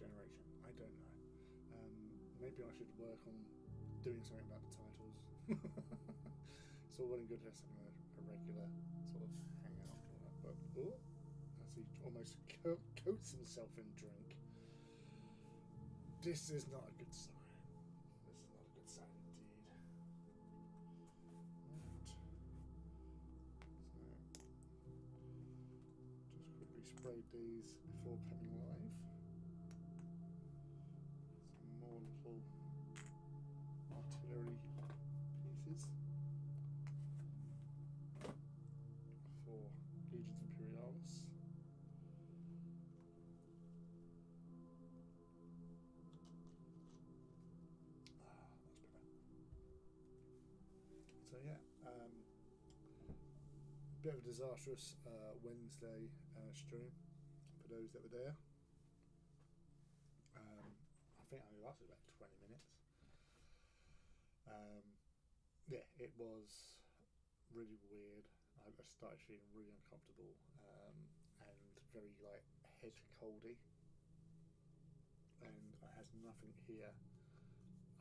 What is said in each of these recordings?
generation. I don't know. Maybe I should work on doing something about the titles. It's all well and good just having a regular sort of hangout, but oh, as he almost coats himself in drink. This is not a good sign. This is not a good sign indeed. Right. So, just quickly sprayed these before coming live. Some more little artillery pieces for Legions Imperialis. That's better. So yeah, bit of a disastrous Wednesday stream for those that were there. I think I only lasted about 20 minutes. Yeah, it was really weird. I started feeling really uncomfortable and very like head coldy, and I had nothing here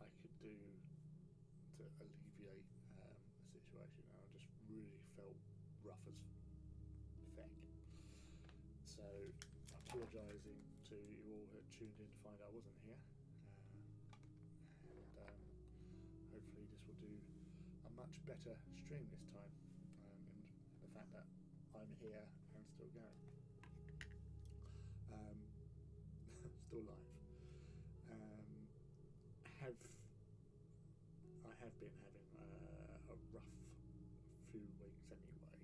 I could do to alleviate the situation. I just really felt rough as feck. So, apologising to you all who tuned in to find out I wasn't here, and hopefully this will do a much better stream this time, in the fact that I'm here and still going, still live. I have been having a rough few weeks anyway.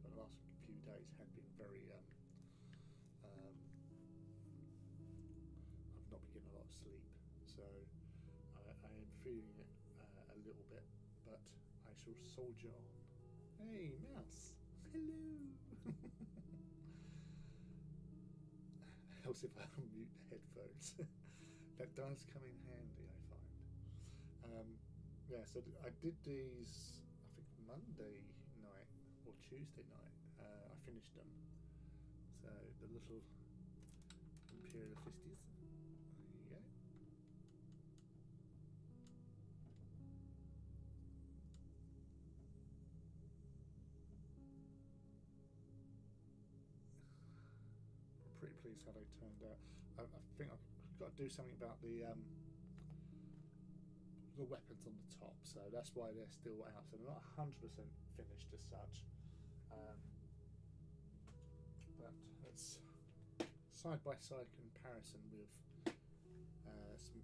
The last few days have been very I've not been getting a lot of sleep, so I am feeling it a little bit, but I shall soldier on. Hey, mouse! Hello! Else if I unmute the headphones. That does come in handy, I find. Yeah, so I did these, I think, Monday night or Tuesday night. I finished them. So the little Imperial Fisties. There you go. I'm pretty pleased how they turned out. I think I've got to do something about the weapons on the top, so that's why they're still out. So they're not 100% finished as such. But it's side-by-side comparison with some.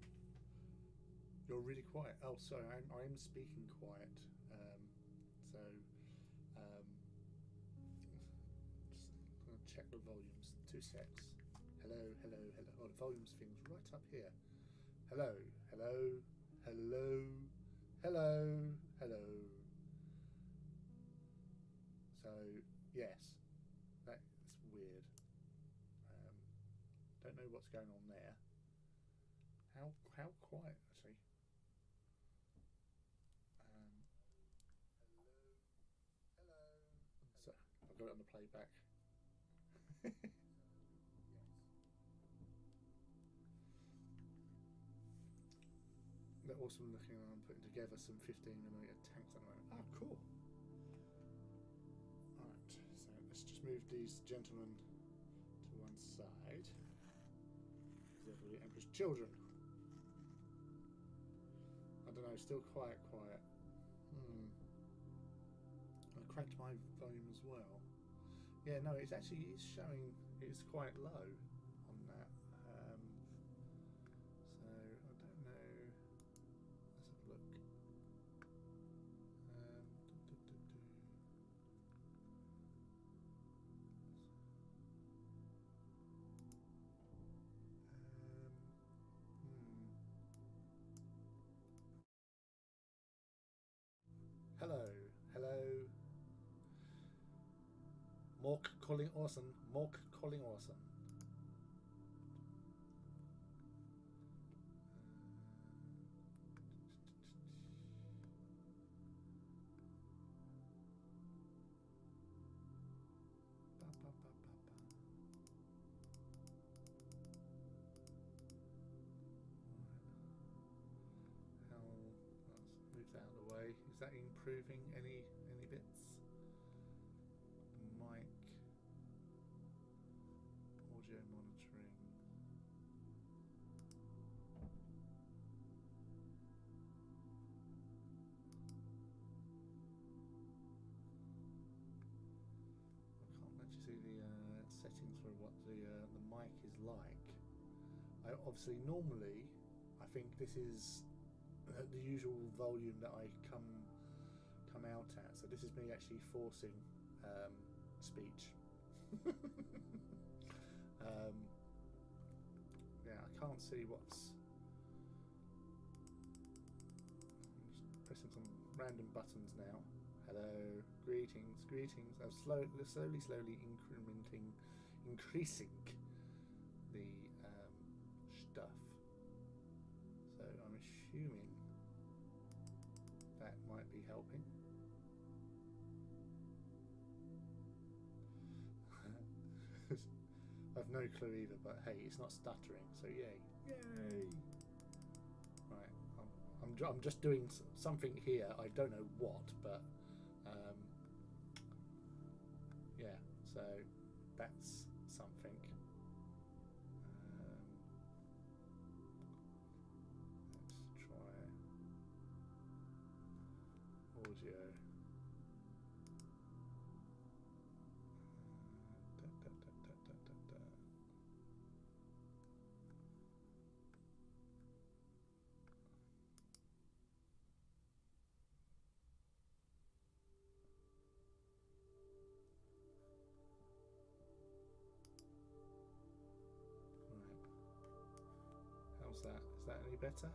You're really quiet. Oh, sorry, I'm speaking quiet. So just gonna check the volumes. 2 secs. Hello, hello, hello. Oh, the volumes thing's right up here. Hello, hello, hello, hello, hello. So yes, that's weird. Don't know what's going on there. How quiet actually. Hello, hello. So I've got it on the playback. They're awesome looking, and I'm putting together some 15mm tanks at the moment. Ah, cool. Alright, so let's just move these gentlemen to one side. They're the Emperor's children. I don't know, still quiet. I cranked my volume as well. Yeah, no, it's showing it's quite low on that. So I don't know. Let's have a look. Hello, hello. Mork calling awesome. Mork calling awesome. Is that improving any bits? Mic, audio monitoring. I can't actually see the settings for what the mic is like. Obviously, normally, I think this is the usual volume that I come out at. So this is me actually forcing speech. Yeah, I can't see what's. I'm just pressing some random buttons now. Hello, greetings. I'm slowly increasing the stuff. So I'm assuming that might be helping. I've no clue either, but hey, it's not stuttering, so yay! Right, I'm just doing something here. I don't know what, but yeah. So that's something. Let's try audio. How's that? Is that any better?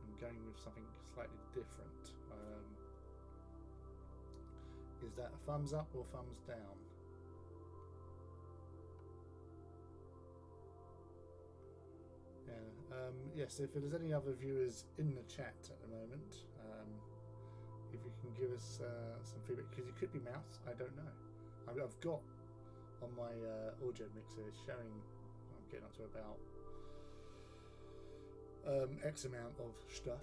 I'm going with something slightly different. Is that a thumbs up or thumbs down? Yeah. Yes, if there's any other viewers in the chat at the moment, if you can give us some feedback, because it could be mouse, I don't know. I've got on my audio mixer showing I'm getting up to about X amount of stuff.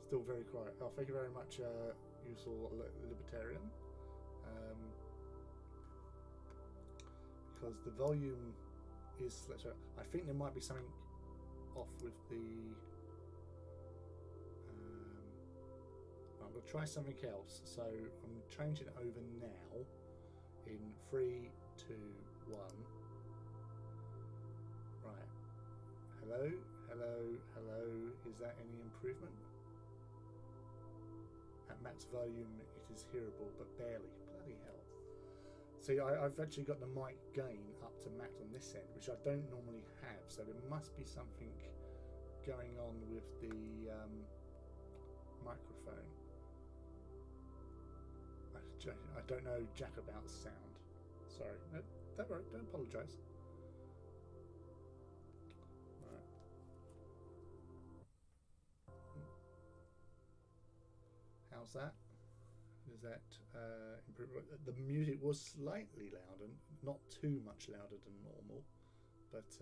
Still very quiet. Oh, thank you very much, useful libertarian. Because the volume is. I think there might be something off with the. I'm going to try something else. So I'm changing it over now. In 3, 2, 1. Right. Hello. Is that any improvement? At max volume, it is hearable, but barely. Bloody hell. See, I've actually got the mic gain up to max on this end, which I don't normally have, so there must be something going on with the microphone. I don't know jack about sound. Sorry. No, don't worry, don't apologise. Right. How's that? Is that improve? The music was slightly louder, not too much louder than normal, but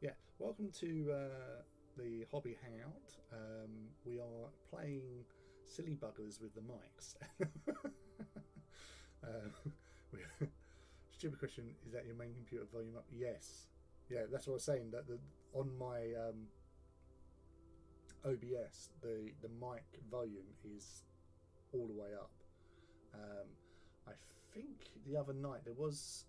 yeah. Welcome to the hobby hangout. We are playing silly buggers with the mics. Stupid question: is that your main computer volume up? Yes. Yeah, that's what I was saying. That on my OBS, the mic volume is all the way up. I think the other night there was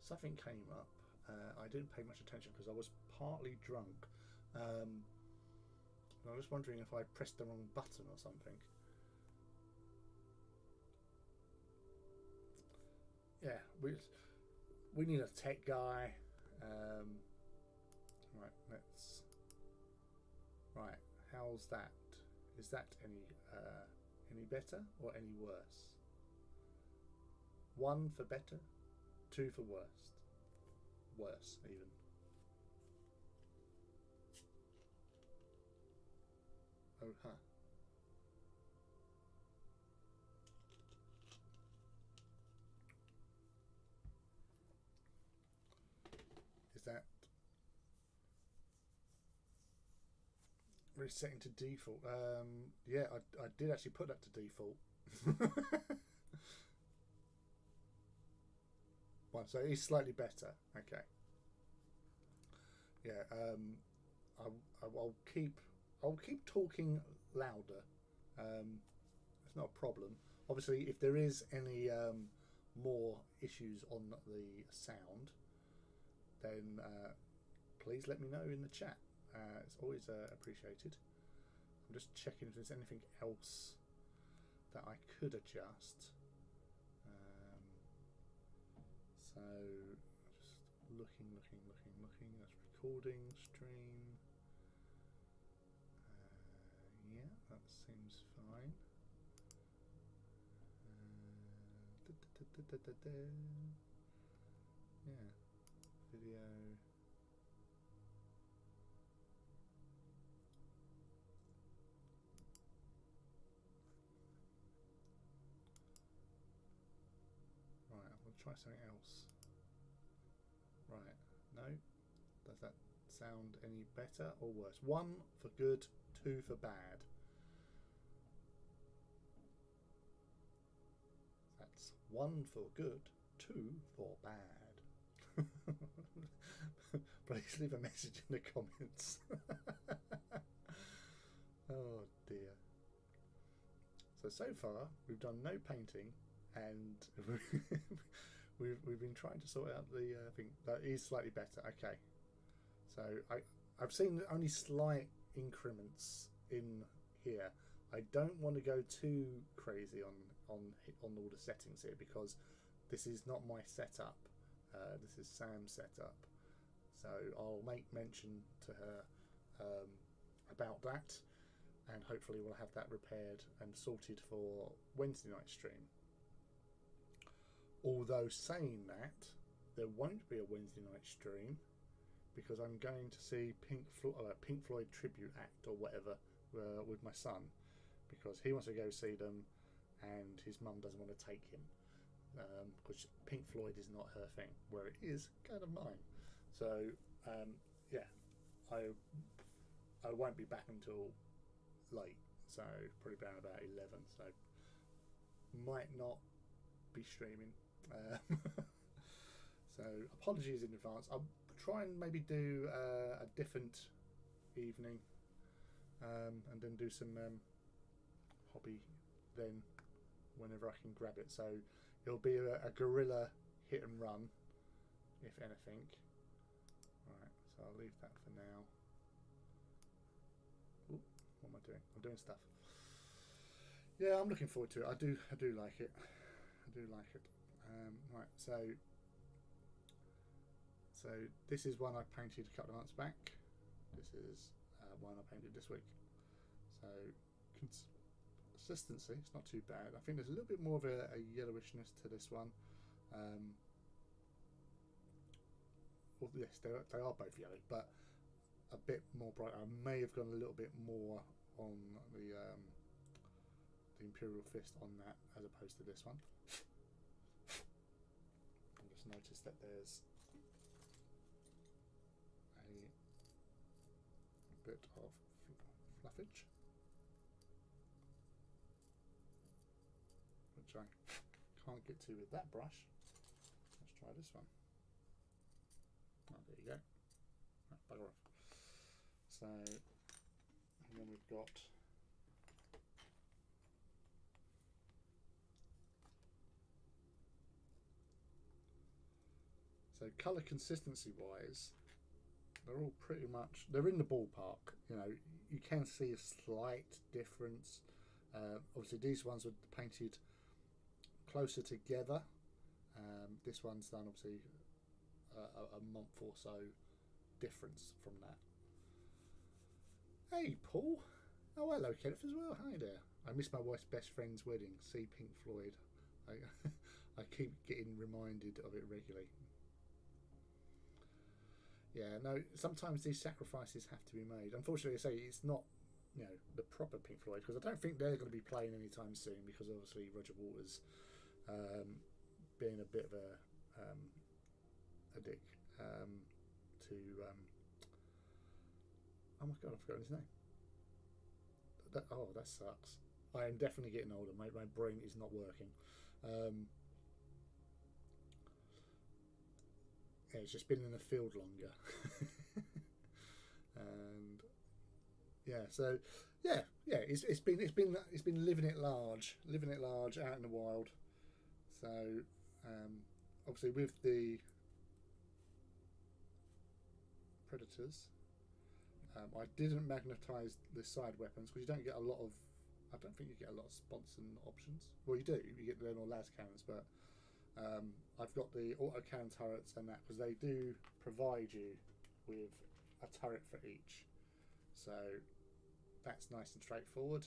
something came up. I didn't pay much attention because I was partly drunk. I was wondering if I pressed the wrong button or something. Yeah, we need a tech guy. Right. How's that? Is that any better or any worse? 1 for better, 2 for worst. Worse even. Oh, huh. Is that Whether it's setting to default. Yeah, I did actually put that to default. One, so it's slightly better. Okay. Yeah. I'll keep talking louder. It's not a problem. Obviously, if there is any more issues on the sound, then please let me know in the chat. It's always appreciated. I'm just checking if there's anything else that I could adjust. So just looking. That's recording, stream. Yeah, that seems fine. Yeah, video. Right, I'm going to try something else. Right, no. Does that sound any better or worse? 1 for good, 2 for bad. That's 1 for good, 2 for bad. Please leave a message in the comments. Oh dear. So far we've done no painting, and we've been trying to sort out the thing. That is slightly better. Okay. So I've seen only slight increments in here. I don't want to go too crazy on all the settings here, because this is not my setup. This is Sam's setup. So I'll make mention to her about that, and hopefully we'll have that repaired and sorted for Wednesday night stream. Although saying that, there won't be a Wednesday night stream, because I'm going to see Pink Floyd tribute act or whatever with my son, because he wants to go see them and his mum doesn't want to take him, because Pink Floyd is not her thing, where it is kind of mine. So yeah, I won't be back until late, so probably around about 11, so might not be streaming. So apologies in advance. I'll try and maybe do a different evening, and then do some hobby then whenever I can grab it. So it'll be a guerrilla hit and run, if anything. Right, so I'll leave that for now. Ooh, what am I doing? I'm doing stuff. Yeah, I'm looking forward to it. I do like it. I do like it. Right, so this is one I painted a couple of months back. This is one I painted this week. So consistency, it's not too bad. I think there's a little bit more of a yellowishness to this one. Well, yes, they are both yellow, but a bit more bright. I may have gone a little bit more on the Imperial Fist on that as opposed to this one. I just noticed that there's a bit of fluffage, which I can't get to with that brush. Let's try this one. Oh, there you go. Right, bugger off. So, and then we've got colour consistency wise, they're all pretty much, they're in the ballpark. You know, you can see a slight difference. Obviously these ones were painted closer together. This one's done obviously a month or so difference from that. Hey Paul. Oh hello Kenneth as well. Hi there. I missed my wife's best friend's wedding. See Pink Floyd. I keep getting reminded of it regularly. Yeah, no, sometimes these sacrifices have to be made. Unfortunately, I say it's not, you know, the proper Pink Floyd, because I don't think they're going to be playing anytime soon, because obviously Roger Waters being a bit of a dick to oh my god, I've forgotten his name. That sucks. I am definitely getting older, mate. My brain is not working. Um, yeah, it's just been in the field longer, and so yeah. It's been living it large out in the wild. So obviously with the predators, I didn't magnetise the side weapons because you don't get a lot of. I don't think you get a lot of sponson options. Well, you do. You get the normal las cannons, but I've got the auto cannon turrets and that because they do provide you with a turret for each. So that's nice and straightforward.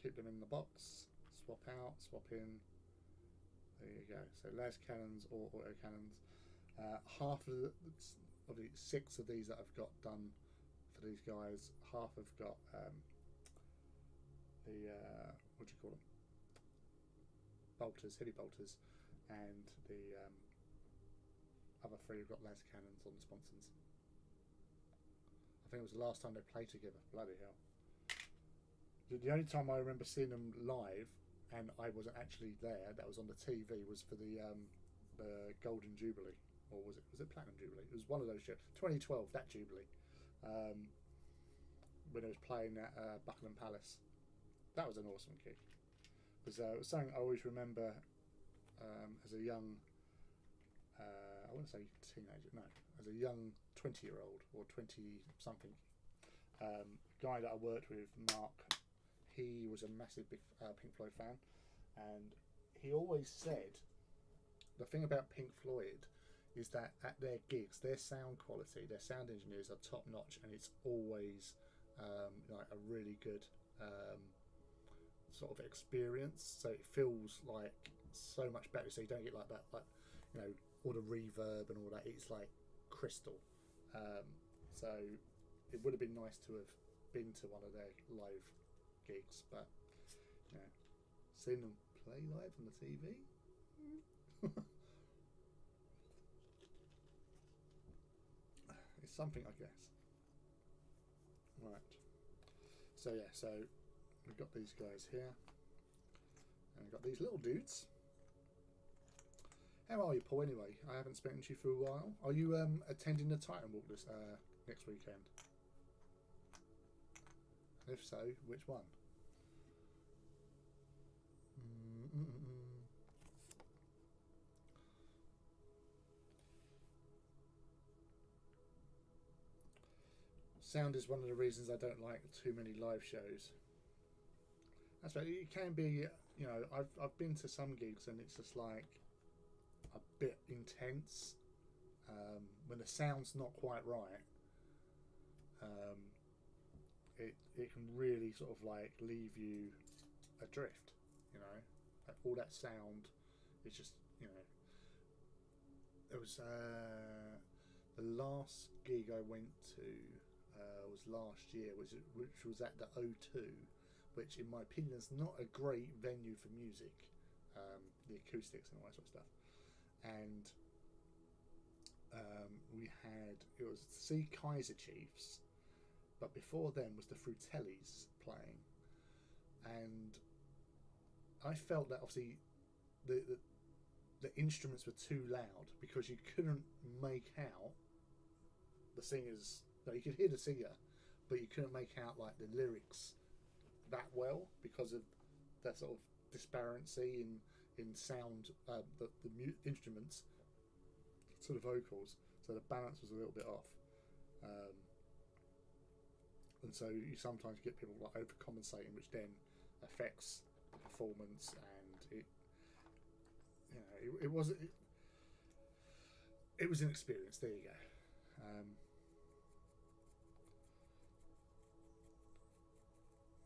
Keep them in the box. Swap out. Swap in. There you go. So las cannons or auto cannons. Half of the 6 of these that I've got done for these guys, half have got the what do you call them? Bolters, heavy bolters, and the other 3 have got las cannons on the sponsons. I think it was the last time they played together. Bloody hell! The only time I remember seeing them live, and I wasn't actually there, that was on the TV, was for the Golden Jubilee, or was it Platinum Jubilee? It was one of those shows. 2012, that Jubilee, when I was playing at Buckingham Palace. That was an awesome gig. Because it was something I always remember as a young, I wouldn't say teenager, no, as a young 20-year-old or 20-something guy that I worked with, Mark. He was a massive big Pink Floyd fan, and he always said the thing about Pink Floyd is that at their gigs, their sound quality, their sound engineers are top notch, and it's always like a really good sort of experience. So it feels like so much better. So you don't get like that, like all the reverb and all that. It's like crystal. So it would have been nice to have been to one of their live gigs, but seeing them play live on the TV. It's something, I guess. Right. So we've got these guys here, and we've got these little dudes. How are you, Paul? Anyway, I haven't spoken to you for a while. Are you attending the Titan Walk this next weekend? And if so, which one? Sound is one of the reasons I don't like too many live shows. That's right. It can be, I've been to some gigs and it's just like a bit intense when the sound's not quite right. It can really sort of like leave you adrift. Like all that sound is just It was the last gig I went to was last year, which was at the O2, which in my opinion is not a great venue for music, the acoustics and all that sort of stuff. And it was to see Kaiser Chiefs, but before them was the Fratellis playing, and I felt that obviously the instruments were too loud because you couldn't make out the singers. No, you could hear the singer, but you couldn't make out like the lyrics that well because of that sort of disparity in sound, the instruments to the vocals. So the balance was a little bit off, and so you sometimes get people like overcompensating, which then affects the performance, and it was an experience. There you go.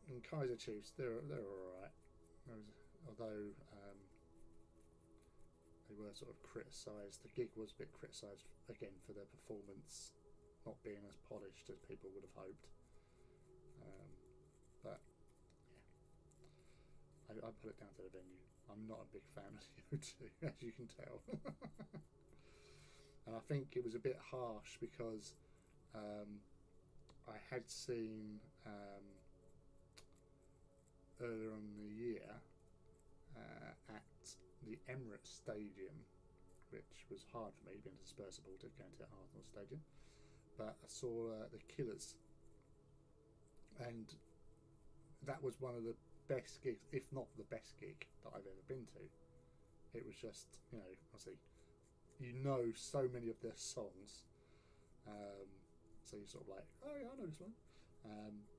And Kaiser Chiefs, they're all right. Although they were sort of criticised. The gig was a bit criticised again for their performance not being as polished as people would have hoped. But yeah, I put it down to the venue. I'm not a big fan of the O2, as you can tell. And I think it was a bit harsh because I had seen earlier on in the year at the Emirates Stadium, which was hard for me being a Spurs supporter going to Arsenal Stadium. But I saw the Killers, and that was one of the best gigs, if not the best gig that I've ever been to. It was just, obviously, so many of their songs, so you're sort of like, oh yeah, I know this one.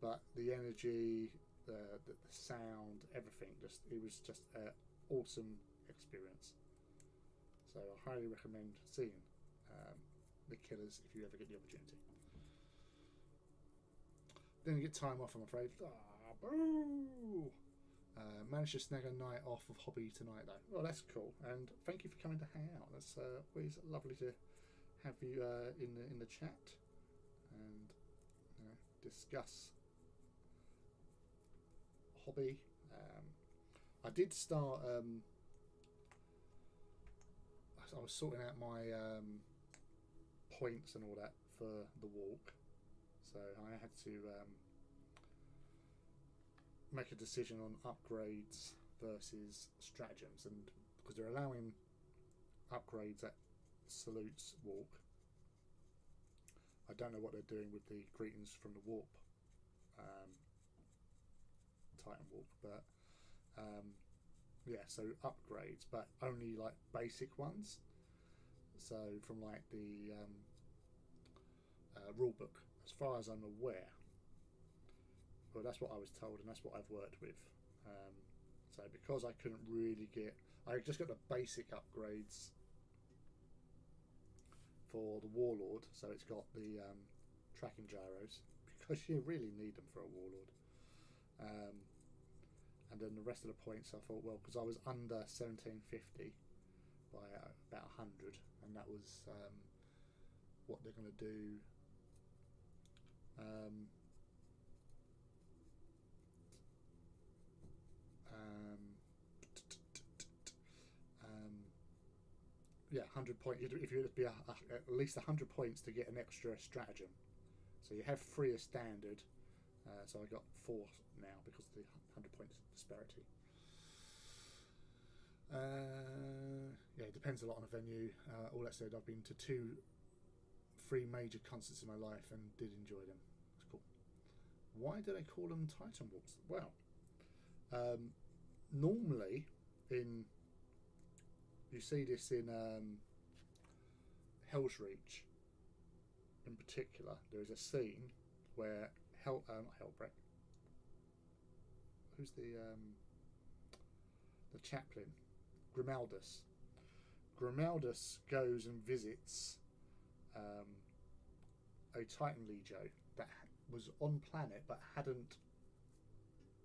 But the energy, the sound, everything, it was just an awesome experience. So I highly recommend seeing the Killers if you ever get the opportunity. Didn't get time off, I'm afraid. Boo! Managed to snag a night off of hobby tonight, though. Well, that's cool, and thank you for coming to hang out. That's always lovely to have you in the chat and discuss hobby. I did start. I was sorting out my points and all that for the walk, so I had to make a decision on upgrades versus stratagems, and because they're allowing upgrades at Salute's walk, I don't know what they're doing with the greetings from the warp Titan walk, but yeah, so upgrades, but only like basic ones. So from like the rule book, as far as I'm aware. Well, that's what I was told, and that's what I've worked with. So because I couldn't really I just got the basic upgrades for the Warlord. So it's got the tracking gyros, because you really need them for a Warlord. And then the rest of the points, I thought, well, because I was under 1750 by about 100, and that was what they're going to do. Yeah, 100 points. If you be at least 100 points to get an extra stratagem. So you have 3 as standard. So I got 4 now because of the 100 points disparity. Yeah, it depends a lot on the venue. All that said, I've been to 3 major concerts in my life and did enjoy them. It's cool. Why do they call them Titan Walks? Well, normally you see this in Hell's Reach in particular. There is a scene where not Hellbreak. Who's the chaplain? Grimaldus. Grimaldus goes and visits a Titan Legio that was on planet but hadn't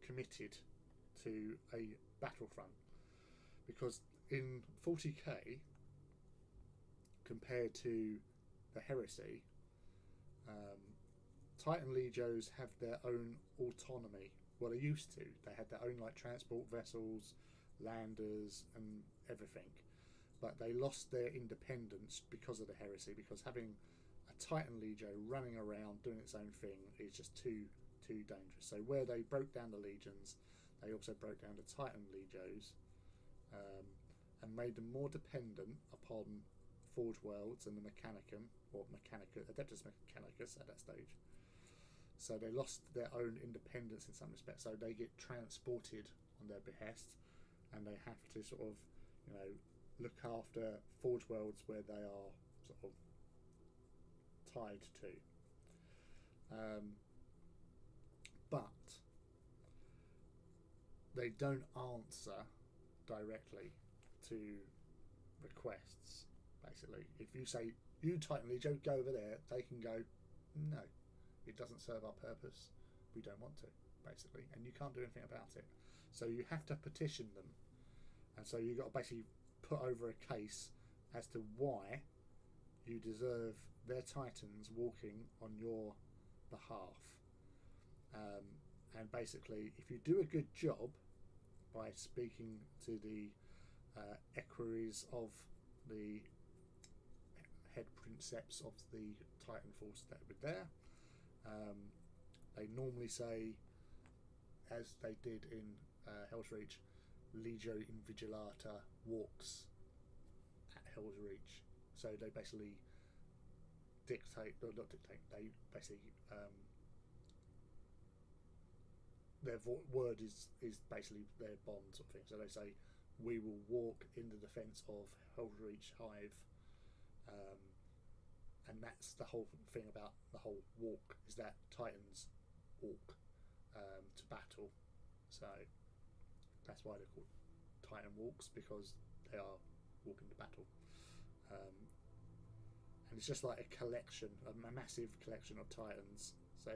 committed to a battlefront, because in 40k, compared to the Heresy, Titan Legios have their own autonomy. Well, they used to. They had their own like transport vessels, landers, and everything. But they lost their independence because of the Heresy. Because having a Titan Legio running around doing its own thing is just too dangerous. So where they broke down the legions, they also broke down the Titan Legios, and made them more dependent upon Forge Worlds and the Mechanicum, or Mechanicus, Adeptus Mechanicus at that stage. So they lost their own independence in some respects. So they get transported on their behest, and they have to sort of, look after Forge Worlds where they are sort of tied to. But they don't answer directly to requests. Basically, if you say, you Titan Legio, go over there, they can go, no, it doesn't serve our purpose, we don't want to, basically, and you can't do anything about it. So you have to petition them, and so you've got to basically put over a case as to why you deserve their Titans walking on your behalf. And basically, if you do a good job by speaking to the equerries of the head princeps of the Titan force that were there, they normally say, as they did in Hell's Reach, Legio Invigilata walks at Hell's Reach. So they basically dictate, or not dictate, they basically their word is basically their bond sort of thing. So they say, we will walk in the defence of Hell's Reach Hive, and that's the whole thing about the whole walk, is that Titans walk to battle. So that's why they're called Titan walks, because they are walking to battle. And it's just like a collection, a massive collection of Titans. So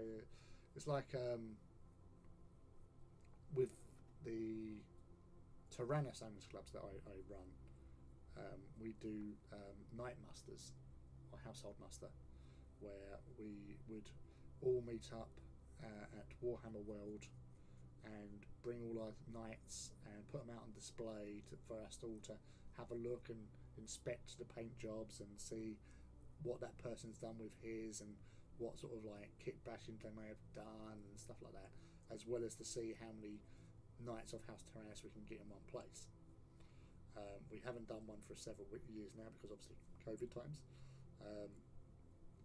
it's like with the Tyrannosaurus clubs that I run, we do night musters, or household muster, where we would all meet up at Warhammer World and bring all our knights and put them out on display for us all to have a look and inspect the paint jobs and see what that person's done with his, and what sort of like kit bashing they may have done and stuff like that, as well as to see how many Knights of House Tyrannus we can get in one place. We haven't done one for several years now because obviously COVID times.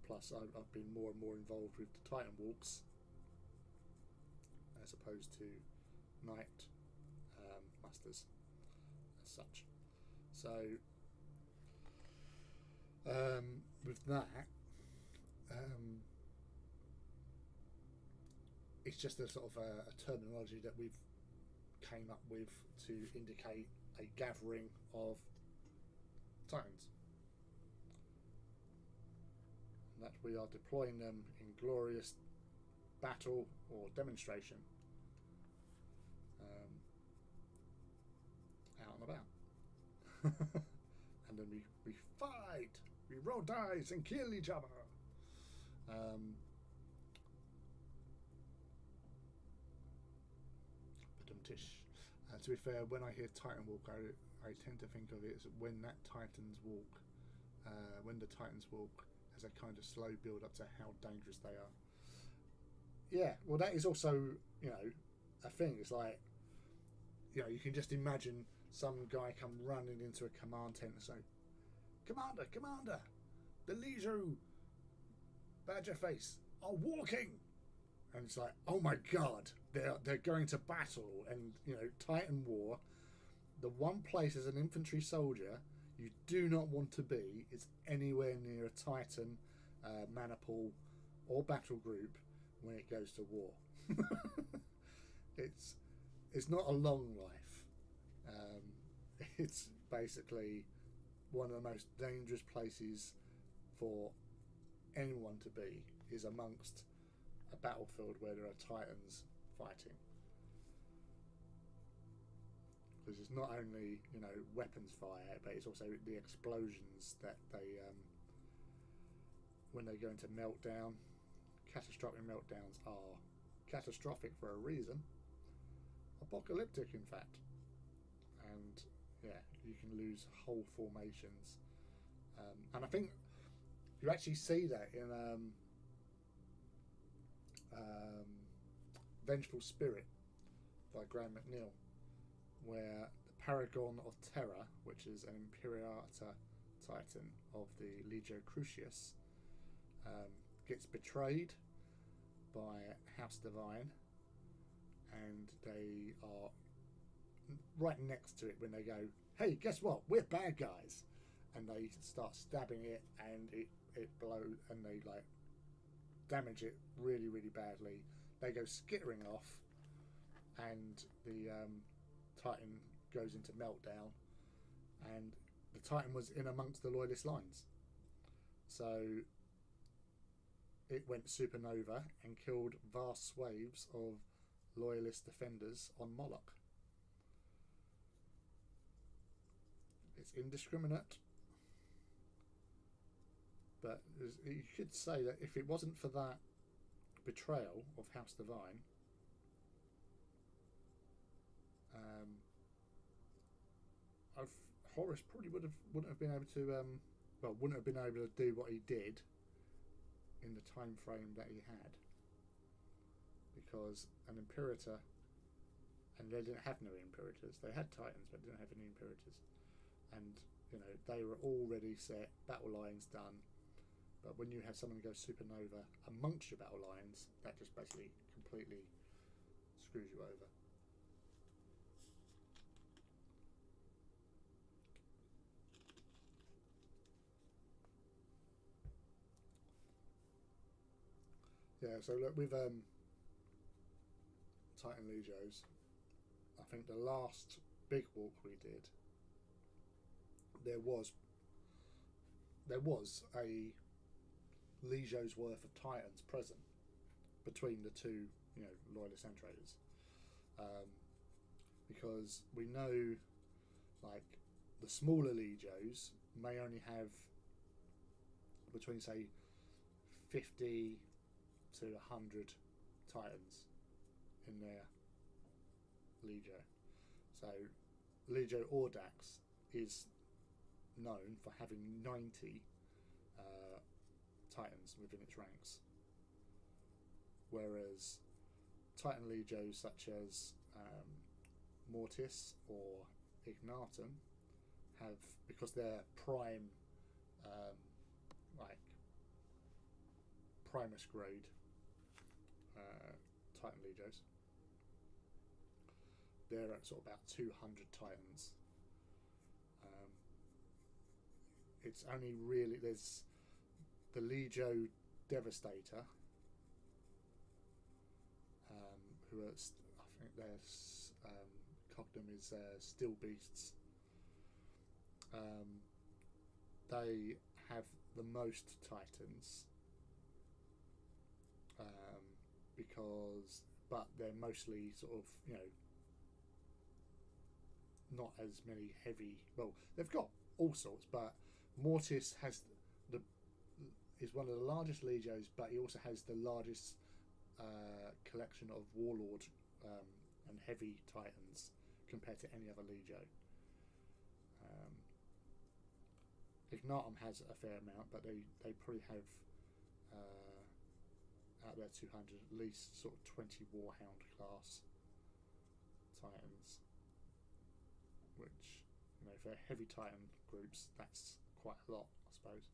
Plus I've been more and more involved with the Titan walks as opposed to night musters as such. So with that, it's just a sort of a terminology that we've came up with to indicate a gathering of Titans, and that we are deploying them in glorious battle or demonstration out and about. And then we fight, we roll dice and kill each other. To be fair, when I hear Titan walk, I tend to think of it as when the Titans walk as a kind of slow build up to how dangerous they are. Yeah, well, that is also, a thing. It's like, you can just imagine some guy come running into a command tent and say, Commander, the Legion Badgerface are walking. And it's like, oh my god, they're going to battle. And Titan War, the one place as an infantry soldier you do not want to be is anywhere near a Titan maniple or battle group when it goes to war. It's not a long life. It's basically one of the most dangerous places for anyone to be, is amongst a battlefield where there are Titans fighting, because it's not only weapons fire, but it's also the explosions that they when they go into meltdown. Catastrophic meltdowns are catastrophic for a reason, apocalyptic in fact, and you can lose whole formations, and I think you actually see that in Vengeful Spirit by Graham McNeil, where the Paragon of Terror, which is an Imperiata Titan of the Legio Crucius, gets betrayed by House Divine, and they are right next to it when they go, hey, guess what, we're bad guys, and they start stabbing it, and it blows, and they like damage it really, really badly. They go skittering off, and the Titan goes into meltdown, and the Titan was in amongst the Loyalist lines, so it went supernova and killed vast swathes of Loyalist defenders on Moloch. It's indiscriminate, but you could say that if it wasn't for that betrayal of House Divine, Horus probably wouldn't have been able to wouldn't have been able to do what he did in the time frame that he had, because an Imperator and they didn't have no Imperators. They had Titans, but didn't have any Imperators. And they were already set, battle lines done. But when you have someone go supernova amongst your battle lines, that just basically completely screws you over. Yeah, so look, with Titan Legios, I think the last big walk we did, there was a Legio's worth of Titans present between the two, loyalist and traders, because we know, like, the smaller Legios may only have between, say, 50 to 100 Titans in their Legio. So Legio Audax is known for having 90 Titans within its ranks, whereas Titan Legios such as Mortis or Ignatum have, because they're prime, like Primus grade Titan Legios, they're at sort of about 200 Titans. It's only really, there's the Legio Devastator, who are, I think their cognom is Steel Beasts. They have the most Titans, but they're mostly sort of, not as many heavy. Well, they've got all sorts, but Mortis is one of the largest Legios, but he also has the largest collection of Warlord and heavy Titans compared to any other Legio. Ignatum has a fair amount, but they probably have out there 200, at least sort of 20 Warhound class Titans, which, for heavy Titan groups, that's quite a lot, I suppose.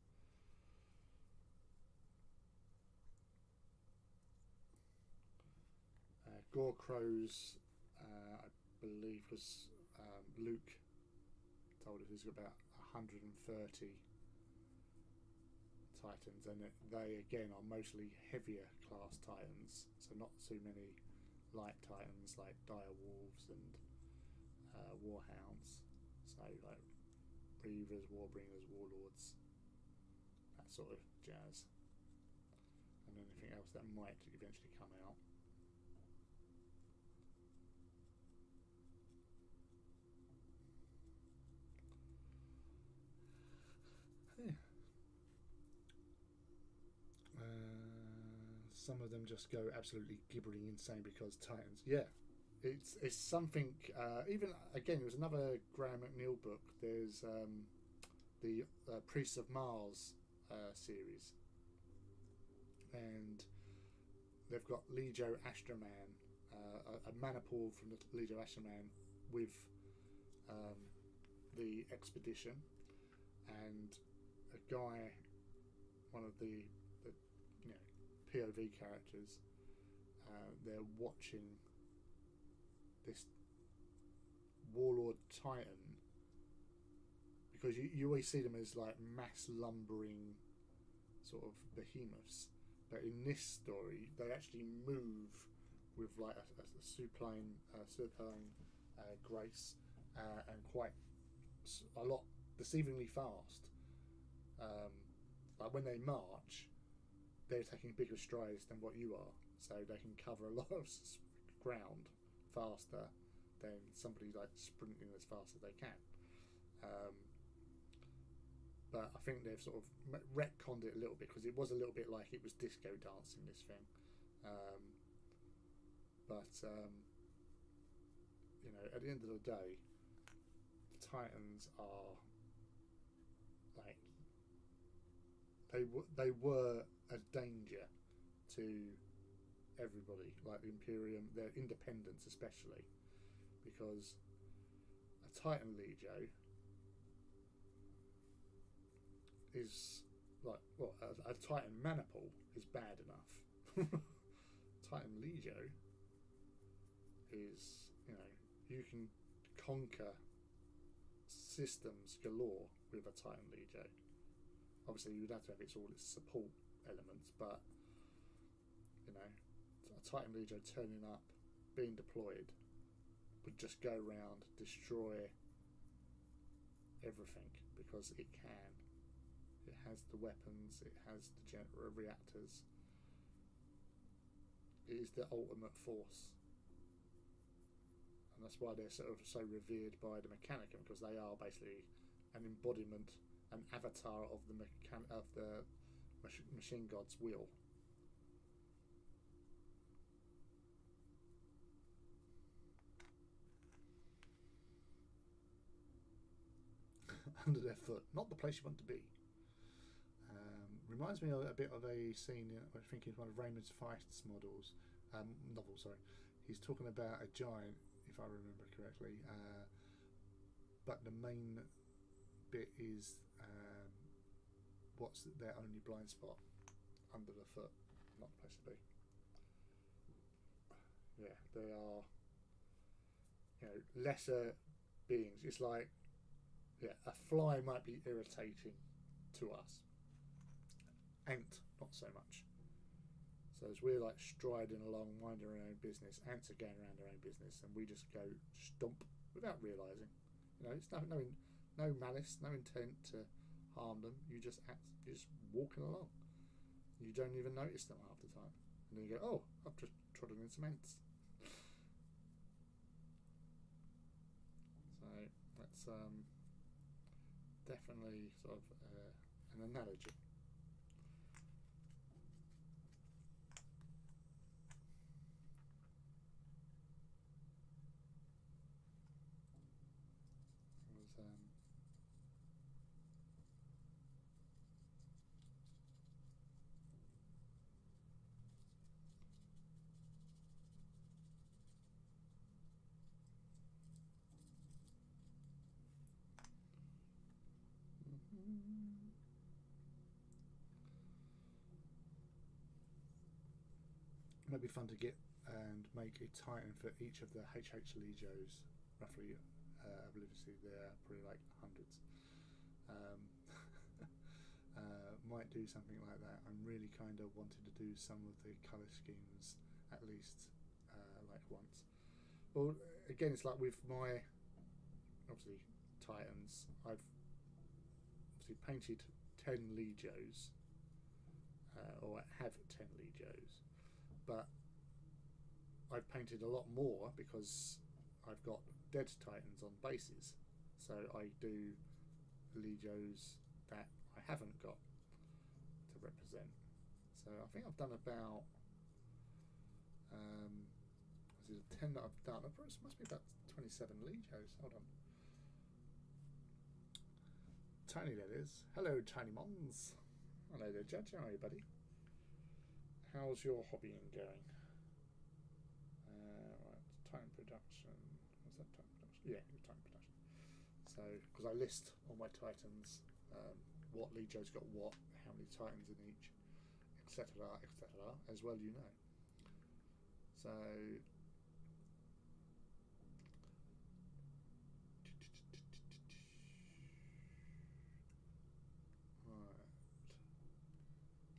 Gorecrow's, I believe, was Luke told us he's got about 130 Titans, and they again are mostly heavier class Titans, so not too many light Titans like Dire Wolves and Warhounds, so like Reavers, Warbringers, Warlords, that sort of jazz, and anything else that might eventually come out. Some of them just go absolutely gibbering insane because Titans. Yeah, it's something. Even again, there was another Graham McNeil book. There's the Priests of Mars series, and they've got Legio Astroman, a mana pool from the Legio Astroman with the expedition, and a guy, one of the POV characters, they're watching this Warlord Titan, because you always see them as like mass lumbering sort of behemoths, but in this story they actually move with like a supine grace, and quite a lot deceivingly fast. Like when they march, they're taking bigger strides than what you are, so they can cover a lot of ground faster than somebody like sprinting as fast as they can. But I think they've sort of retconned it a little bit, because it was a little bit like it was disco dancing, this thing. But at the end of the day, the Titans are like they were a danger to everybody, like the Imperium, their independence especially, because a Titan Legio is like, well, a Titan Maniple is bad enough. Titan Legio is, you know, you can conquer systems galore with a Titan Legio. Obviously, you would have to have all its support elements, but you know, a Titan Legio turning up, being deployed, would just go around, destroy everything because it can. It has the weapons, it has the reactors. It is the ultimate force. And that's why they're sort of so revered by the Mechanicum, because they are basically an embodiment, an avatar of the machine god's will. Under their foot, not the place you want to be. Reminds me a bit of a scene, I think it's one of Raymond Feist's novel. Sorry, he's talking about a giant, if I remember correctly. But the main bit is what's their only blind spot, under the foot, not the place to be. Yeah, they are, you know, lesser beings. It's like, yeah, a fly might be irritating to us. Ant, not so much. So as we're like striding along, minding our own business, ants are going around their own business, and we just go stomp without realising. You know, it's no malice, no intent to harm them. You're just walking along. You don't even notice them half the time, and then you go, "Oh, I've just trodden in some ants." So that's definitely sort of an analogy. Might be fun to get and make a Titan for each of the HH Legios, roughly. Obviously, there are probably like hundreds. Might do something like that. I'm really kind of wanting to do some of the colour schemes at least, like once. Well, again, it's like with my obviously Titans. I've obviously painted 10 Legios, or have 10 Legios, but I've painted a lot more because I've got dead Titans on bases. So I do Legios that I haven't got to represent. So I think I've done about this is 10 that I've done. It must be about 27 Legios. Hold on. Tiny, that is. Hello, Tiny Mons. Hello there, Judge. How are you, buddy? How's your hobbying going? Right, Titan production. What's that, Titan production? Yeah, Titan production. So, because I list all my Titans, what Legio's got what, how many Titans in each, etc., etc., as well, you know. So,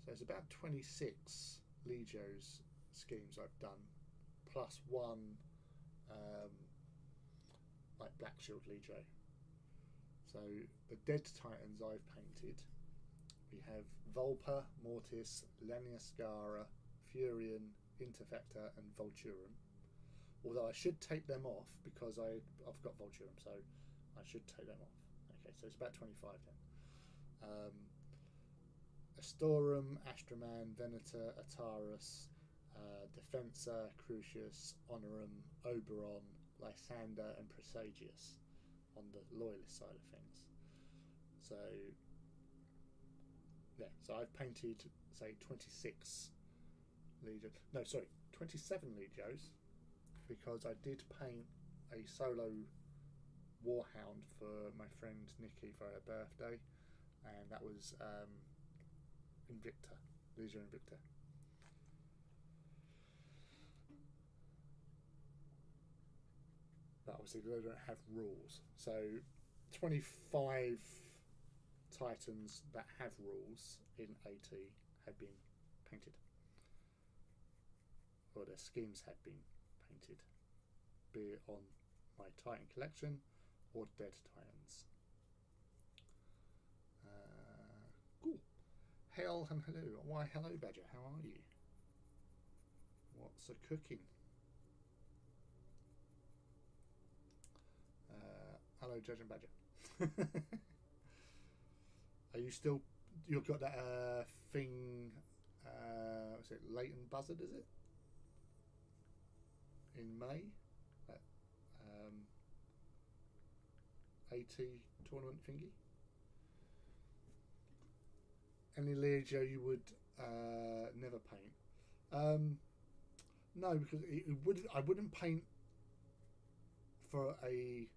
so it's about 26 Legios schemes I've done, plus one like Black Shield Legio. So the dead Titans I've painted, we have Vulpa, Mortis, Laniascara, Furion, Interfector and Vulturum. Although I should take them off because I've got Vulturum, so I should take them off. Okay, so it's about 25 then. Astorum, Astroman, Venator, Atarus, Defensor, Crucius, Honorum, Oberon, Lysander and Presagius on the loyalist side of things. So yeah, so I've painted say 26 Legios. No, sorry, 27 Legios, because I did paint a solo warhound for my friend Nikki for her birthday, and that was Invicta, Leisure Invicta. But obviously they don't have rules, so 25 Titans that have rules in AT have been painted, or their schemes have been painted, be it on my Titan collection or Dead Titans. Cool. Hail and hello. Why, hello, Badger. How are you? What's a cooking? Hello, Judge and Badger. Are you still? You've got that thing. What's it? Leighton Buzzard, is it? In May. That AT tournament thingy. Any Legio you would never paint? No, because I wouldn't paint for a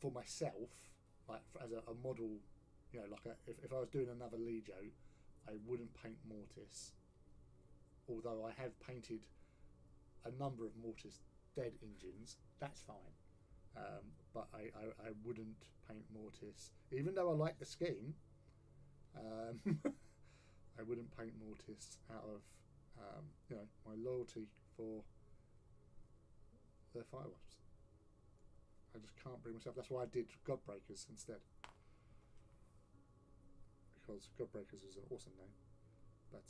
for myself, like as a model. You know, like if I was doing another Legio, I wouldn't paint Mortis. Although I have painted a number of Mortis dead engines, that's fine. But I wouldn't paint Mortis, even though I like the scheme. I wouldn't paint Mortis out of my loyalty for their fireworks. I just can't bring myself. That's why I did Godbreakers instead, because Godbreakers is an awesome name, but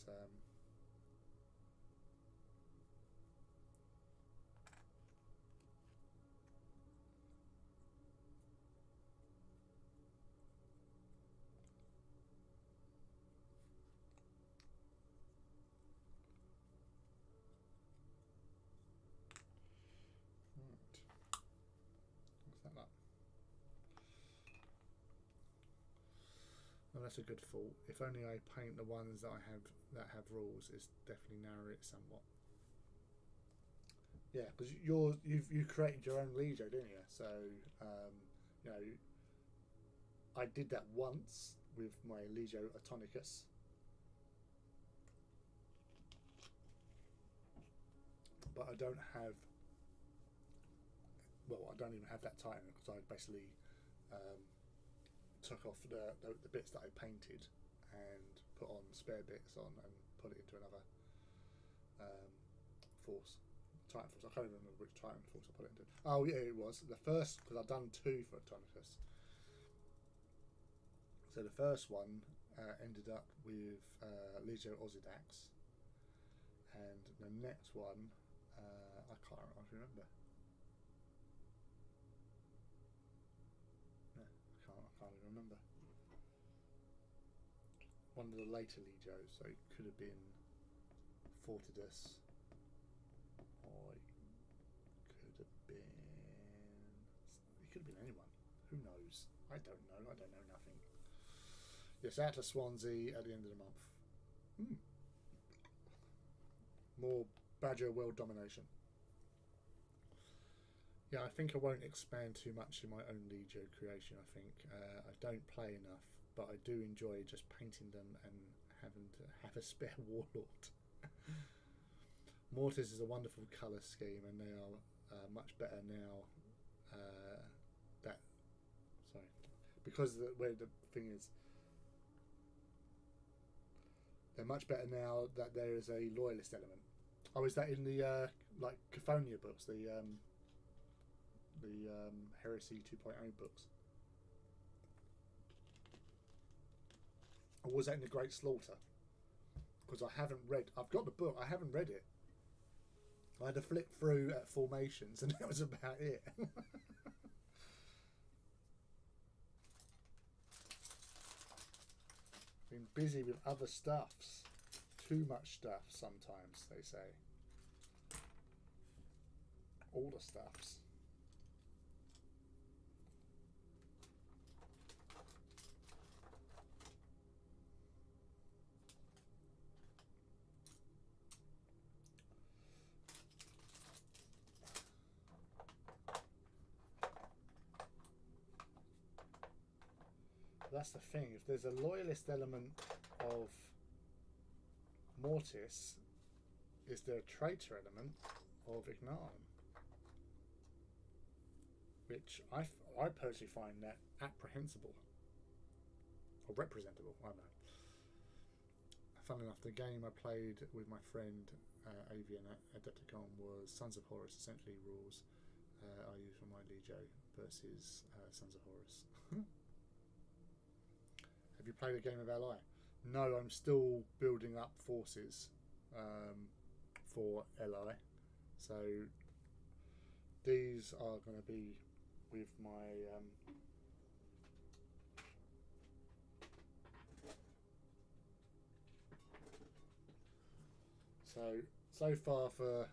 well, that's a good thought. If only I paint the ones that I have that have rules, it's definitely narrow it somewhat. Yeah, because you created your own Legio, didn't you? So I did that once with my Legio Atonicus. But I don't have. Well, I don't even have that Titan because I basically took off the bits that I painted and put on spare bits on and put it into another force, Titan force. I can't remember which Titan force I put it into. Oh yeah, it was the first, because I've done 2 for Atonicus. So the first one ended up with Legio Ozidax, and the next one I can't remember. I can't even remember. One of the later Legios, so it could have been Fortidus, or it could have been anyone. Who knows? I don't know. I don't know nothing. Yes, out to Swansea at the end of the month. More Badger world domination. Yeah, I think I won't expand too much in my own Legio creation. I think I don't play enough, but I do enjoy just painting them and having to have a spare warlord. Mortis is a wonderful colour scheme, and they are much better now. Because where the thing is, they're much better now that there is a loyalist element. Oh, is that in the like Cathonia books, the Heresy 2.0 books? Or was that in the Great Slaughter? Because I haven't read. I've got the book. I haven't read it. I had to flip through at formations, and that was about it. Been busy with other stuffs. Too much stuff sometimes, they say. All the stuffs. that's the thing. If there's a loyalist element of Mortis, is there a traitor element of Ignatum? Which I personally find that apprehensible or representable. I don't know. Funnily enough, the game I played with my friend Avian at Adepticon was Sons of Horus. Essentially, rules I use for my Legio versus Sons of Horus. Have you played a game of Li? No, I'm still building up forces for Li. So these are going to be with my so far for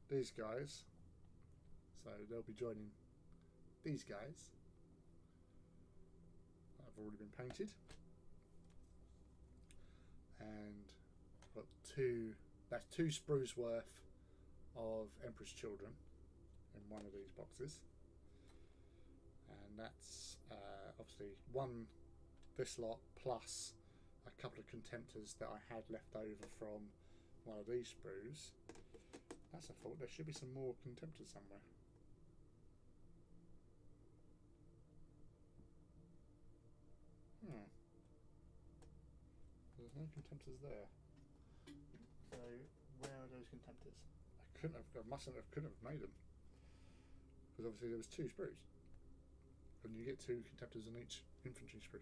these guys, so they'll be joining these guys that have already been painted, and got that's two sprues worth of Emperor's Children in one of these boxes, and that's obviously this lot plus a couple of Contemptors that I had left over from one of these sprues. That's a thought. There should be some more Contemptors somewhere. There's no Contemptors there. So where are those Contemptors? Couldn't have made them, because obviously there was two sprues, and you get two Contemptors on each infantry sprue.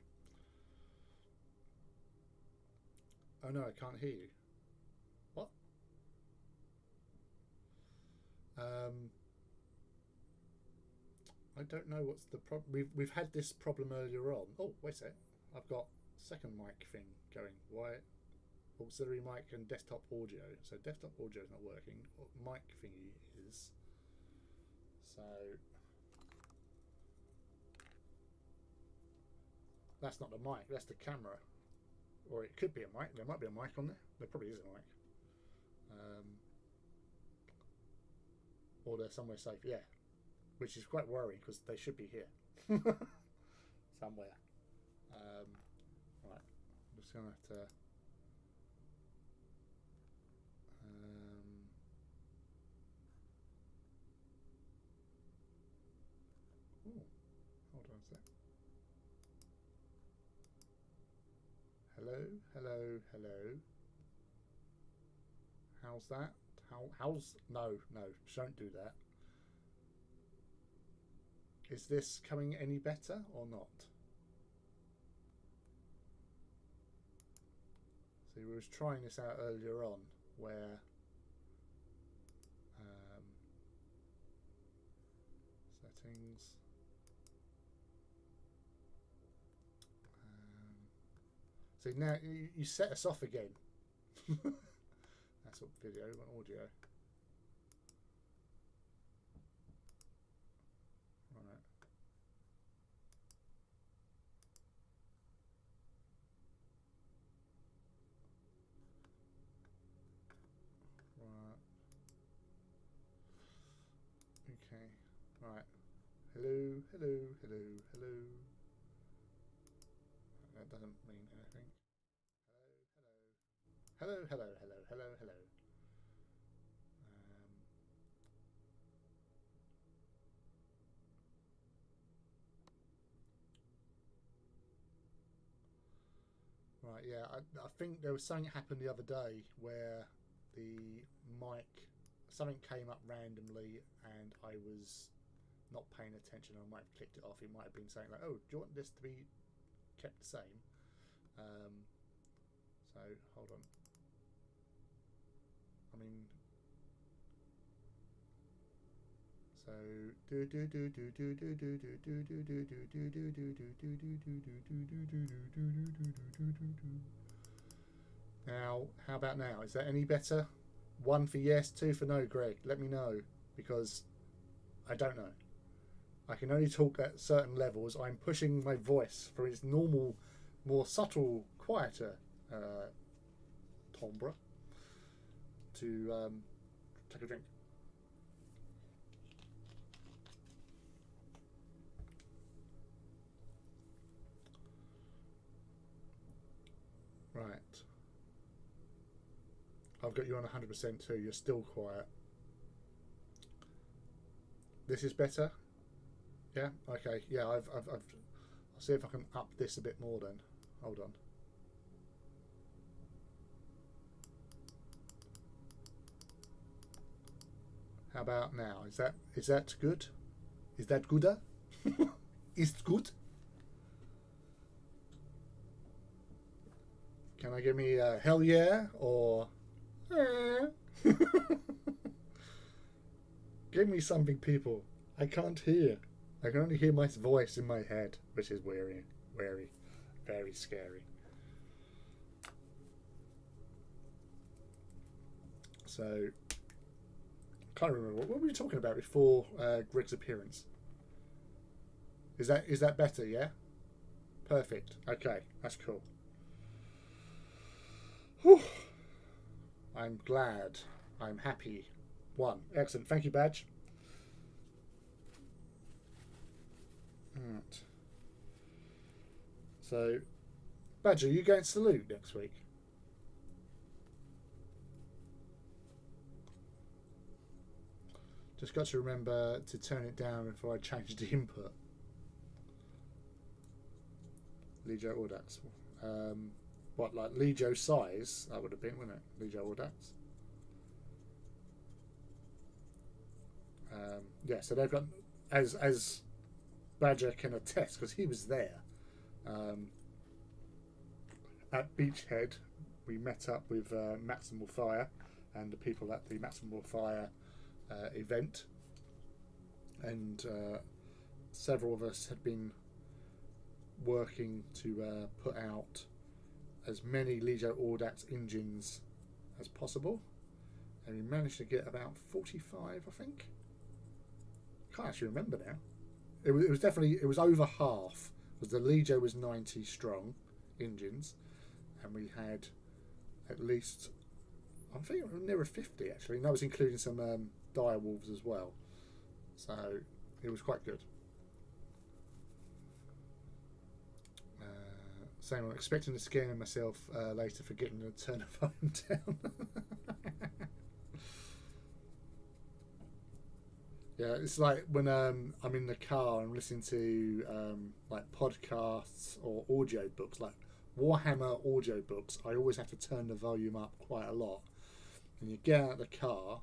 Oh no, I can't hear you. What? I don't know what's the problem. We've had this problem earlier on. Oh, wait a sec. I've got second mic thing going. Why? Auxiliary mic and desktop audio. So desktop audio is not working. Mic thingy is. So that's not the mic. That's the camera. Or it could be a mic. There might be a mic on there. There probably is a mic. Or they're somewhere safe. Yeah. Which is quite worrying because they should be here. Somewhere. Right. I'm just going to have to... hold on a sec. Hello, hello, hello. How's that? How's... No, don't do that. Is this coming any better or not? See, we was trying this out earlier on, where settings. See, now you set us off again. That's what video and audio. Right. Right. Okay. Right. Hello, hello, hello, hello. That doesn't mean anything. Hello, hello, hello, hello, hello. Right, yeah, I think there was something that happened the other day where the mic, something came up randomly and I was not paying attention. I might have clicked it off. It might have been saying like, oh, do you want this to be kept the same? So hold on. I mean, so now, how about now? Is that any better? 1 for yes, 2 for no, Greg. Let me know, because I don't know. I can only talk at certain levels. I'm pushing my voice from its normal, more subtle, quieter timbre to take a drink. I've got you on 100% too. You're still quiet. This is better. Yeah. Okay. Yeah. I'll see if I can up this a bit more then. Hold on. How about now? Is that good? Is that gooder? Is it good? Can I give me a hell yeah or give me something, people? I can't hear. I can only hear my voice in my head, which is very, very scary. So, can't remember what were we talking about before Greg's appearance. Is that better? Yeah. Perfect. Okay, that's cool. Whew. I'm glad. I'm happy. One. Excellent. Thank you, Badge. Right. So, Badge, are you going to Salute next week? Just got to remember to turn it down before I change the input. Legio Audax. What, like Legio size? That would have been, wouldn't it? Legio Audax. Yeah, so they've got, as Badger can attest, because he was there. At Beachhead, we met up with Maximal Fire and the people at the Maximal Fire event, and several of us had been working to put out as many Legio Audax engines as possible, and we managed to get about 45, I think. Can't actually remember now. It was definitely, it was over half, because the Legio was 90 strong engines, and we had at least, I think nearer 50 actually, and that was including some dire wolves as well, so it was quite good. Same, I'm expecting to scare myself later forgetting to turn the phone down. Yeah, it's like when I'm in the car and listening to like podcasts or audio books, like Warhammer audio books. I always have to turn the volume up quite a lot. And you get out of the car,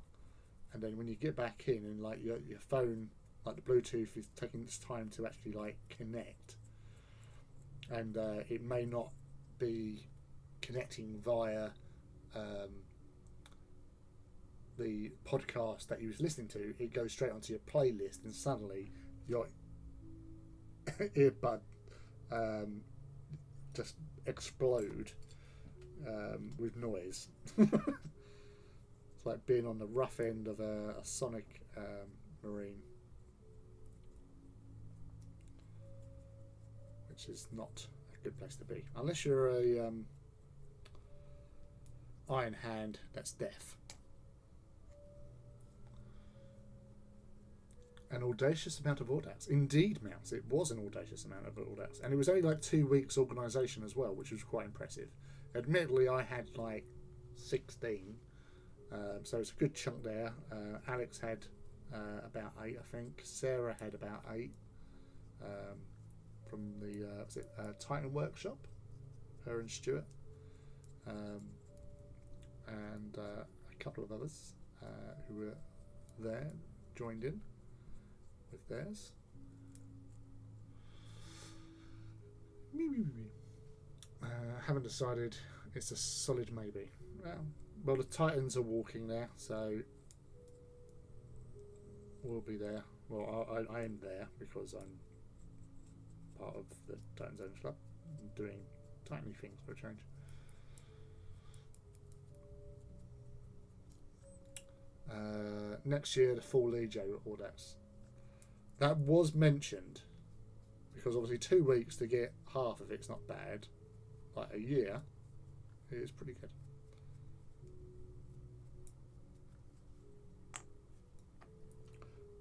and then when you get back in, and like your phone, like the Bluetooth is taking its time to actually like connect, and it may not be connecting via the podcast that you was listening to. It goes straight onto your playlist, and suddenly your earbud just explode with noise. It's like being on the rough end of a Sonic Marine, which is not a good place to be unless you're a Iron Hand that's deaf. An audacious amount of Audax. Indeed, Mouse. It was an audacious amount of Audax. And it was only like 2 weeks organisation as well, which was quite impressive. Admittedly, I had like 16. So it's a good chunk there. Alex had about 8, I think. Sarah had about 8 from the Titan Workshop. Her and Stuart. And a couple of others who were there, joined in with theirs. Haven't decided. It's a solid maybe. Well, the Titans are walking there, so we'll be there. Well, I am there because I'm part of the Titans Owners Club, doing tiny things for a change. Next year, the full Legio Audax. That was mentioned, because obviously 2 weeks to get half of it's not bad. Like a year, it is pretty good.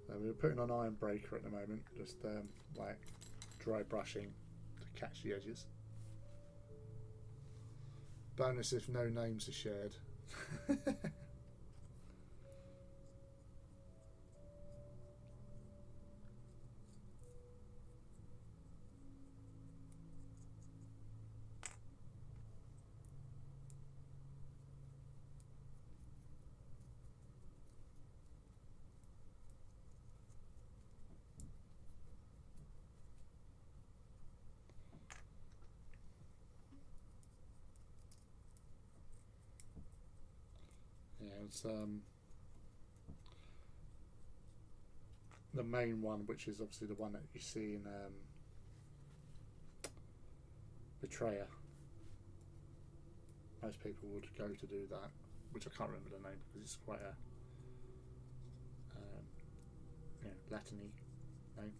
We're putting on Iron Breaker at the moment, just like dry brushing to catch the edges. Bonus if no names are shared. Yeah, it's the main one, which is obviously the one that you see in Betrayer. Most people would go to do that, which I can't remember the name because it's quite a Latin-y name.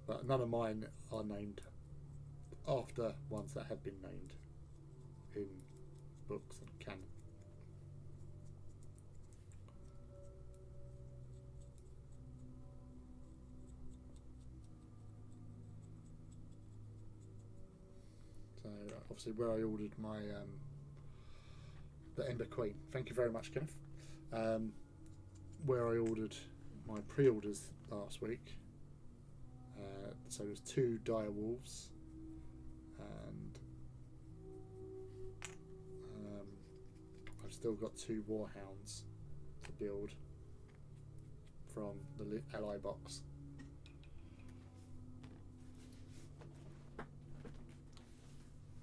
But none of mine are named after ones that have been named in books and canon. So obviously where I ordered my the Ember Queen. Thank you very much, Kenneth. Where I ordered my pre-orders last week. So there's 2 dire wolves, and I've still got 2 warhounds to build from the ally box.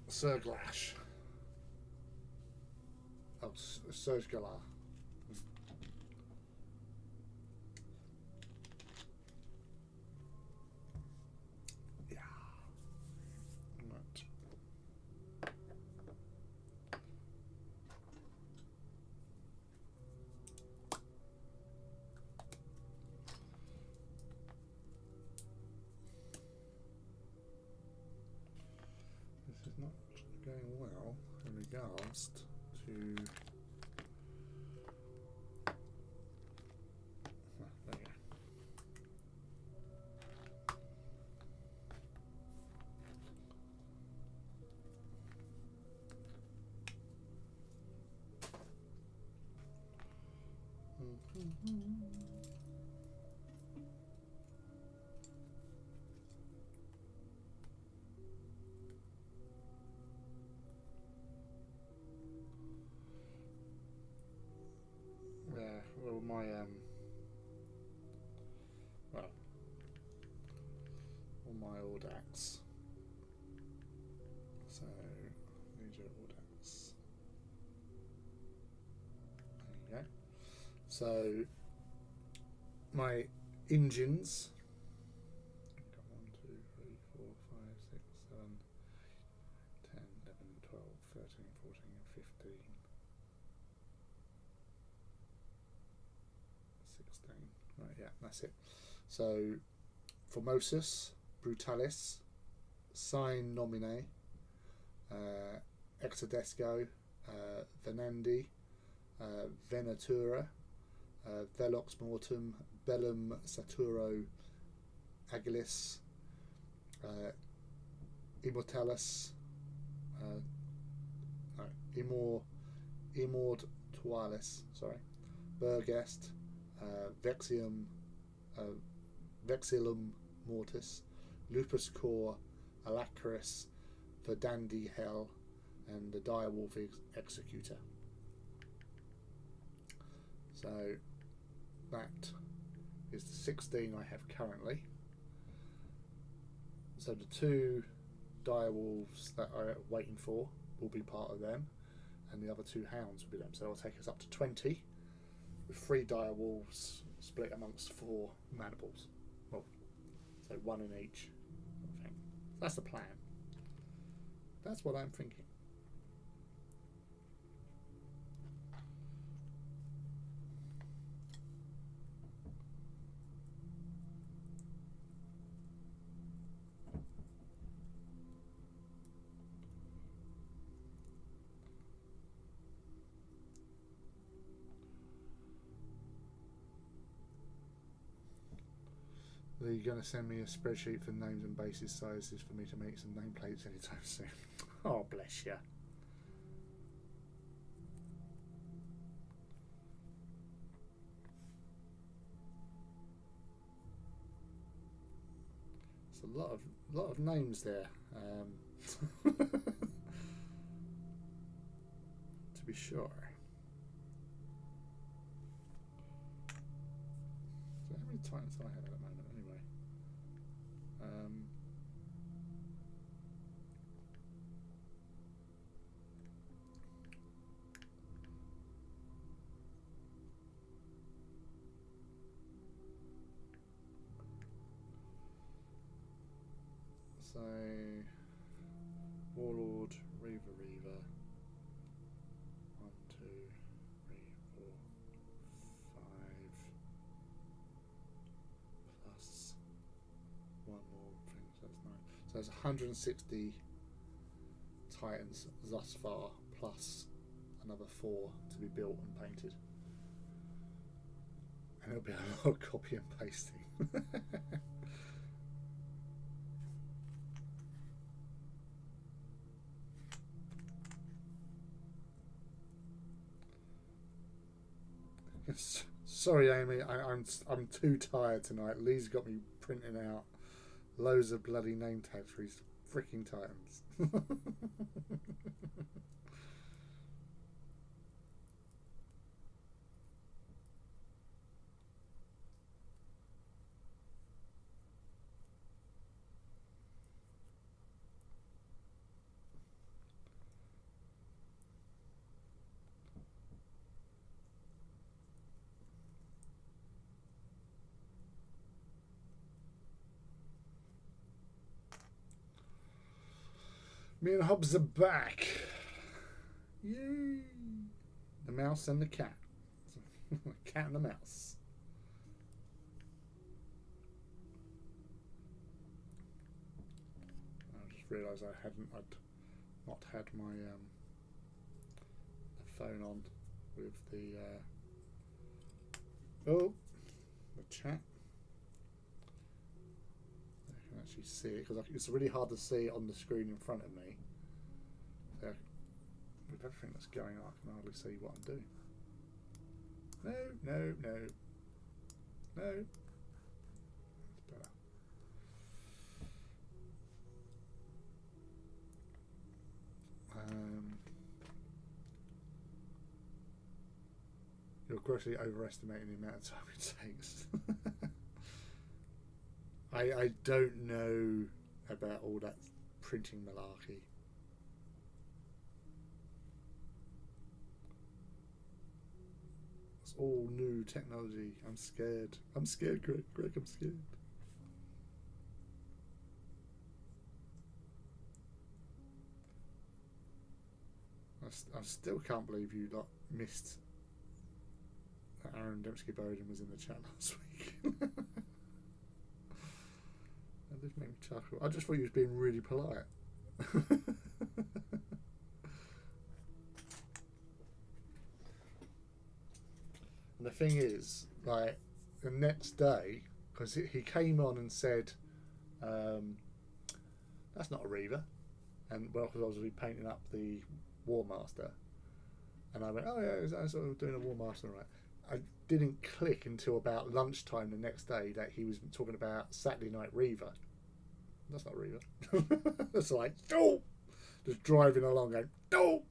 Serglash. Oh, Sergala. Yeah. Right. This is not going well in regards to there you go. Yeah, well, my on my Audax. So need your Audax. There you go. So my engines. Got 1, 2, 3, 4, 5, 6, 7, 10, 11, 12, 13, 14, 15. 16. Right, yeah, that's it. So Formosus, Brutalis, Sign Nomine, Exodesco, Venandi, Venatura, Velox Mortem, Bellum Saturo Agilis, Immortalis, Immortualis, sorry, Burgest, Vexillum Mortis, Lupus Core, Alacris, Verdandi Hell, and the Direwolf Executor. So that is the 16 I have currently. So the 2 direwolves that I'm waiting for will be part of them, and the other 2 hounds will be them. So it'll take us up to 20 with 3 direwolves split amongst 4 mandibles. Well, so 1 in each. I think that's the plan. That's what I'm thinking. Are you going to send me a spreadsheet for names and basis sizes for me to make some nameplates anytime soon? Oh, bless you. It's a lot of names there. To be sure. So how many Titans do I have at the moment anyway? So Warlord, Reaver, 1, 2, 3, 4, 5 plus one more thing, so that's 9. So there's 160 Titans thus far, plus another 4 to be built and painted. And it'll be a lot of copy and pasting. Sorry, Amy, I'm too tired tonight. Lee's got me printing out loads of bloody name tags for his freaking Titans. Me and Hobbs are back. Yay! The mouse and the cat. The cat and the mouse. I just realised I'd not had my the phone on with the the chat. Actually see it because it's really hard to see it on the screen in front of me. So with everything that's going on, I can hardly see what I'm doing. No. That's better. You're grossly overestimating the amount of time it takes. I don't know about all that printing malarkey. It's all new technology. I'm scared. I'm scared, Greg. I'm scared. I still can't believe you lot missed that Aaron Dembski-Bowden was in the chat last week. That did make me chuckle. I just thought he was being really polite. And the thing is, like, the next day, because he came on and said, that's not a Reaver. And, well, because I was painting up the War Master. And I went, oh, yeah, I sort of doing a War Master, right? I didn't click until about lunchtime the next day that he was talking about Saturday Night Reaver. That's not Reaver. It's like, oh! Just driving along going, oh!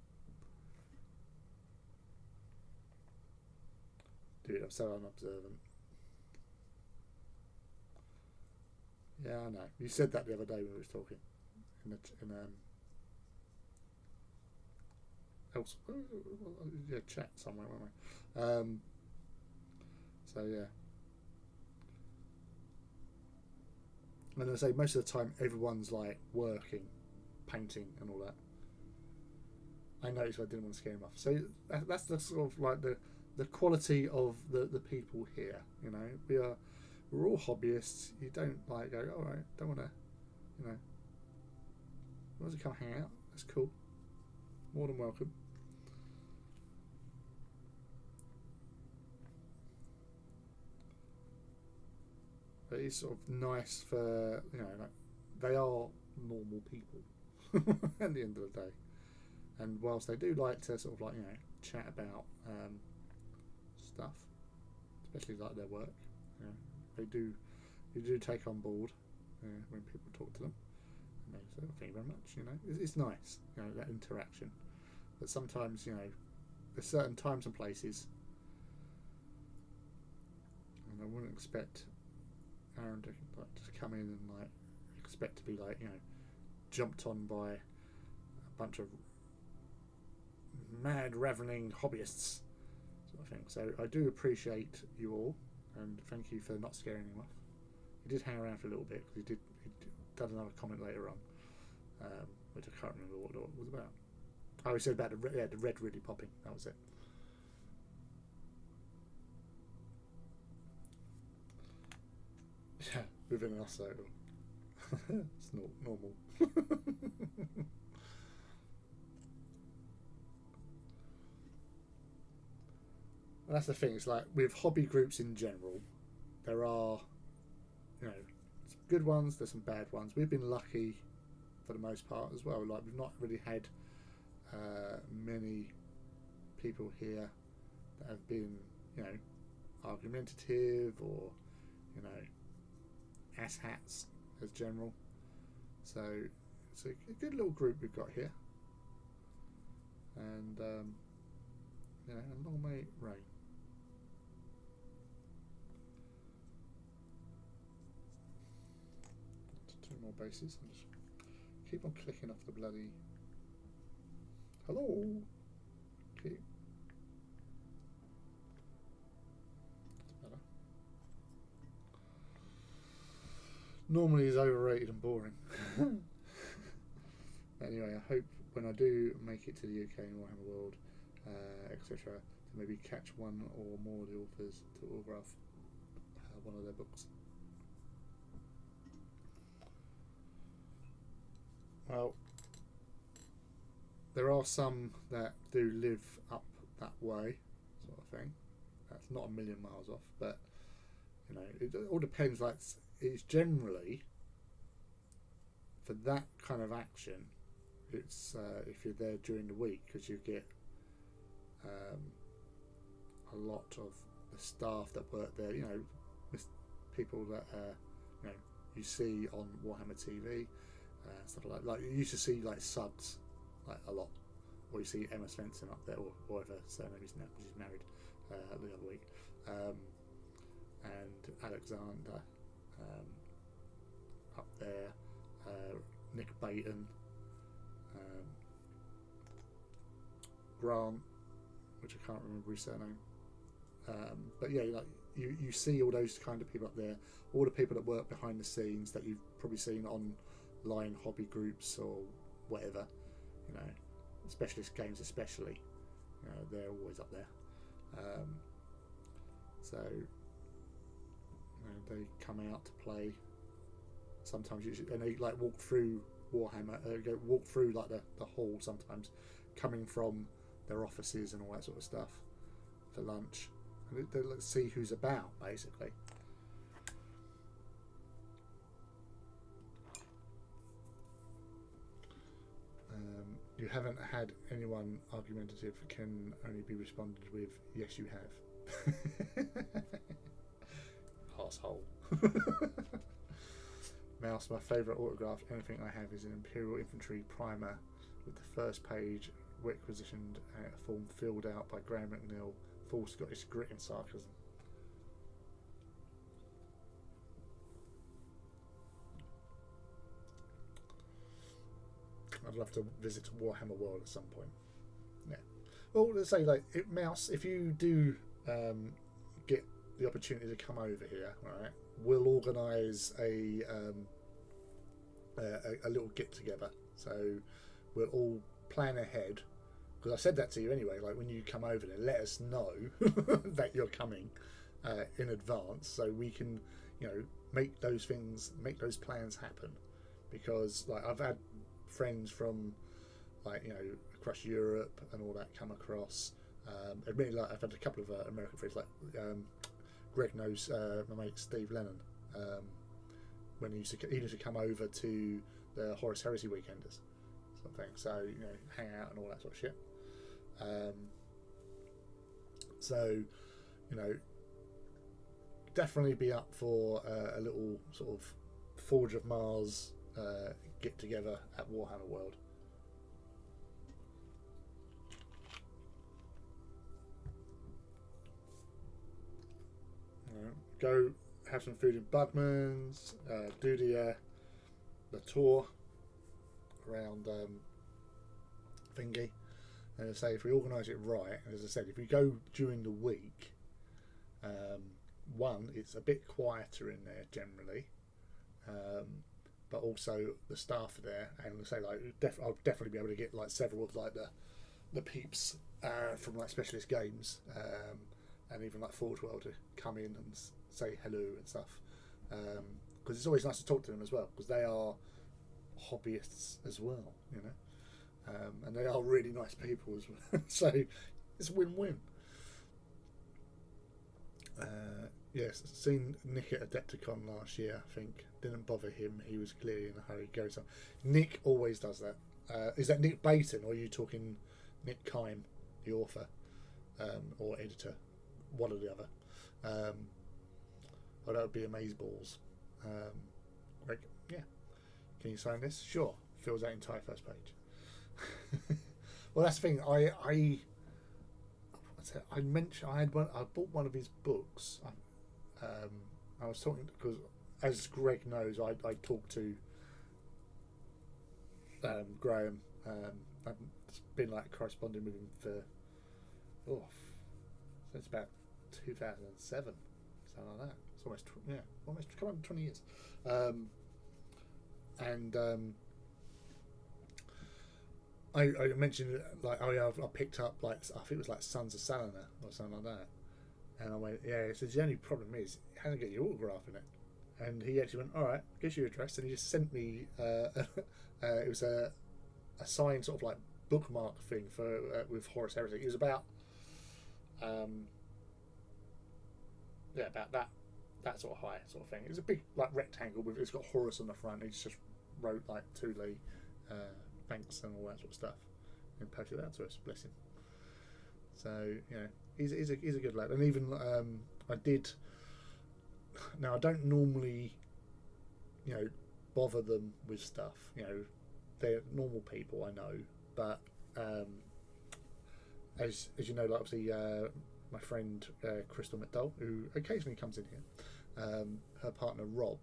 Dude, I'm so unobservant. Yeah, I know. You said that the other day when we was talking in chat somewhere, weren't we? So yeah. And I say most of the time everyone's like working, painting and all that. I noticed I didn't want to scare him off. So that's the sort of like the quality of the people here. You know, we're all hobbyists. You don't like go, all right, don't want to, you know, want to come hang out? That's cool. More than welcome. But it's sort of nice for, you know, like, they are normal people at the end of the day. And whilst they do like to sort of like, you know, chat about stuff, especially like their work, you know, they do take on board when people talk to them. And they say, thank you very much, you know. It's nice, you know, that interaction. But sometimes, you know, there's certain times and places, and I wouldn't expect Aaron to like just come in and like expect to be like, you know, jumped on by a bunch of mad ravening hobbyists sort of thing. So I do appreciate you all, and thank you for not scaring him off. He did hang around for a little bit because he done another comment later on, which I can't remember what it was about. Oh, he said about the red really popping. That was it. Yeah, within us, so it's not normal. And that's the thing. It's like with hobby groups in general, there are, you know, some good ones. There's some bad ones. We've been lucky for the most part as well. Like we've not really had many people here that have been, you know, argumentative or, you know, asshats as general. So it's a good little group we've got here, and you know, and long may it rain. Two more bases. I'll just keep on clicking off the bloody. Hello. Keep. That's better. Normally is overrated and boring. Anyway, I hope when I do make it to the UK and Warhammer World, etc., to maybe catch one or more of the authors to autograph one of their books. Well, there are some that do live up that way, sort of thing. That's not a million miles off, but you know, it all depends. Like, it's generally for that kind of action. It's if you're there during the week, because you get a lot of the staff that work there. You know, people that you know you see on Warhammer TV, stuff like that. Like you used to see like Suggs like a lot, or you see Emma Svensson up there, or whatever surname is now, because she's married the other week, and Alexander up there, Nick Baton, Grant, which I can't remember his surname, but yeah, like you see all those kind of people up there, all the people that work behind the scenes that you've probably seen online hobby groups or whatever, you know, specialist games especially, you know, they're always up there. So you know, they come out to play sometimes, and they like walk through Warhammer, walk through like the hall sometimes, coming from their offices and all that sort of stuff for lunch, and they let's see who's about basically. You haven't had anyone argumentative can only be responded with, yes you have. Arsehole. Mouse, my favourite autograph anything I have is an Imperial Infantry primer with the first page requisitioned form filled out by Graham McNeil, full Scottish grit and sarcasm. I'd love to visit Warhammer World at some point. Yeah. Well, let's say like Mouse, if you do get the opportunity to come over here, right, we'll organise a little get together. So we'll all plan ahead. Because I said that to you anyway. Like when you come over there, let us know that you're coming in advance, so we can, you know, make those plans happen. Because like I've had friends from like, you know, across Europe and all that come across. Admittedly, like I've had a couple of American friends, like Greg knows my mate Steve Lennon, when he used to come over to the Horus Heresy weekenders, sort of thing. So hang out and all that sort of shit. So definitely be up for a little sort of Forge of Mars get together at Warhammer World. Go have some food in Budman's, do the tour around thingy. And as I say, if we organise it right, as I said, if we go during the week, one, it's a bit quieter in there generally, but also the staff are there, and I say I'll definitely be able to get like several of like the peeps from like Specialist Games, and even like Forge World to come in and say hello and stuff, because it's always nice to talk to them as well, because they are hobbyists as well, and they are really nice people as well. So it's a win-win. Yes, seen Nick at Adepticon last year, I think. Didn't bother him, he was clearly in a hurry. Goes on. Nick always does that. Is that Nick Baton, or are you talking Nick Kime, the author, or editor? One or the other. Or that would be Amazeballs. Greg, yeah. Can you sign this? Sure. Fills that entire first page. Well, that's the thing. I mentioned I bought one of his books. I was talking because, as Greg knows, I talk to Graham. I've been like corresponding with him for since about 2007, something like that. It's almost come on 20 years. I mentioned like I picked up like I think it was like Sons of Salina or something like that, and I went, yeah. He says the only problem is it hasn't got your autograph in it, and he actually went, all right, gives you your address, and he just sent me it was a signed sort of like bookmark thing for with Horus Heresy. It was about about that sort of height sort of thing. It was a big like rectangle with it's got Horus on the front. He just wrote like to Lee. Thanks and all that sort of stuff, and posted that to us. Bless him. So he's a good lad, and even I did. Now I don't normally, bother them with stuff. They're normal people, I know, but as you know, like obviously my friend Crystal McDowell, who occasionally comes in here, her partner Rob,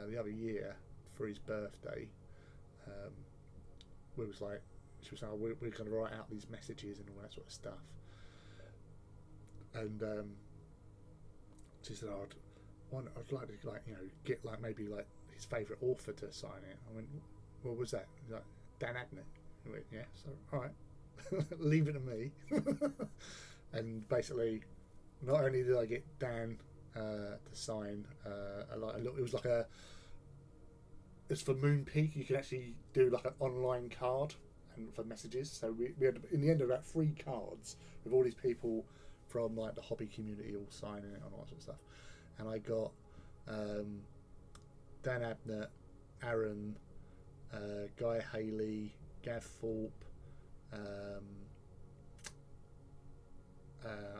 the other year for his birthday. She was saying, we're going to write out these messages and all that sort of stuff. And she said, I'd like to get maybe his favourite author to sign it. I went, what was that? He's like, Dan Abnett. I went, yeah. So all right, leave it to me. And basically, not only did I get Dan to sign it was like it's for Moonpeak. You can actually do like an online card and for messages. So we had in the end about 3 cards with all these people from like the hobby community all signing it and all that sort of stuff. And I got Dan Abnett, Aaron, Guy Haley, Gav Thorpe, I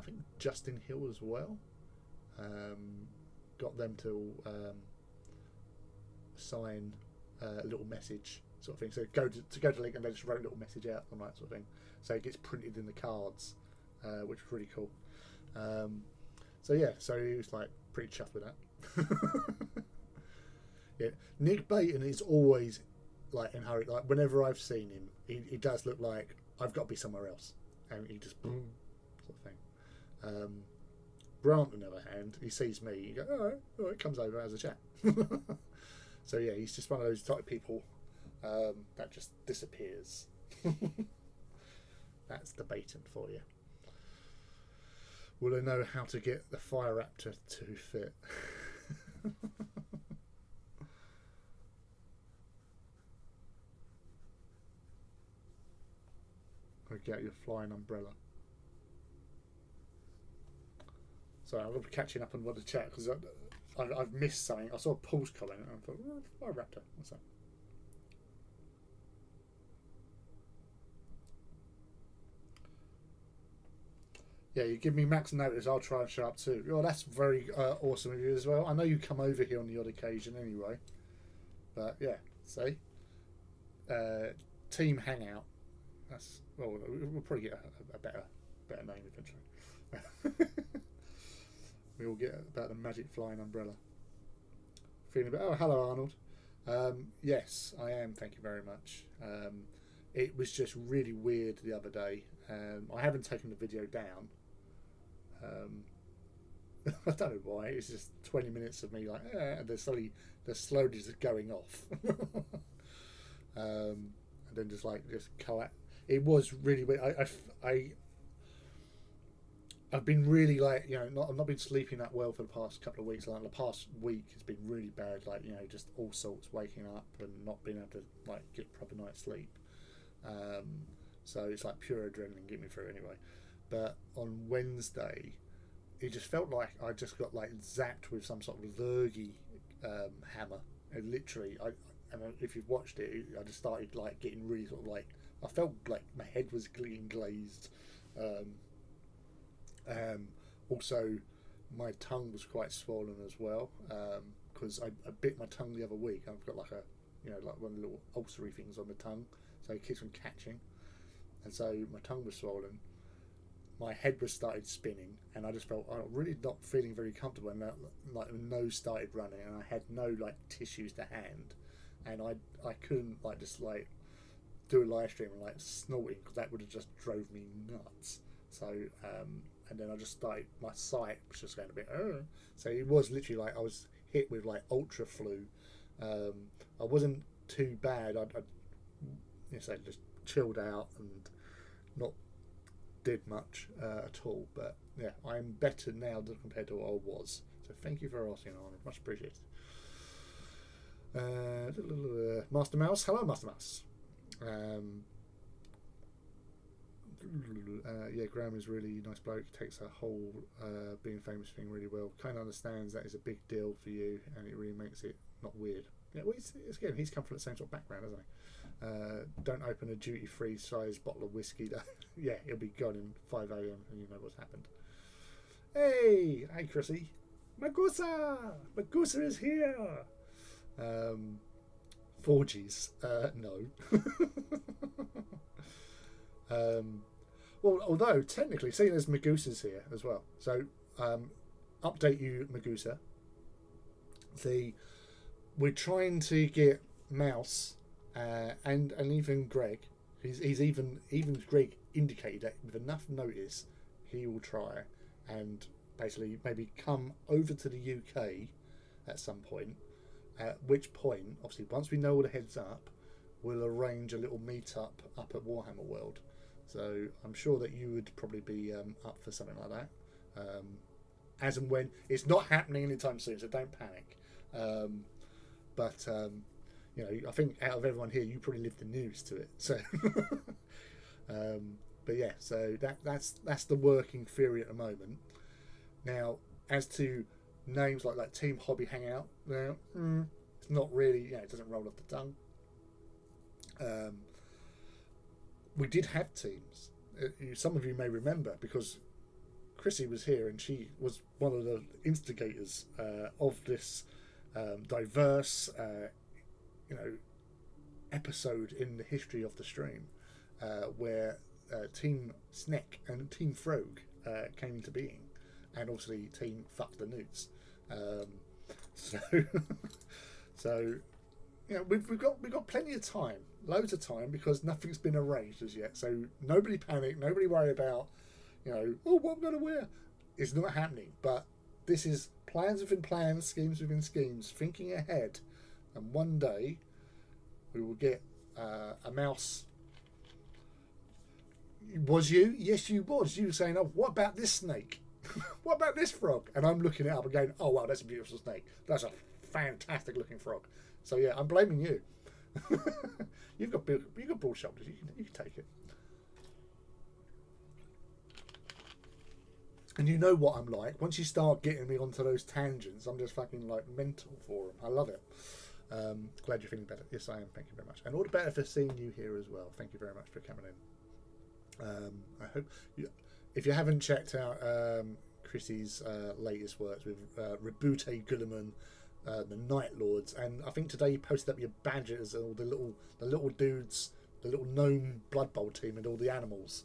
think Justin Hill as well. Got them to sign a little message sort of thing. So go to the link and they just wrote a little message out on that sort of thing. So it gets printed in the cards, which was really cool. So he was like pretty chuffed with that. Yeah, Nick Baton is always like in a hurry. Like whenever I've seen him, he does look like I've got to be somewhere else, and he just boom, sort of thing. Grant, on the other hand, he sees me, he goes, all right, comes over, has a chat. So yeah, he's just one of those type of people that just disappears. That's the Baton for you. Will they know how to get the Fire Raptor to fit? Or get your flying umbrella. Sorry, I'm going to be catching up on what the chat because I've missed something. I saw Paul's comment and I thought, oh, Raptor. What's that? Yeah, you give me max notice, I'll try and show up too. Oh, that's very awesome of you as well. I know you come over here on the odd occasion anyway. But yeah, see? Team Hangout. That's, well, we'll probably get a better name eventually. We all get about the magic flying umbrella. Feeling a bit, oh, hello Arnold. Yes, I am, thank you very much. It was just really weird the other day. I haven't taken the video down. I don't know why. It's just 20 minutes of me like, and they're slowly just going off, and then just collapse. It was really weird. I've been really like, you know, I've not been sleeping that well for the past couple of weeks. Like the past week has been really bad. Like, you know, just all sorts, waking up and not being able to like get proper night's sleep. So it's like pure adrenaline getting me through anyway. But on Wednesday, it just felt like I just got like zapped with some sort of lurgy hammer. And literally, if you've watched it, I just started like getting really sort of like, I felt like my head was getting glazed. Also, my tongue was quite swollen as well because I bit my tongue the other week. I've got like a, you know, like one of the little ulcery things on the tongue, so it keeps on catching. And so my tongue was swollen. My head was started spinning, and I just felt really not feeling very comfortable. And like my nose started running, and I had no like tissues to hand, and I couldn't like just like do a live stream and like snorting because that would have just drove me nuts. So and then I just started, my sight was just going a bit. So it was literally like I was hit with like ultra flu. I wasn't too bad. I just chilled out and not did much at all. But yeah, I'm better now than compared to what I was. So thank you for asking, Arnold. Much appreciated. Master Mouse, hello, Master Mouse. Yeah, Graham is really nice bloke. Takes a whole being famous thing really well. Kind of understands that is a big deal for you, and it really makes it not weird. Yeah, well, he's come from the same sort of background, hasn't he? Don't open a duty-free size bottle of whiskey. Yeah, it'll be gone in 5 a.m. and you know what's happened. Hey, Chrissy. Magusa is here. 4Gs. No. Well, although technically, seeing as Magusa's here as well, so update you, Magusa. We're trying to get Mouse and even Greg. He's even Greg indicated that with enough notice, he will try and basically maybe come over to the UK at some point. At which point, obviously, once we know all the heads up, we'll arrange a little meet-up up at Warhammer World. So I'm sure that you would probably be up for something like that. As and when. It's not happening anytime soon, so don't panic. But you know, I think out of everyone here, you probably lived the news to it. So, but yeah, so that's the working theory at the moment. Now, as to names like Team Hobby Hangout, now it's not really, you know, it doesn't roll off the tongue. We did have teams. Some of you may remember because Chrissy was here and she was one of the instigators of this diverse, episode in the history of the stream, where Team Sneck and Team Frog came into being, and obviously Team Fuck the Newts. So you know, we've got plenty of time, loads of time, because nothing's been arranged as yet. So nobody panic, nobody worry about, you know, oh, what I'm going to wear. It's not happening. But this is plans within plans, schemes within schemes, thinking ahead, and one day we will get a mouse. Was you? Yes, you was. You were saying, oh, what about this snake? What about this frog? And I'm looking it up and going, oh wow, that's a beautiful snake. That's a fantastic looking frog. So yeah, I'm blaming you. You've got broad shoulders. You can take it. And you know what I'm like. Once you start getting me onto those tangents, I'm just fucking like mental for them. I love it. Glad you're feeling better. Yes, I am. Thank you very much. And all the better for seeing you here as well. Thank you very much for coming in. I hope you, if you haven't checked out Chrissy's latest works with Rebute Gulliman, the Night Lords, and I think today you posted up your badgers and all the little dudes, the little gnome Blood Bowl team, and all the animals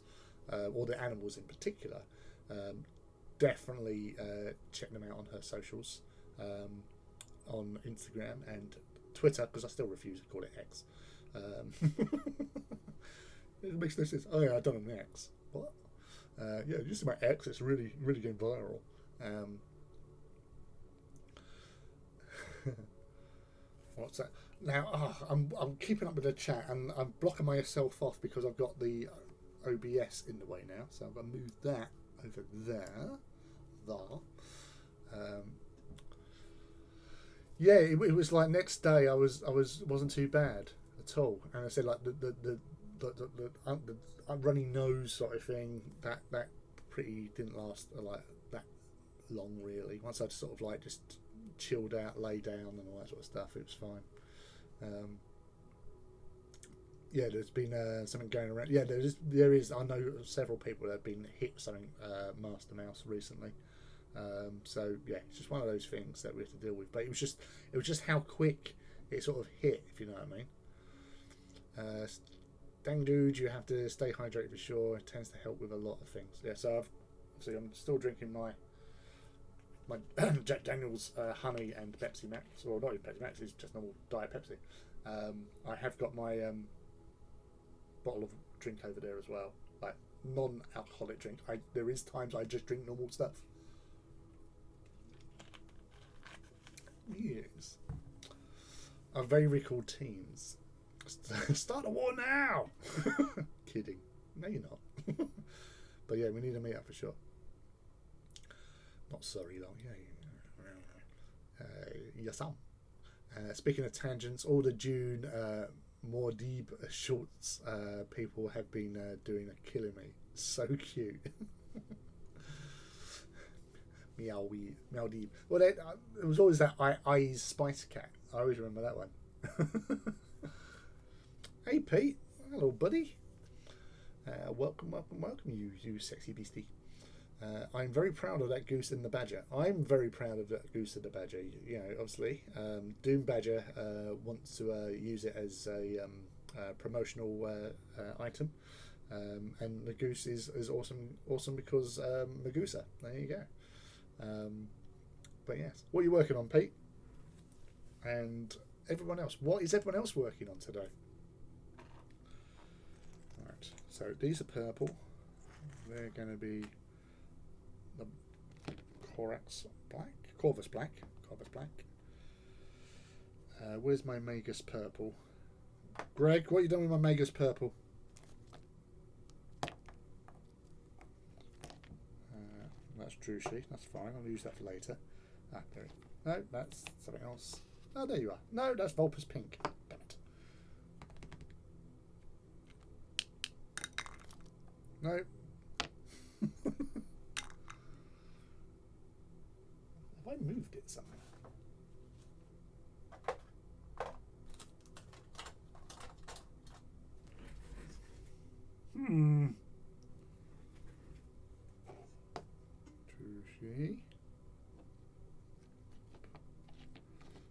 in particular. Definitely check them out on her socials, on Instagram and Twitter, because I still refuse to call it X. It makes no sense. Oh yeah, I've done an X. What? Yeah, just my X. It's really going viral. What's that? Now, I'm keeping up with the chat, and I'm blocking myself off because I've got the OBS in the way now. So I'm going to move that over there. Yeah, it was like next day I wasn't too bad at all, and I said like the runny nose sort of thing that pretty didn't last like that long really. Once I'd sort of like just chilled out, lay down, and all that sort of stuff, it was fine. Yeah, there's been something going around. Yeah, there is. I know several people that have been hit with something Master Mouse recently. So yeah, it's just one of those things that we have to deal with. But it was just how quick it sort of hit, if you know what I mean. Dang dude, you have to stay hydrated for sure. It tends to help with a lot of things. Yeah, so I'm still drinking my Jack Daniel's honey and Pepsi Max. Well, not even Pepsi Max, it's just normal Diet Pepsi. I have got my bottle of drink over there as well, like non-alcoholic drink. There is times I just drink normal stuff. Yes. Our very recalled teens. Start a war now! Kidding. No, you're not. But yeah, we need to meet up for sure. Not sorry though. Yeah. Yes, speaking of tangents, all the June Mordeeb shorts people have been doing are killing me. So cute. Meowdeeb. Well, it was always that eyes Spice Cat. I always remember that one. Hey Pete, hello buddy. Welcome, you sexy beastie. I'm very proud of that goose and the badger. I'm very proud of that goose and the badger. You know, obviously, Doom Badger wants to use it as a promotional item, and the goose is awesome because Megusa. There you go. But yes, what are you working on, Pete? And everyone else, what is everyone else working on today? Right, so these are purple. They're going to be the Corvus Black. Where's my Magus purple? Greg, what are you doing with my Magus purple? That's Drushi. That's fine. I'll use that for later. There. No, that's something else. Oh, there you are. No, that's Vulpus Pink. Damn it. No. Have I moved it somewhere?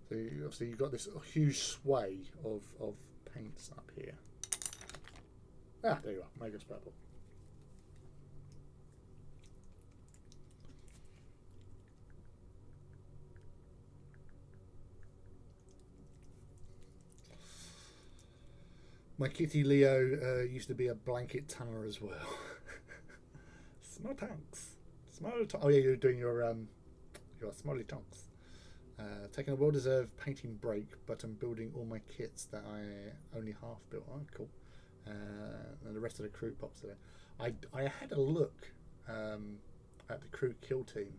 So obviously you've got this huge sway of paints up here. Ah, there you are, Magus purple. My kitty Leo used to be a blanket tanner as well. Small tanks. Oh yeah, you're doing your smiley tonks. Taking a well-deserved painting break, but I'm building all my kits that I only half built. Oh, cool. And the rest of the crew pops there. I had a look at the crew kill team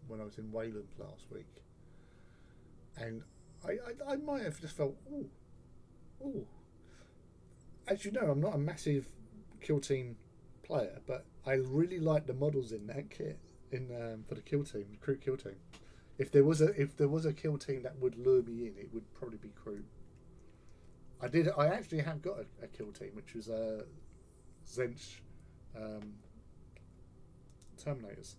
when I was in Wayland last week, and I might have just felt, oh. As you know, I'm not a massive kill team player, but I really like the models in that kit for the kill team, the crew kill team. If there was a kill team that would lure me in, it would probably be crew. I actually have got a kill team, which was Zench Terminators,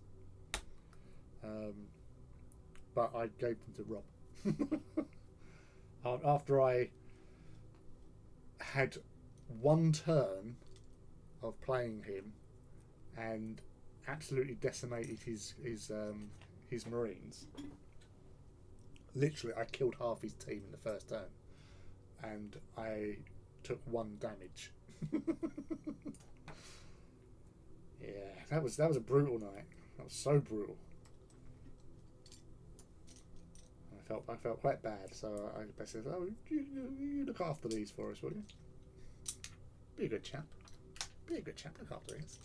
but I gave them to Rob after I had one turn of playing him and absolutely decimated his Marines. Literally, I killed half his team in the first turn, and I took 1 damage. Yeah, that was a brutal night. That was so brutal. I felt quite bad, so I basically said, "Oh, you look after these for us, will you? Be a good chap. Be a good chap. Look after these."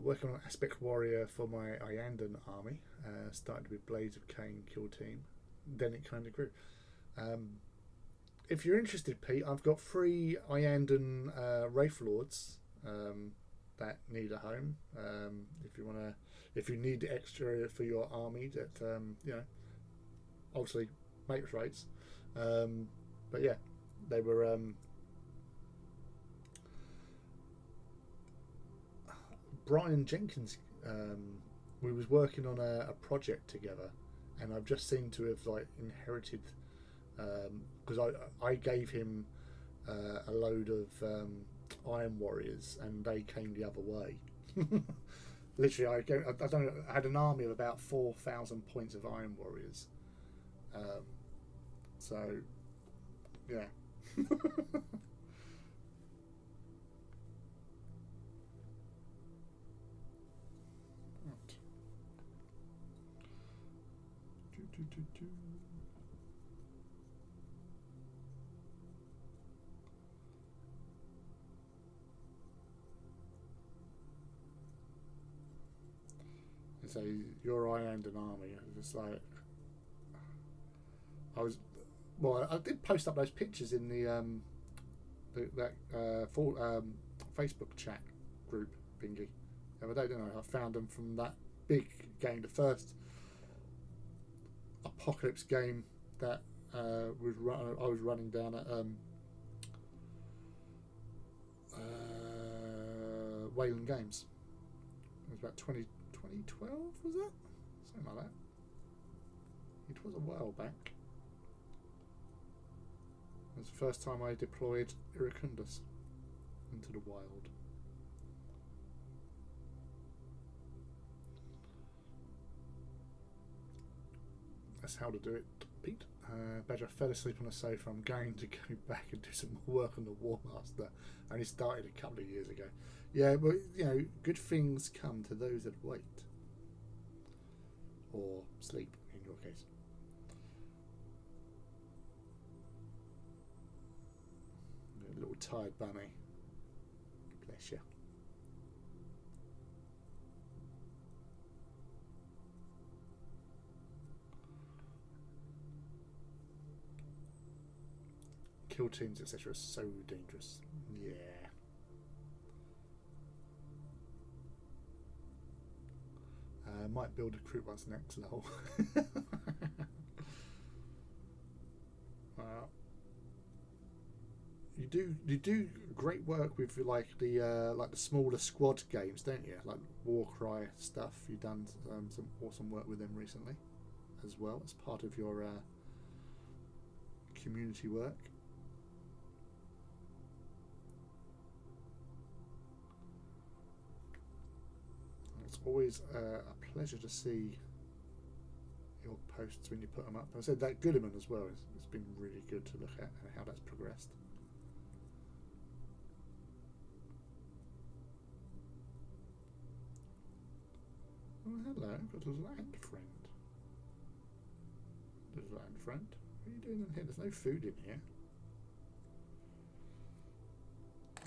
Working on Aspect Warrior for my Iandan army. Started with Blades of Cain kill team. Then it kind of grew. If you're interested, Pete, I've got 3 Iandan Wraith Lords that need a home. If you need extra for your army, that obviously matrix rates. But yeah, they were. Brian Jenkins, we was working on a project together, and I've just seemed to have inherited, because I gave him a load of Iron Warriors, and they came the other way. Literally, I had an army of about 4,000 points of Iron Warriors. So, yeah. So your Iandan army, just like I did post up those pictures in that Facebook chat group thingy the other day, didn't I? I found them from that big game, the first Apocalypse game that I was running down at Wayland Games. It was about 2012, was that? Something like that. It was a while back. It was the first time I deployed Iracundus into the wild. That's how to do it, Pete. Badger fell asleep on the sofa. I'm going to go back and do some more work on the War Master. I only started a couple of years ago. Yeah, but good things come to those that wait. Or sleep, in your case. A little tired bunny. Bless you. Kill teams, etc. are so dangerous. Yeah. Might build a crew once next level. You do great work with the smaller squad games, don't you? Like Warcry stuff. You've done some awesome work with them recently, as well as part of your community work. It's always a pleasure to see your posts when you put them up. I said that Goodman as well. It's been really good to look at and how that's progressed. Oh, hello, I've got a land friend. There's a land friend. What are you doing in here? There's no food in here.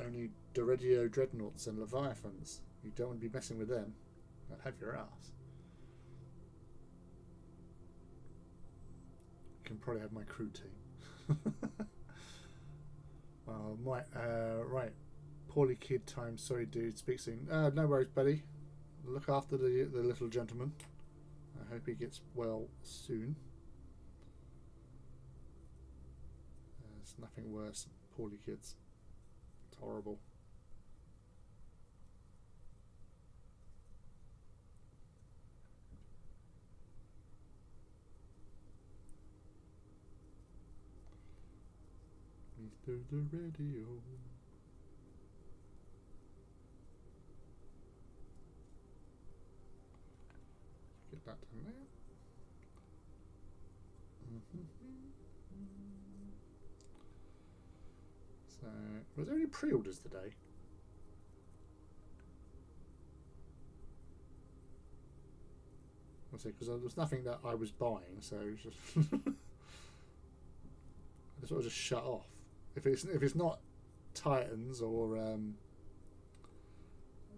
Only Doredio Dreadnoughts and Leviathans. You don't want to be messing with them. They'll have your ass. can probably have my crew team. Right. Poorly kid time. Sorry, dude. Speak soon. No worries, buddy. Look after the little gentleman. I hope he gets well soon. There's nothing worse than poorly kids. It's horrible. Mr. the Radio. Get that done there. So, was there any pre-orders today? I'll say, because there was nothing that I was buying, so it was just I sort of just shut off. If it's not Titans or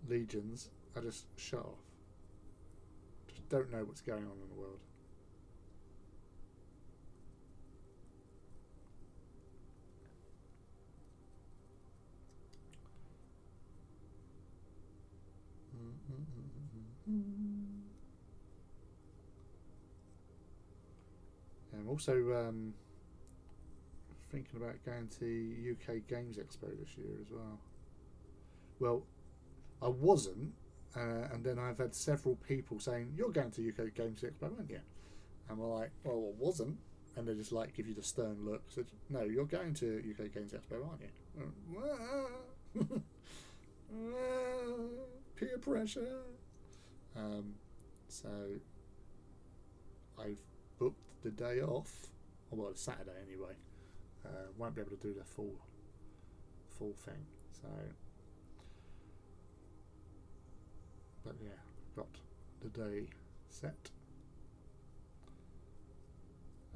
Legions, I just shut off. Just don't know what's going on in the world. I'm also thinking about going to UK Games Expo this year as well. Well, I wasn't, and then I've had several people saying, "You're going to UK Games Expo, aren't you?" And we're like, "Well, I wasn't," and they just like give you the stern look. So, no, you're going to UK Games Expo, aren't you? Peer pressure. So I've booked the day off. Well, it's Saturday anyway. Won't be able to do the full thing. So, but yeah, got the day set,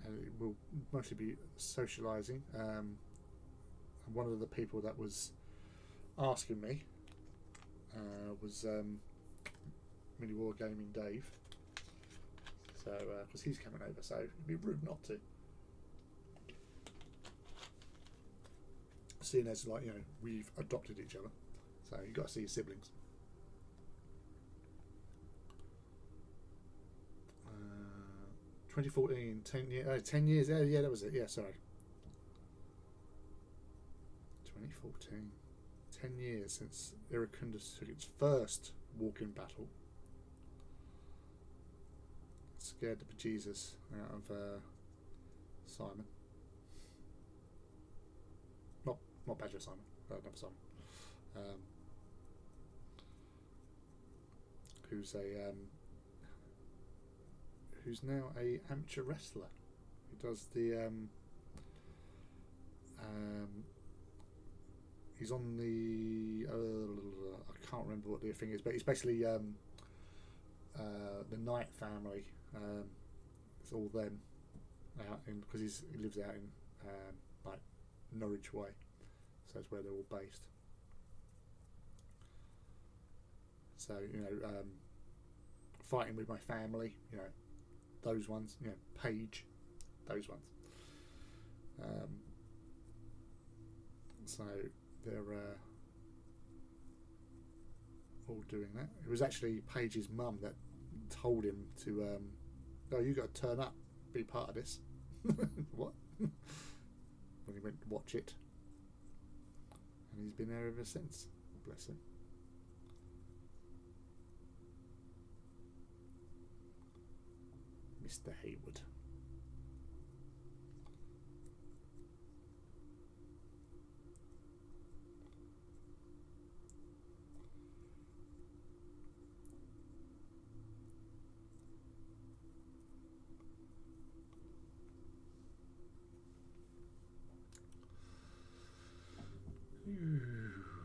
and it will mostly be socialising. And one of the people that was asking me was Mini War Gaming Dave. So, because he's coming over, so it'd be rude not to. Seeing as, like, we've adopted each other, so you've got to see your siblings. 2014, 10 years. Yeah, that was it. Yeah, sorry. 2014, 10 years since Iracunda took its first walk-in battle. Scared the bejesus out of Simon. Not Badger Simon, but another Simon. Who's now a amateur wrestler. He does the he's on the I can't remember what the thing is, but he's basically the Knight family. It's all them out in, because he lives out in like Norwich Way, so that's where they're all based. So fighting with my family, those ones, Paige, those ones. So they're all doing that. It was actually Paige's mum that told him to, "Oh, you got to turn up, be part of this." What? When he went to watch it, and he's been there ever since. Bless him. Mr. Hayward.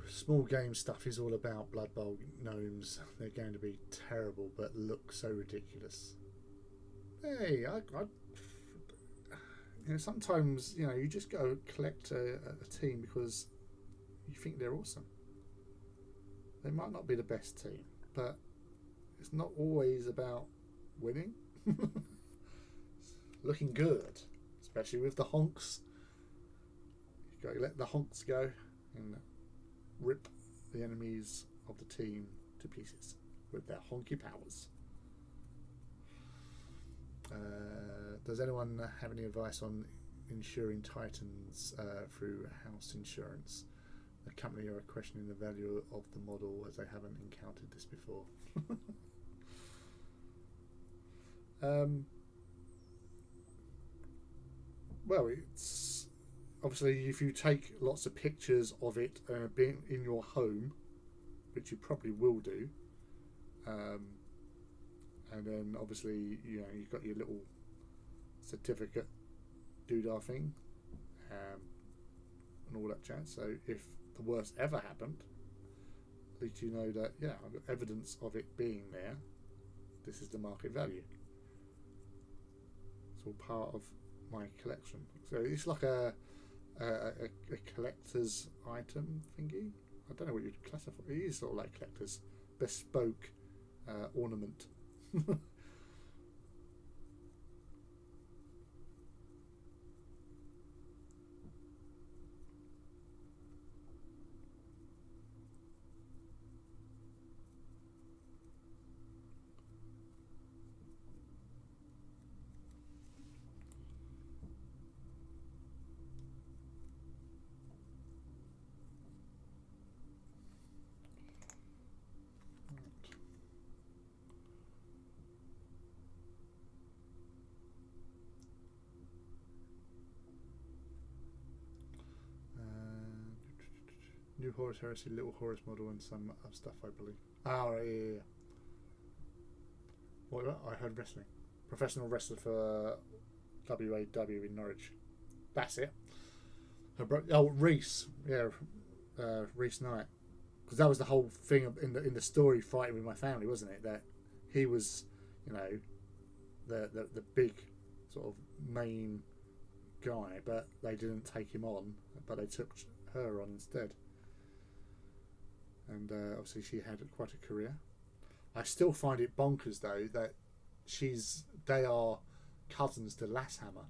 Small game stuff is all about Blood Bowl gnomes. They're going to be terrible, but look so ridiculous. Hey, sometimes you just go collect a team because you think they're awesome. They might not be the best team, but it's not always about winning. Looking good. It's especially with the honks. You've got to let the honks go and rip the enemies of the team to pieces with their honky powers. Does anyone have any advice on insuring Titans through house insurance? The company are questioning the value of the model as they haven't encountered this before. Well, it's obviously if you take lots of pictures of it being in your home, which you probably will do, and then obviously you've got your little certificate doodah thing, and all that chat. So if the worst ever happened, at least you know that I've got evidence of it being there. This is the market value. It's all part of my collection. So it's like a collector's item thingy. I don't know what you'd classify. It is sort of like collector's bespoke ornament. New Horus Heresy, Little Horus model, and some other stuff, I believe. Oh, yeah. What? I heard wrestling. Professional wrestler for WAW in Norwich. That's it. Reese. Yeah, Reese Knight. Because that was the whole thing in the story, fighting with my family, wasn't it? That he was, the big sort of main guy, but they didn't take him on, but they took her on instead. And obviously she had quite a career. I still find it bonkers though that they are cousins to Lasshammer.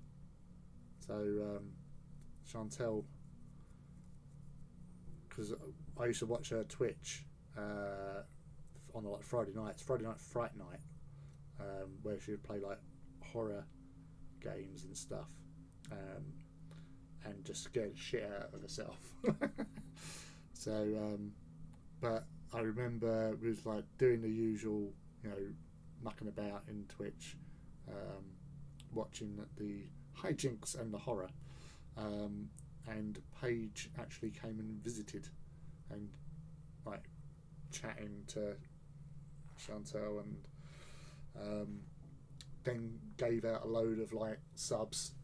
So Chantel, because I used to watch her Twitch on like Friday Night Fright Night, where she would play like horror games and stuff, and just scared shit out of herself. So but I remember it was like doing the usual, mucking about in Twitch, watching the hijinks and the horror, and Paige actually came and visited, and like chatting to Chantel, and then gave out a load of like subs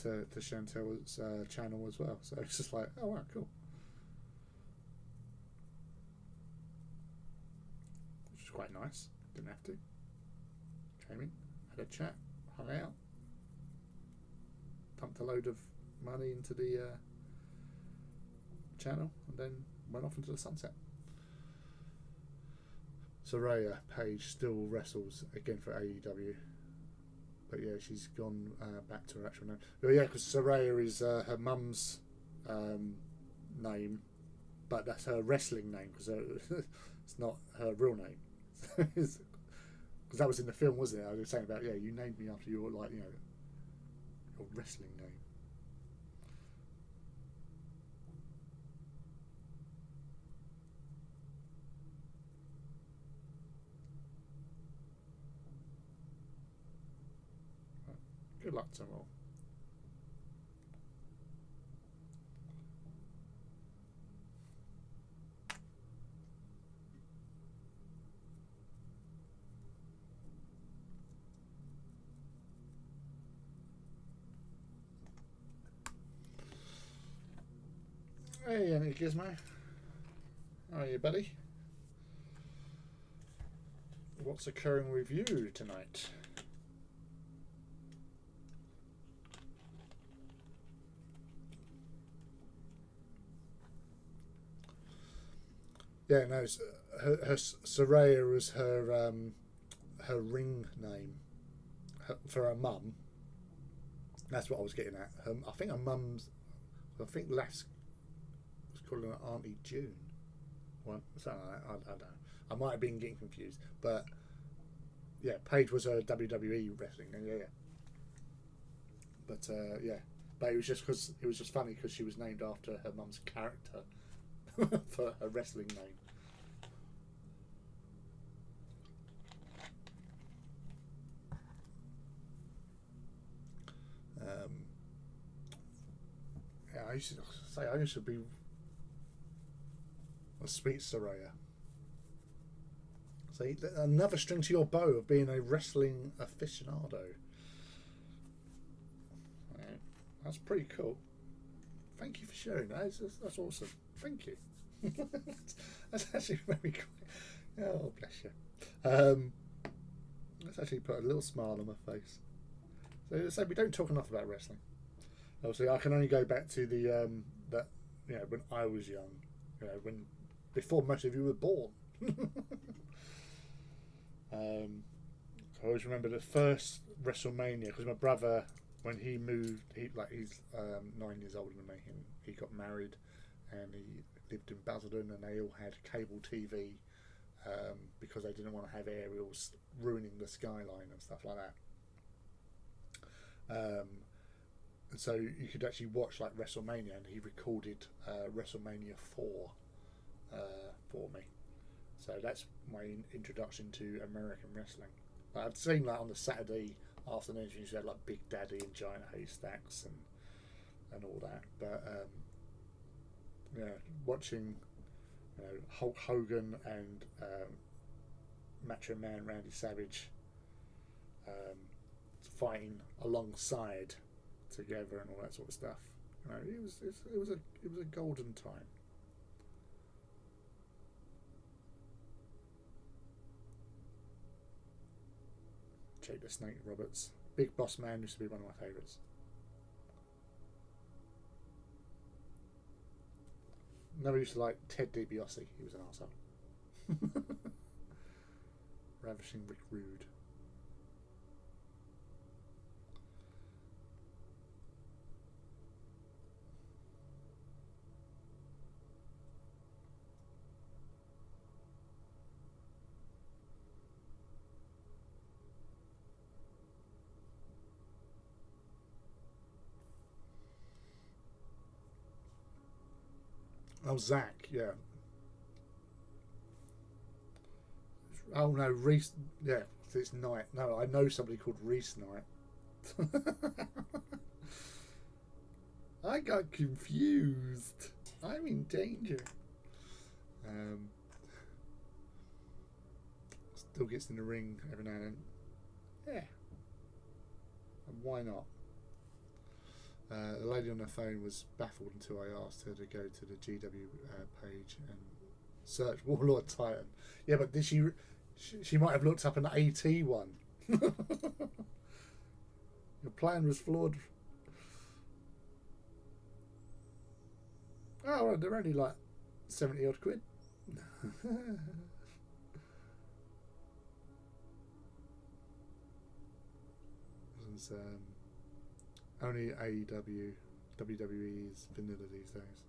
to Chantel's channel as well. So it's just like, oh wow, cool. Quite nice. Didn't have to. Came in, had a chat, hung out, pumped a load of money into the channel, and then went off into the sunset. Soraya Paige still wrestles again for AEW, but yeah, she's gone back to her actual name. But yeah, because Soraya is her mum's name, but that's her wrestling name because it's not her real name. Because that was in the film, wasn't it? I was saying about you named me after your your wrestling name. Good luck to them all. Hey, Annie Gizmo. How are you, buddy? What's occurring with you tonight? Yeah, no, her Soraya was her ring name for her mum, That's what I was getting at. I think her mum's. I think Les was calling her Auntie June. Well, something like that. I don't know. I might have been getting confused, but yeah, Paige was a WWE wrestling. Yeah. But yeah, but it was just funny because she was named after her mum's character for her wrestling name. Yeah, I used to be a sweet Soraya. See, another string to your bow of being a wrestling aficionado. Yeah, that's pretty cool. Thank you for sharing that. That's awesome. Thank you. That's actually very cool. Oh, bless you. Let's actually put a little smile on my face. So we don't talk enough about wrestling. Obviously, I can only go back to the that when I was young, when before most of you were born. I always remember the first WrestleMania because my brother, when he moved, he's 9 years older than me, and he got married, and he lived in Basildon, and they all had cable TV because they didn't want to have aerials ruining the skyline and stuff like that. And so you could actually watch like WrestleMania, and he recorded WrestleMania 4 for me. So that's my introduction to American wrestling. I've seen on the Saturday afternoons you had like Big Daddy and Giant Haystacks and all that. But watching Hulk Hogan and Macho Man Randy Savage fighting alongside together and all that sort of stuff. It was a golden time. Jake the Snake Roberts, Big Boss Man used to be one of my favourites. Never used to like Ted DiBiase. He was an arsehole. Ravishing Rick Rude. Oh, Zach, yeah. Oh no, Reese. Yeah, it's Knight. No, I know somebody called Reese Knight. I got confused. I'm in danger. Still gets in the ring every now and then. Yeah. And why not? The lady on the phone was baffled until I asked her to go to the GW page and search Warlord Titan. Yeah, but did she? She might have looked up an AT one. Your plan was flawed. Oh, well, they're only like 70 odd quid. It was only AEW, WWE is vanilla these days.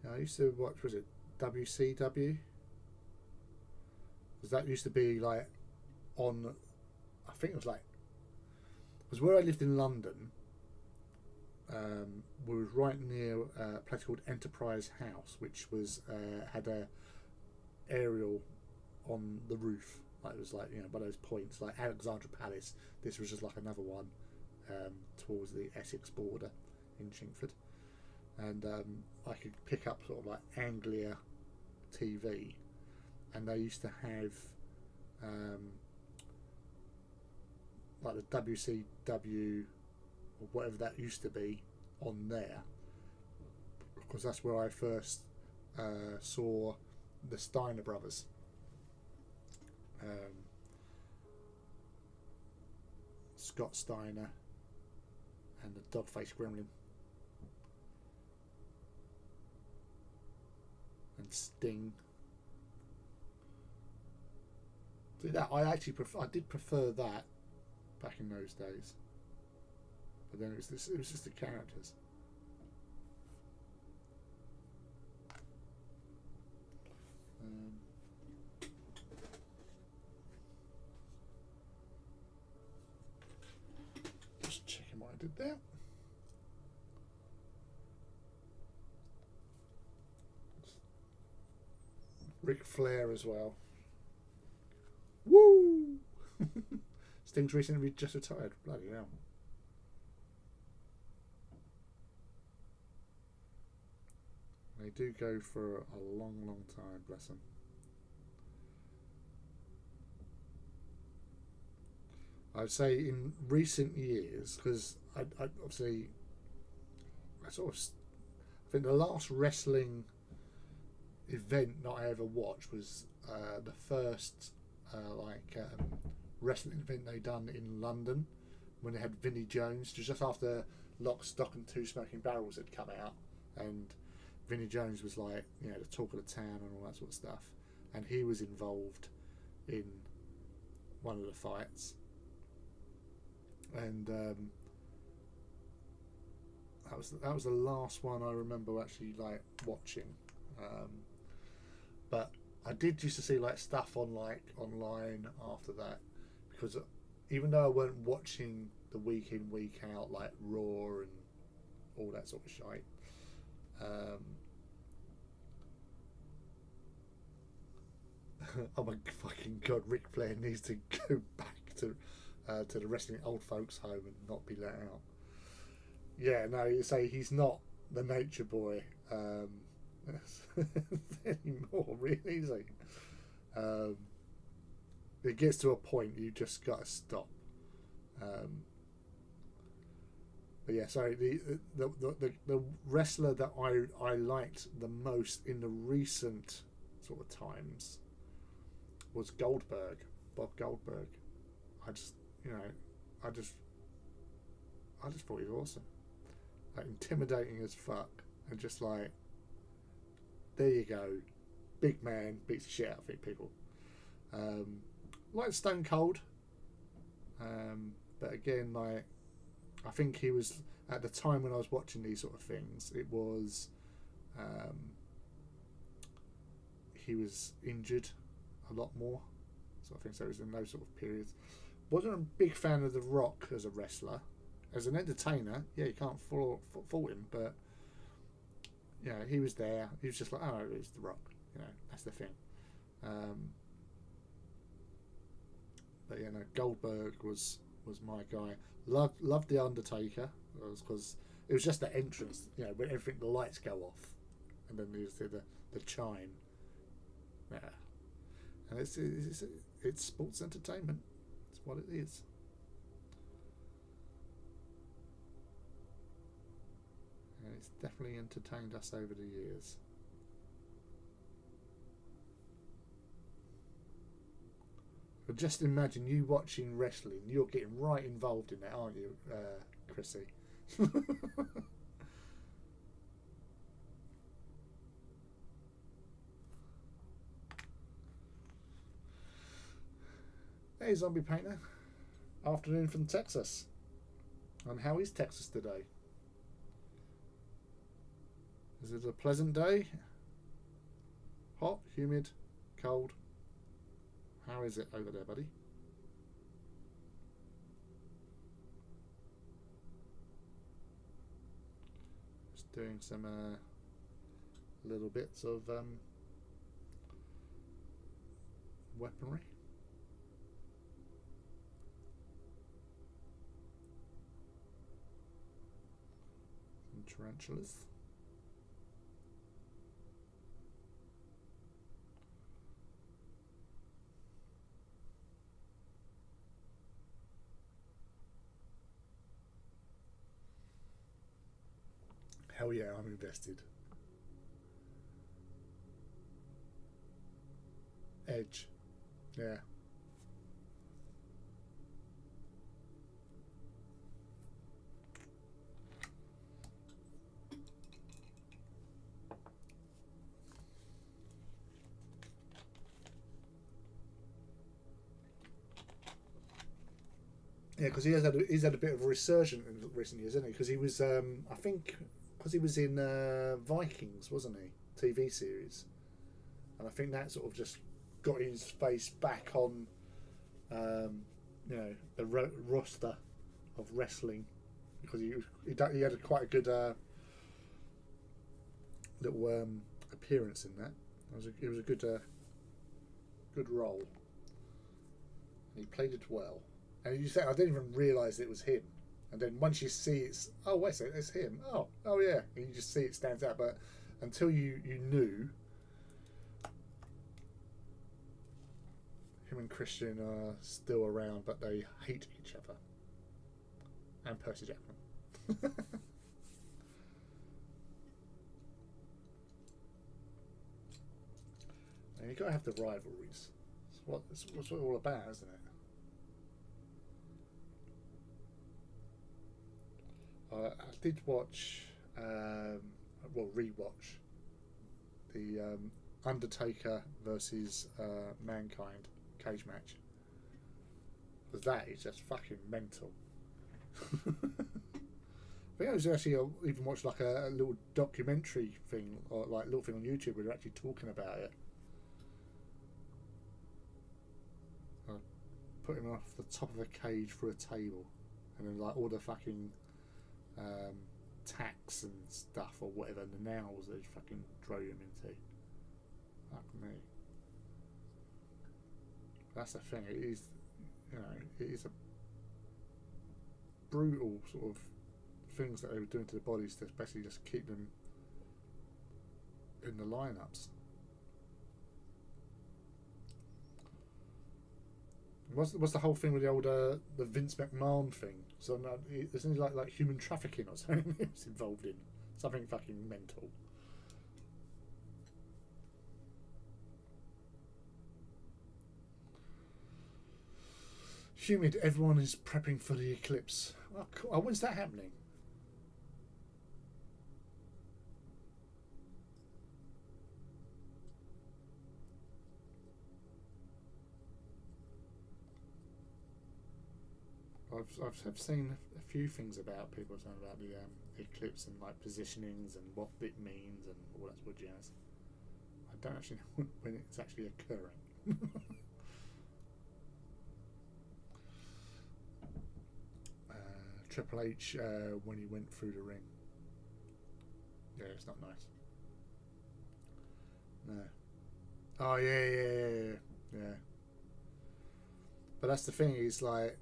Yeah, I used to watch, was it WCW? Because that used to be like on, I think it was like, because where I lived in London, we was right near a place called Enterprise House, which was had a aerial on the roof. Like it was like one of those points, like Alexandra Palace. This was just like another one towards the Essex border in Chingford, and I could pick up sort of like Anglia TV, and they used to have like the WCW or whatever that used to be on there, because that's where I first saw the Steiner brothers. Scott Steiner and the dog-faced gremlin and Sting. See that I did prefer that back in those days. But then it was just the characters. Just checking what I did there. Ric Flair as well. Woo! Sting's recently just retired. Bloody hell. They do go for a long, long time, bless them. I'd say in recent years, because I obviously, I think the last wrestling event that I ever watched was the first wrestling event they done in London when they had Vinnie Jones, just after Lock, Stock and Two Smoking Barrels had come out, and Vinnie Jones was like, the talk of the town and all that sort of stuff, and he was involved in one of the fights, and that was the last one I remember actually like watching. But I did used to see like stuff on like online after that, because even though I weren't watching the week in week out like Raw and all that sort of shite, oh my fucking god, Ric Flair needs to go back to the wrestling old folks home and not be let out. Yeah, no, you say he's not the Nature Boy anymore, really, is he? It gets to a point you just got to stop. But yeah, sorry, the wrestler that I liked the most in the recent sort of times was Goldberg, Bob Goldberg. I just thought he was awesome, like intimidating as fuck, and just like, there you go, big man beats the shit out of people. Like Stone Cold, but again, like, I think he was, at the time when I was watching these sort of things, it was he was injured a lot more, sort of thing. So it was in those sort of periods. Wasn't a big fan of The Rock as a wrestler. As an entertainer, yeah, you can't fault him, but he was there. He was just like, oh, it's The Rock. That's the thing. But no, Goldberg was my guy. Loved the Undertaker, because it was just the entrance. When everything, the lights go off, and then there's the chime. Yeah, and it's sports entertainment. It's what it is. And it's definitely entertained us over the years. But just imagine you watching wrestling. You're getting right involved in that, aren't you, Chrissy? Hey, Zombie Painter. Afternoon from Texas. And how is Texas today? Is it a pleasant day? Hot, humid, cold? How is it over there, buddy? Just doing some little bits of weaponry. Some tarantulas. Hell yeah, I'm invested. Edge. Yeah. Yeah, because he's had a bit of a resurgence in recent years, hasn't he? Because he was, I think, because he was in Vikings, wasn't he? TV series, and I think that sort of just got his face back on, the roster of wrestling, because he had quite a good little appearance in that. It was a good role. He played it well. And you say, I didn't even realise it was him. And then once you see it's, oh, wait a second, it's him. Oh, yeah. And you just see it stands out. But until you knew, him and Christian are still around, but they hate each other. And Percy Jackman. And you've got to have the rivalries. It's what it's all about, isn't it? I did watch, rewatch the Undertaker versus Mankind cage match. Because that is just fucking mental. I think I was actually even watched like a little documentary thing, or like a little thing on YouTube where they're actually talking about it. Put him off the top of a cage through a table, and then like all the fucking tacks and stuff or whatever, and the nails they fucking drove him into. Fuck me. That's the thing. It is, it is a brutal sort of things that they were doing to the bodies to basically just keep them in the lineups. What's the whole thing with the old the Vince McMahon thing? So isn't it like human trafficking or something it's involved in? Something fucking mental. Humid, everyone is prepping for the eclipse. Oh, cool. Oh, when's that happening? I've seen a few things about people saying about the eclipse and like positionings and what it means and all that sort of jazz. I don't actually know when it's actually occurring. Triple H when he went through the ring. Yeah, it's not nice. No. Oh yeah. But that's the thing. Is like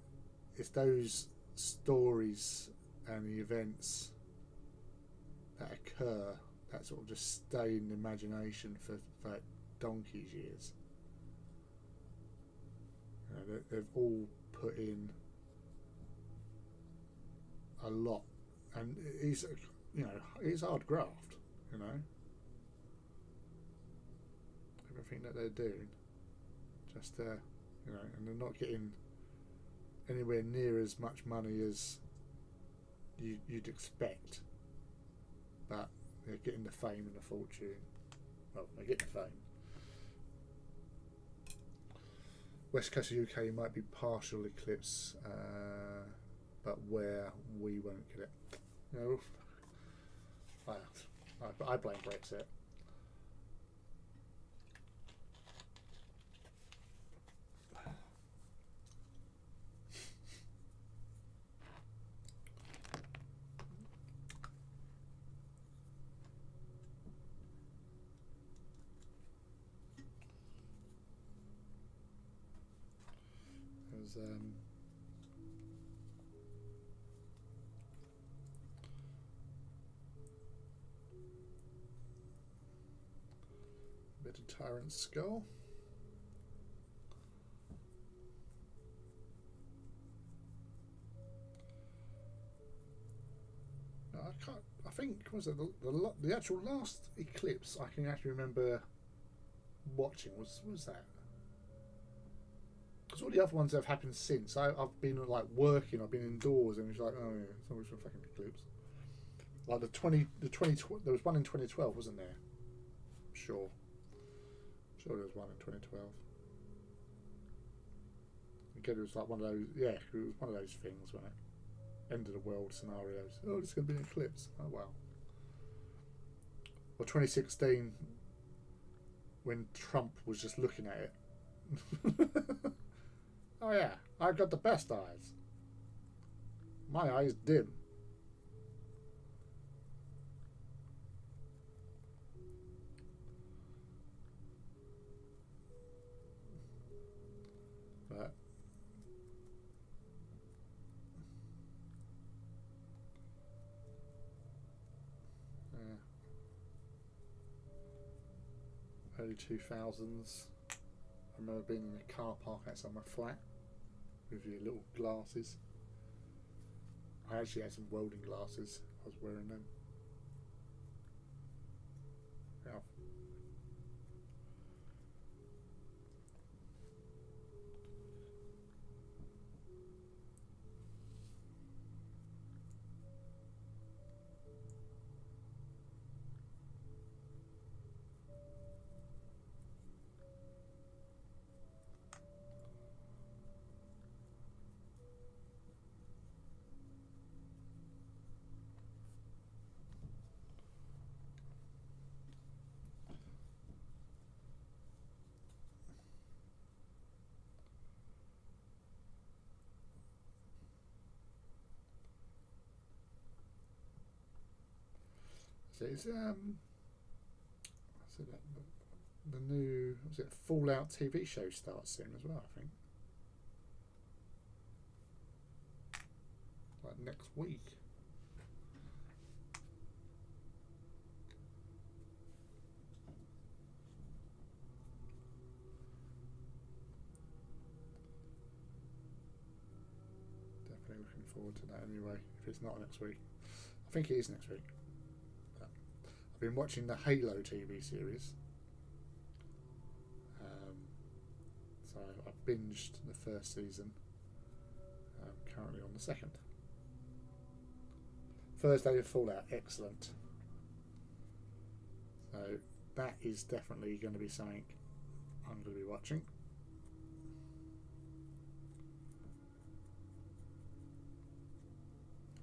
it's those stories and the events that occur that sort of just stay in the imagination for like donkey's years. They've all put in a lot, and it's it's hard graft, everything that they're doing, just and they're not getting anywhere near as much money as you'd expect, but they're getting the fame and the fortune. Well, they're getting the fame. West Coast of UK might be partial eclipse, but where we won't get it. I blame Brexit. Bit of Tyrant's Skull. No, I can't. I think was it the actual last eclipse I can actually remember watching was that. Because all the other ones that have happened since, I've been like working, I've been indoors, and it's like, oh yeah, it's always a fucking eclipse. Like the 20, there was one in 2012, wasn't there? Sure there was one in 2012. again, it was like one of those. Yeah, it was one of those things when it end of the world scenarios. Oh, it's going to be an eclipse. Oh well. Or 2016, when Trump was just looking at it. Oh yeah, I've got the best eyes. My eyes dim. But yeah, early 2000s. I remember being in a car park outside my flat with your little glasses. I actually had some welding glasses. I was wearing them. Yeah. So it's so the new was it Fallout TV show starts soon as well. I think like next week. Definitely looking forward to that anyway. If it's not next week, I think it is next week. I've been watching the Halo TV series. So I've binged the first season. I'm currently on the second. Thursday of Fallout, excellent. So that is definitely going to be something I'm going to be watching.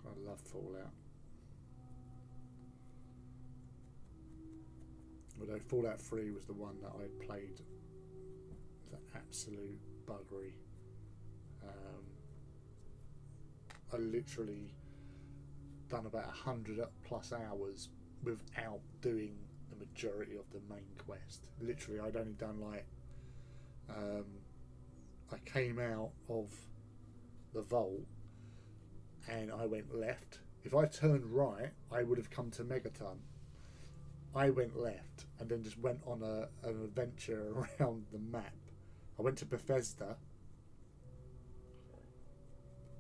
I love Fallout. Although Fallout 3 was the one that I played as an absolute buggery. I literally done about 100 plus hours without doing the majority of the main quest. Literally, I'd only done like I came out of the vault and I went left. If I turned right, I would have come to Megaton. I went left and then just went on an adventure around the map. I went to Bethesda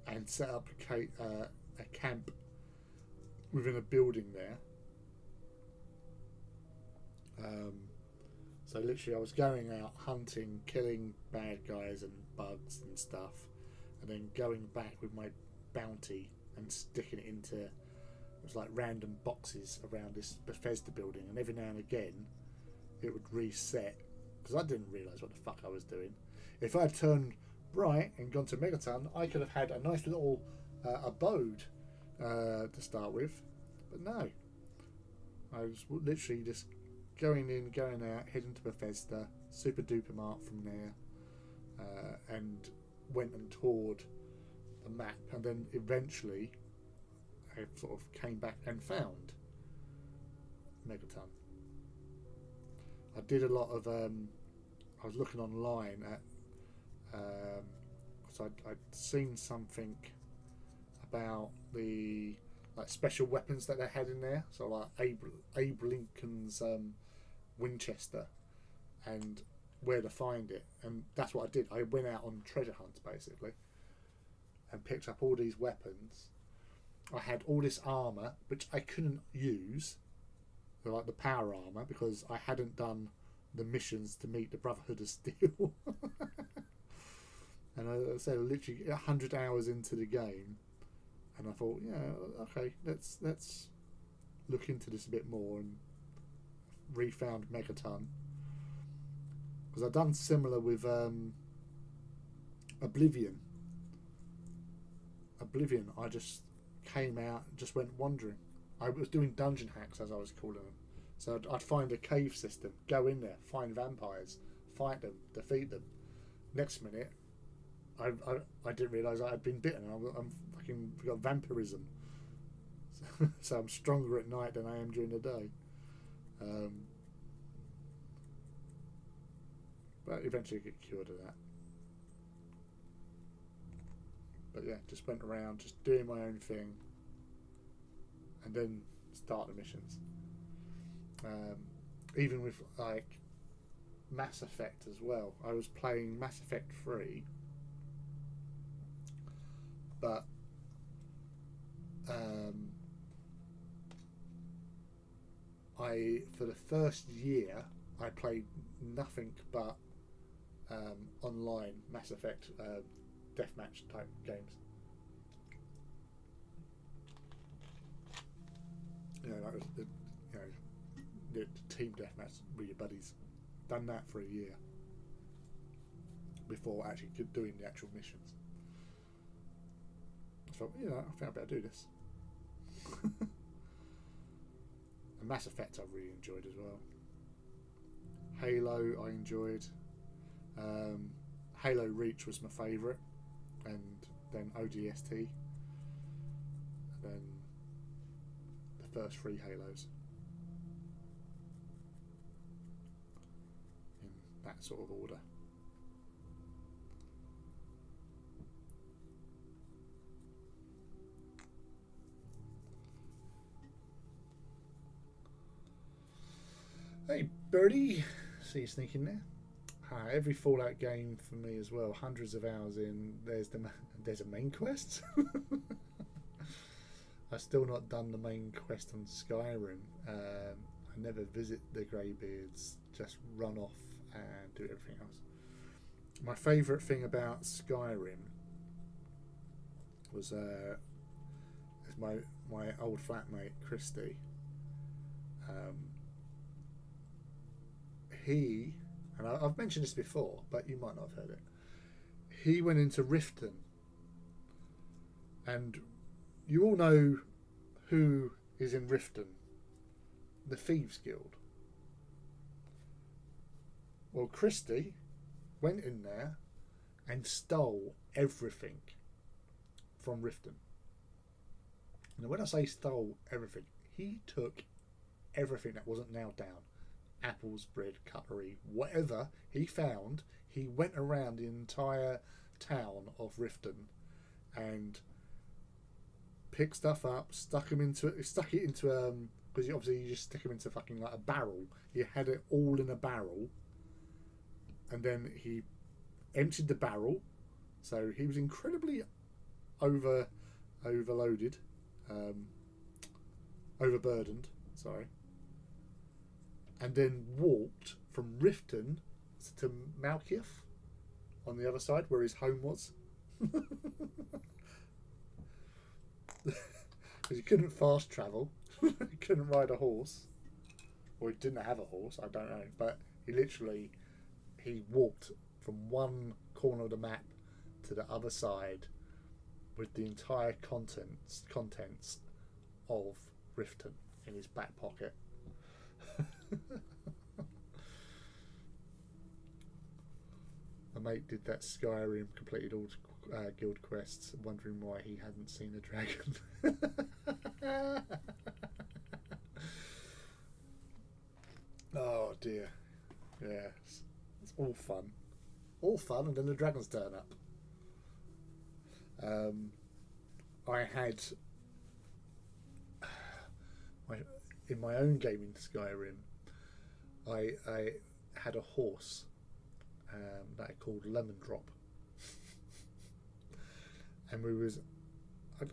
and set up a camp within a building there. So literally I was going out hunting, killing bad guys and bugs and stuff, and then going back with my bounty and sticking it into it was like random boxes around this Bethesda building, and every now and again it would reset because I didn't realise what the fuck I was doing. If I had turned right and gone to Megaton, I could have had a nice little abode to start with, but no, I was literally just going in, going out, heading to Bethesda, super duper mart from there, and went and toured the map, and then eventually I sort of came back and found Megaton. I did a lot of I was looking online at so I'd seen something about the like special weapons that they had in there, so like Abe Lincoln's Winchester and where to find it, and that's what I did. I went out on treasure hunts basically and picked up all these weapons. I had all this armour which I couldn't use, like the power armour, because I hadn't done the missions to meet the Brotherhood of Steel. And I said literally 100 hours into the game, and I thought, yeah, okay, let's look into this a bit more, and refound Megaton, because I've done similar with Oblivion. I just came out, just went wandering. I was doing dungeon hacks, as I was calling them. So I'd find a cave system, go in there, find vampires, fight them, defeat them. Next minute, I didn't realise I had been bitten. I'm fucking got vampirism. So I'm stronger at night than I am during the day. But eventually I get cured of that. But yeah, just went around just doing my own thing and then start the missions. Even with like Mass Effect as well. I was playing Mass Effect 3, but for the first year I played nothing but online Mass Effect deathmatch type games. You know, like the team deathmatch with your buddies. Done that for a year before actually doing the actual missions. I thought, I think I better do this. And Mass Effect I really enjoyed as well. Halo I enjoyed. Halo Reach was my favourite, and then ODST, and then the first 3 Halos. In that sort of order. Hey birdie, see you sneaking there. Every Fallout game for me as well. Hundreds of hours in. There's a main quest. I've still not done the main quest on Skyrim. I never visit the Greybeards. Just run off and do everything else. My favourite thing about Skyrim was my old flatmate Christy. He, and I've mentioned this before, but you might not have heard it. He went into Riften, and you all know who is in Riften, the Thieves Guild. Well, Christy went in there and stole everything from Riften. Now, when I say stole everything, he took everything that wasn't nailed down. Apples, bread, cutlery, whatever he found, he went around the entire town of Riften and picked stuff up, stuck it into because obviously you just stick them into fucking like a barrel. He had it all in a barrel, and then he emptied the barrel, so he was incredibly overloaded, overburdened. Sorry. And then walked from Riften to Malkith on the other side where his home was. Because he couldn't fast travel. He couldn't ride a horse. Or he didn't have a horse, I don't know. But he walked from one corner of the map to the other side with the entire contents of Riften in his back pocket. My mate did that Skyrim, completed all guild quests, wondering why he hadn't seen a dragon. Oh dear. Yeah, it's all fun, and then the dragons turn up. I had in my own game in Skyrim, I had a horse that I called Lemon Drop, and I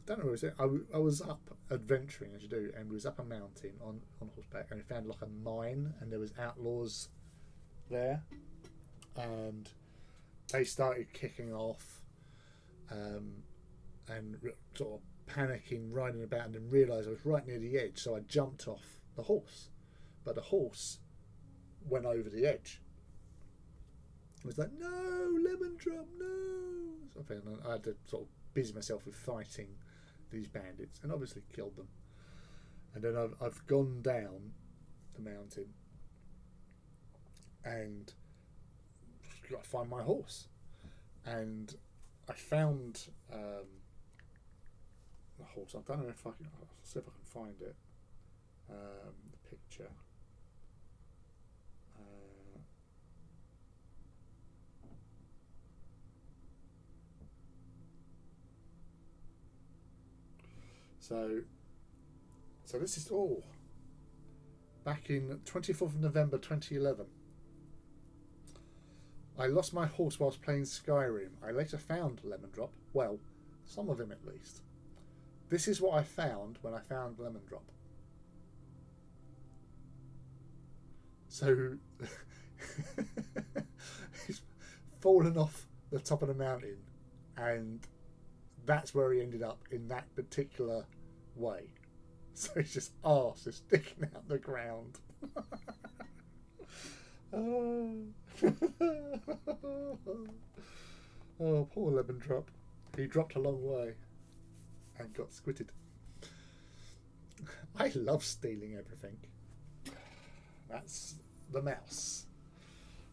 don't know what it was. I was up adventuring as you do, and we was up a mountain on horseback, and we found like a mine, and there was outlaws there, and they started kicking off, and sort of panicking, riding about, and then realised I was right near the edge, so I jumped off the horse, but the horse went over the edge, It was like, no, lemon drop, no. Something. And I had to sort of busy myself with fighting these bandits, and obviously killed them. And then I've gone down the mountain and got to find my horse. And I found the horse. I don't know if I can. I'll see if I can find it. The picture. So this is all back in 24th of November 2011. I lost my horse whilst playing Skyrim. I later found Lemon Drop. Well, some of him at least. This is what I found when I found Lemon Drop. So he's fallen off the top of the mountain, and that's where he ended up, in that particular way. So he's just arse is sticking out the ground. Oh, poor Lemon Drop. He dropped a long way and got squitted. I love stealing everything. That's the mouse.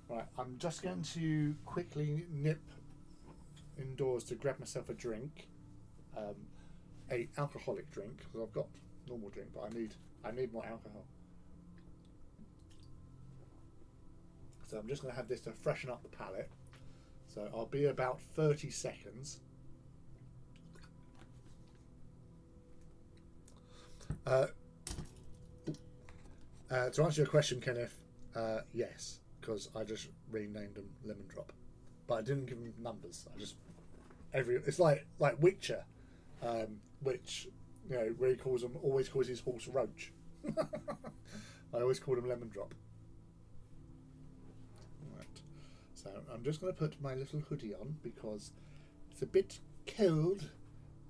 Right, I'm just going to quickly nip indoors to grab myself a drink, a alcoholic drink, because I've got normal drink, but I need more alcohol. So I'm just going to have this to freshen up the palate. So I'll be about 30 seconds. To answer your question, Kenneth, yes, because I just renamed them Lemon Drop, but I didn't give them numbers. I just it's like Witcher, which, you know, where he always calls his horse Roach. I always call him Lemon Drop. Right. So I'm just going to put my little hoodie on because it's a bit cold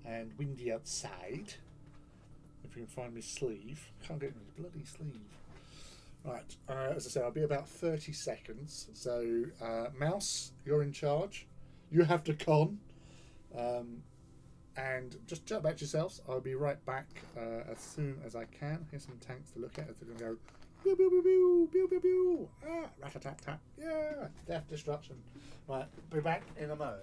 and windy outside. If you can find my sleeve. Can't get my bloody sleeve. Right, as I said, I'll be about 30 seconds. So, Mouse, you're in charge. You have the con. And just chat back to yourselves. I'll be right back as soon as I can. Here's some tanks to look at as they're going to go pew pew pew pew pew pew pew. Rat-a-tat-tat. Yeah, death destruction. Right, be back in a mo.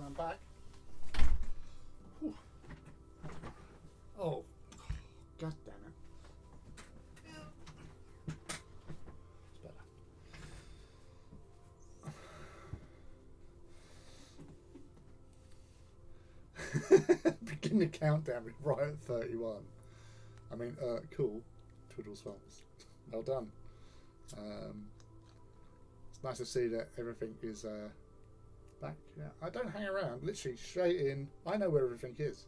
I'm back. Whew. Oh, god damn it. It's better. Begin the countdown right at 31. I mean, cool. Twiddles thumbs. Well done. It's nice to see that everything is back. Yeah, I don't hang around. Literally straight in. I know where everything is.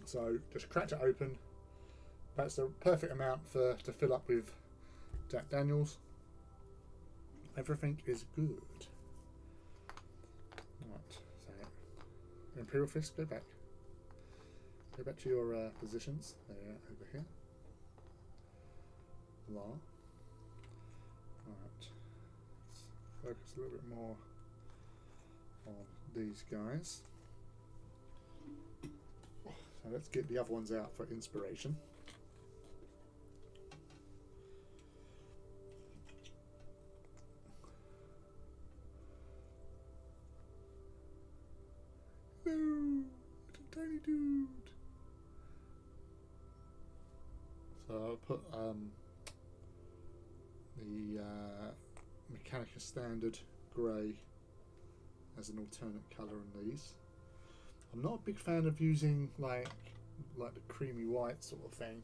So just cracked it open. That's the perfect amount to fill up with Jack Daniels. Everything is good. Right. So Imperial Fist, go back. Go back to your positions. There, over here. La. Right. Focus a little bit more on these guys. So let's get the other ones out for inspiration. my dude. So I'll put the Mechanica Standard Grey as an alternate colour on these. I'm not a big fan of using like the creamy white sort of thing.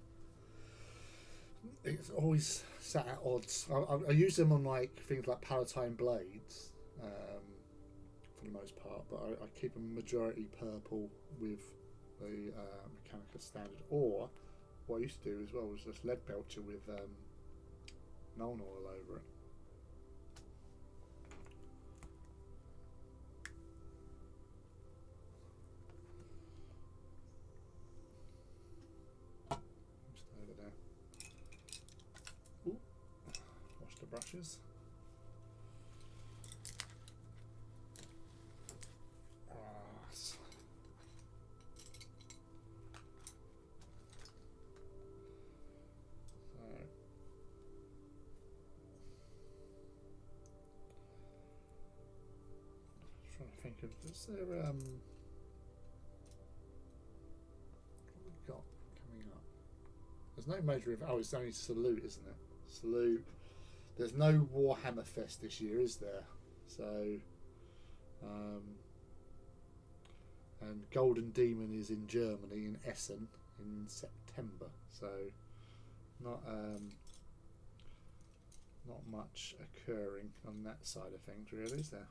It's always sat at odds. I use them on like things like Palatine blades for the most part, but I keep a majority purple with the Mechanica Standard. Or what I used to do as well was just lead belcher with Nuln oil over it. Just over there. Ooh. Wash the brushes. Trying to think of, is there what we got coming up? There's no major event. Oh, it's only Salute, isn't it? Salute. There's no Warhammer Fest this year, is there? So and Golden Demon is in Germany, in Essen, in September. So not much occurring on that side of things, really, is there?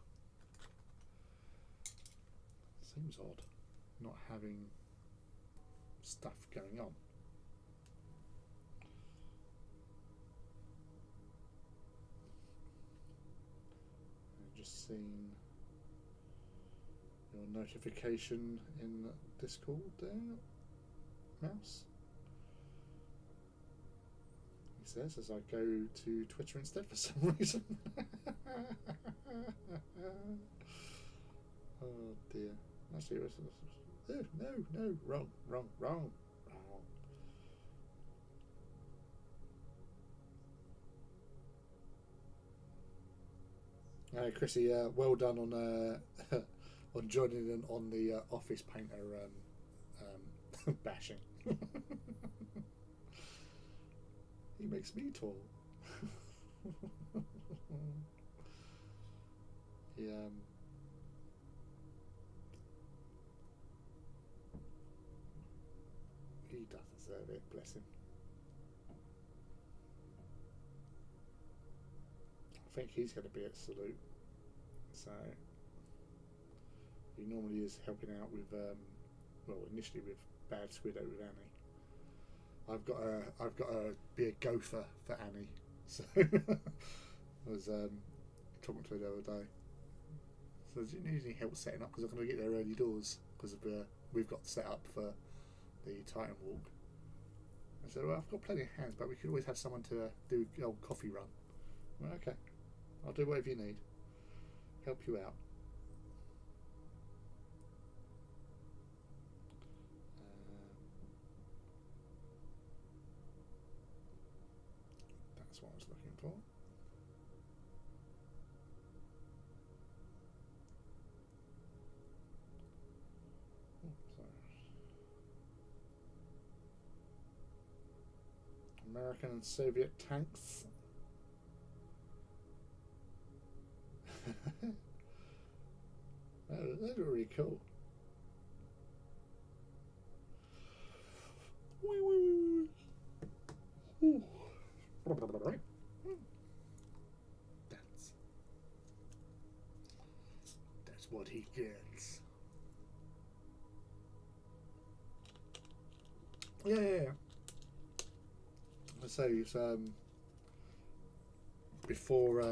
Seems odd not having stuff going on. I've just seen your notification in Discord there, Mouse. He says as I go to Twitter instead for some reason. Oh dear. Actually, no, wrong. Chrissy, well done on on joining in on the Office Painter bashing. He makes me tall. He does deserve it, bless him. I think he's going to be at Salute, so he normally is helping out with, well, initially with Bad Squiddo with Annie. I've got to be a gopher for Annie, so I was talking to her the other day. So do you need any help setting up? Because I'm going to get there early doors because of we've got set up for the Titan Walk. I said, well, I've got plenty of hands, but we could always have someone to do the old coffee run. Well, okay, I'll do whatever you need. Help you out. That's what I was looking for. Oh, sorry. American and Soviet tanks. Those are really cool. That's what he gets. Yeah. So it's before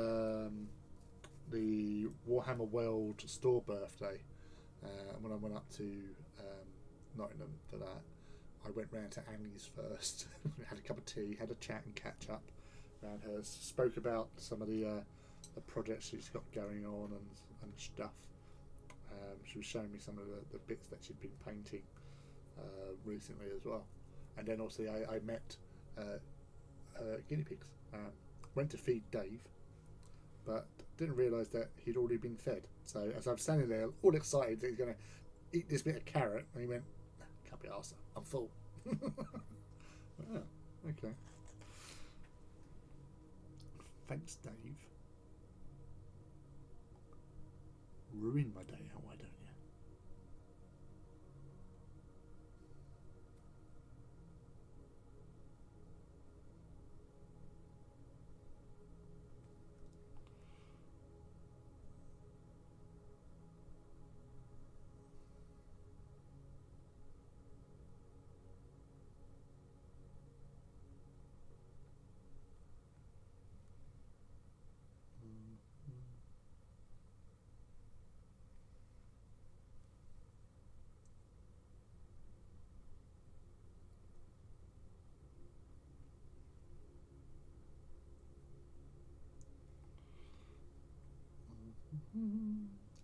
the Warhammer World store birthday, when I went up to Nottingham for that, I went round to Annie's first. Had a cup of tea, had a chat and catch up around her. Spoke about some of the projects she's got going on and stuff. She was showing me some of the bits that she'd been painting recently as well. And then also I met guinea pigs. Went to feed Dave, but didn't realise that he'd already been fed. So as I'm standing there, all excited that he's going to eat this bit of carrot, and he went, can't be arsed. I'm full. Oh, okay. Thanks, Dave. Ruin my day, why don't you?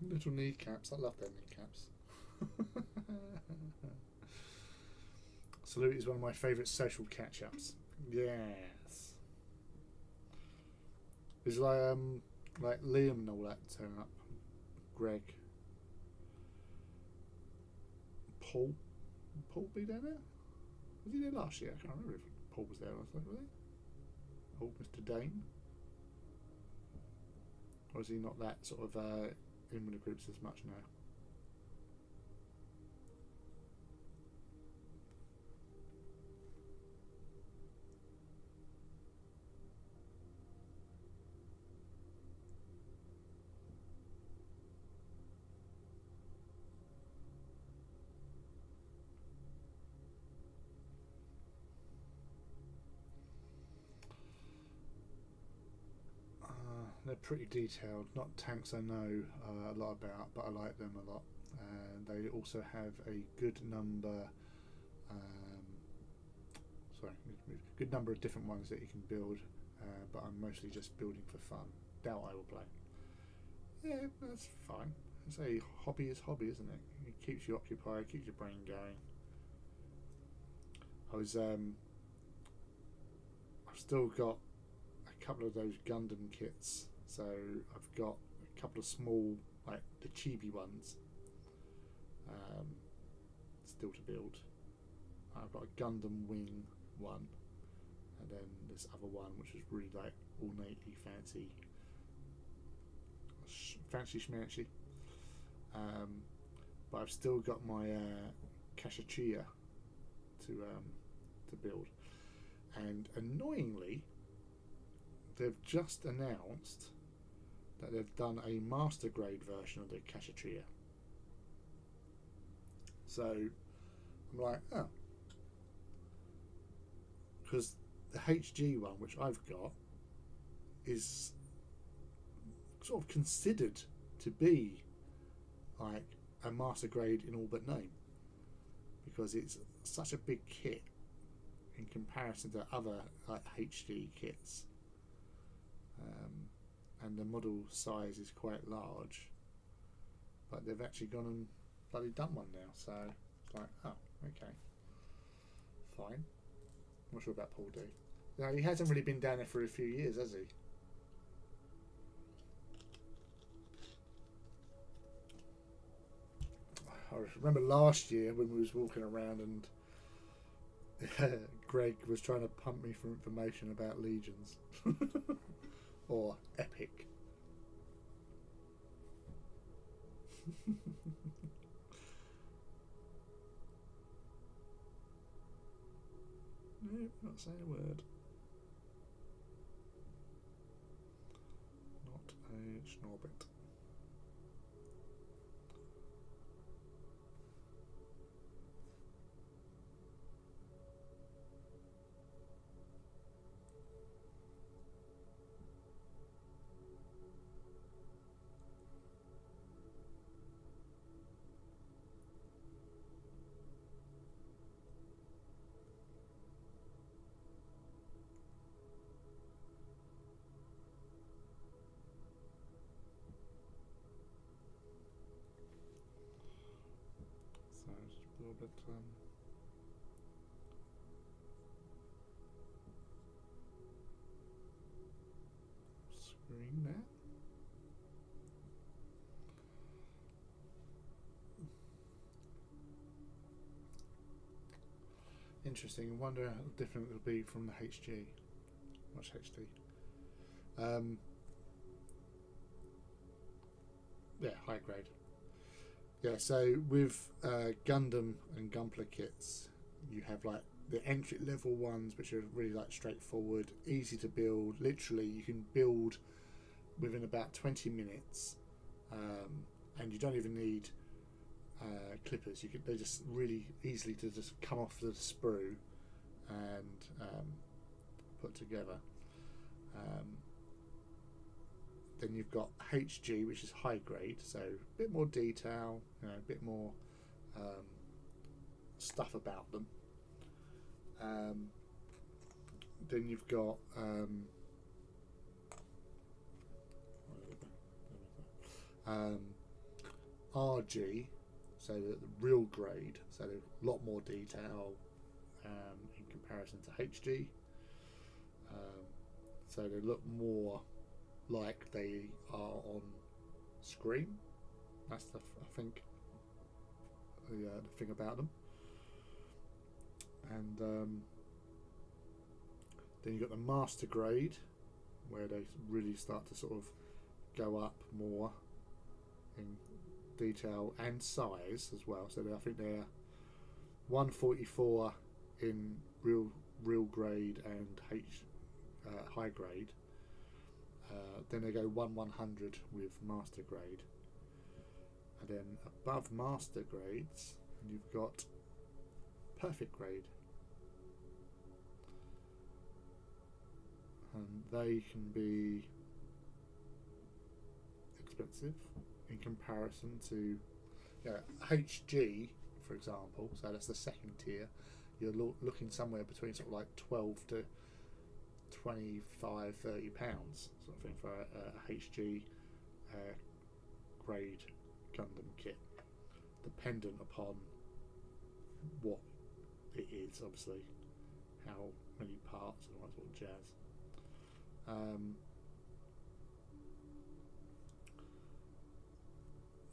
Little kneecaps. I love their kneecaps. Salute is one of my favourite social catch-ups. Yes. It's like Liam and all that turn up. Greg. Paul be down there? Was he there last year? I can't remember if Paul was there last night, was he? Oh, Mr. Dane? Or is he not that sort of in with the groups as much now? They're pretty detailed. Not tanks I know a lot about, but I like them a lot. They also have a good number. Good number of different ones that you can build. But I'm mostly just building for fun. Doubt I will play. Yeah, that's fine. It's a hobby is hobby, isn't it? It keeps you occupied, keeps your brain going. I've still got a couple of those Gundam kits. So I've got a couple of small, like the chibi ones, still to build. I've got a Gundam Wing one, and then this other one which is really like ornately fancy schmancy. But I've still got my Kashachia to build, and annoyingly, they've just announced that they've done a master grade version of the Kashachia. So I'm like, oh, because the HG one, which I've got, is sort of considered to be like a master grade in all but name, because it's such a big kit in comparison to other like HD kits. And the model size is quite large, but they've actually gone and bloody done one now, so it's like, oh, okay, fine. I'm not sure about Paul D. No, he hasn't really been down there for a few years, has he? I remember last year when we was walking around and Greg was trying to pump me for information about Legions. Or Epic. Nope, not saying a word. Not a schnorbit. A little bit screen there. interesting. I wonder how different it'll be from the HG. Much HD. Yeah, high grade. Yeah, so with Gundam and Gunpla kits, you have like the entry level ones, which are really like straightforward, easy to build. Literally, you can build within about 20 minutes, and you don't even need clippers. They're just really easily to just come off the sprue and put together. Then you've got HG, which is high grade, so a bit more detail, a bit more stuff about them. Then you've got RG, so the real grade, so a lot more detail in comparison to HG. So they look more like they are on screen. That's I think the thing about them. And then you've got the master grade, where they really start to sort of go up more in detail and size as well. So I think they're 144 in real grade and high grade. Then they go 1/100 with master grade, and then above master grades you've got perfect grade, and they can be expensive in comparison to HG, for example. So that's the second tier. You're looking somewhere between sort of like 12 to 25, 30 pounds sort of thing for a HG grade Gundam kit, dependent upon what it is, obviously, how many parts and all that sort of jazz.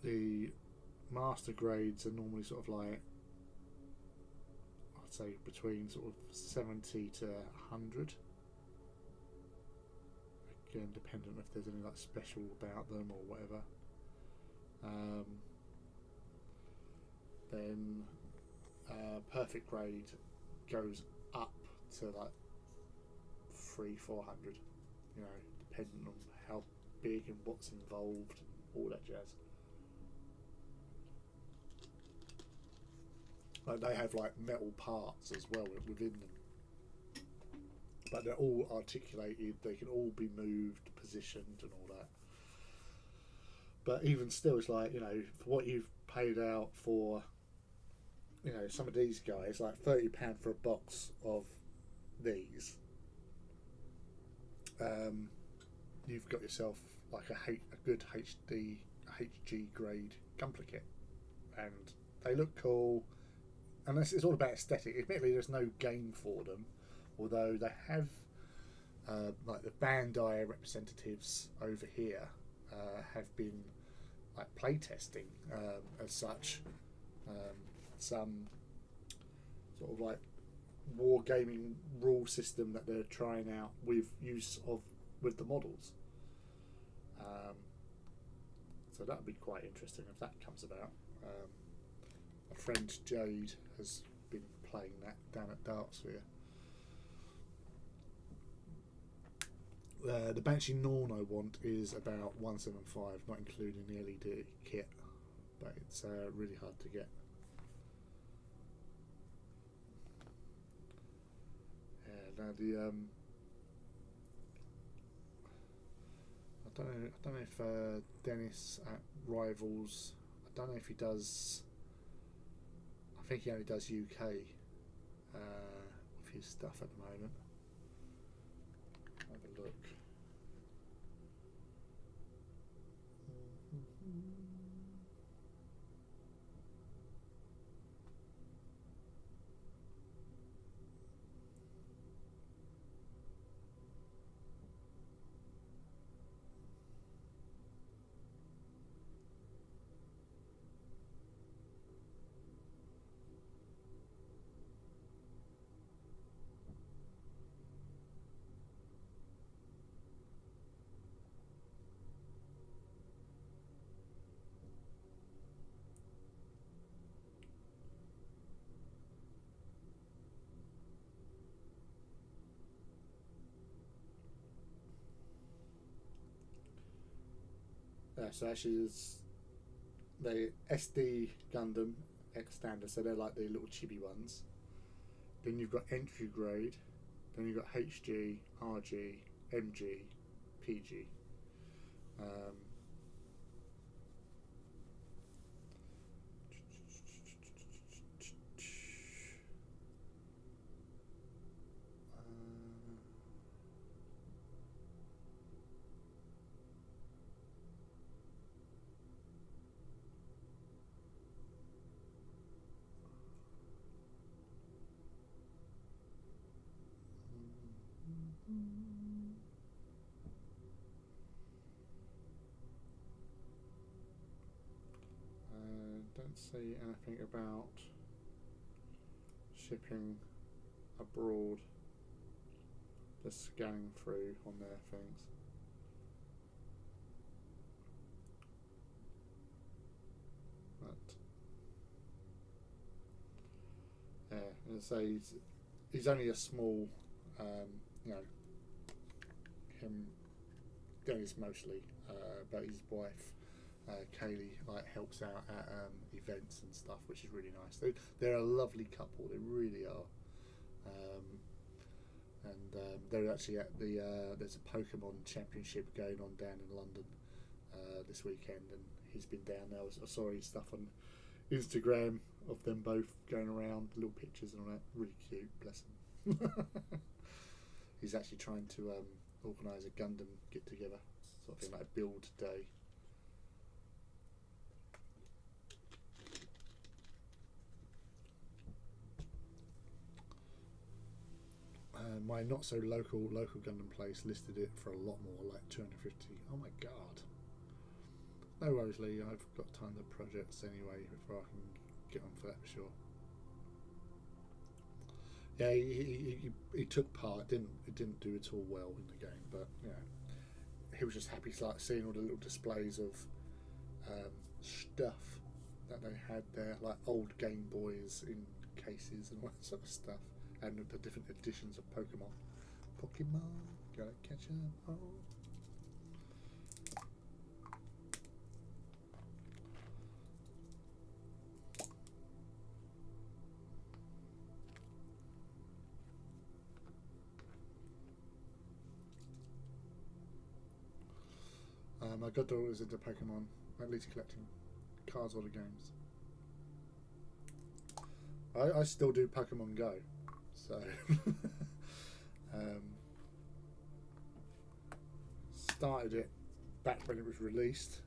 The master grades are normally sort of like, I'd say between sort of 70 to 100. Again, dependent if there's any like special about them or whatever. Then perfect grade goes up to like 300-400, depending on how big and what's involved, all that jazz. Like they have like metal parts as well within them, but they're all articulated. They can all be moved, positioned, and all that. But even still, it's like, for what you've paid out for, some of these guys, like £30 for a box of these. You've got yourself like a good HG grade Gunpla kit, and they look cool. And it's all about aesthetic. Admittedly, there's no game for them, although they have like the Bandai representatives over here have been like playtesting as such some sort of like wargaming rule system that they're trying out with the models. So that would be quite interesting if that comes about. My friend Jade has been playing that down at Dartsphere. The Banshee Norn I want is about 175, not including the LED kit, but it's really hard to get. Yeah, now the I don't know if Dennis at Rivals, I don't know if he does. I think he only does UK with his stuff at the moment. Have a look. so actually there's the SD Gundam X Standard, so they're like the little chibi ones. Then you've got entry grade. Then you've got HG, RG, MG, PG. Don't see anything about shipping abroad. Just scanning through on their things. But yeah, as I say, he's only a small, you know, him. Dennis mostly, but his wife Kaylee like helps out at events and stuff, which is really nice. They're a lovely couple. They really are. And they're actually at the there's a Pokemon Championship going on down in London this weekend, and he's been down there. I saw his stuff on Instagram of them both going around, little pictures and all that. Really cute, bless him. He's actually trying to organise a Gundam get together, sort of thing, like a build day. My not so local Gundam place listed it for a lot more, like 250. Oh my god! No worries, Lee. I've got tons of projects anyway before I can get on for that for sure. Yeah, he took part. It didn't do at all well in the game, but yeah, he was just happy like seeing all the little displays of stuff that they had there, like old Game Boys in cases and all that sort of stuff, and the different editions of Pokemon. Gotta catch 'em all. My goddaughter is into Pokemon, at least collecting cards or the games. I still do Pokemon Go, so started it back when it was released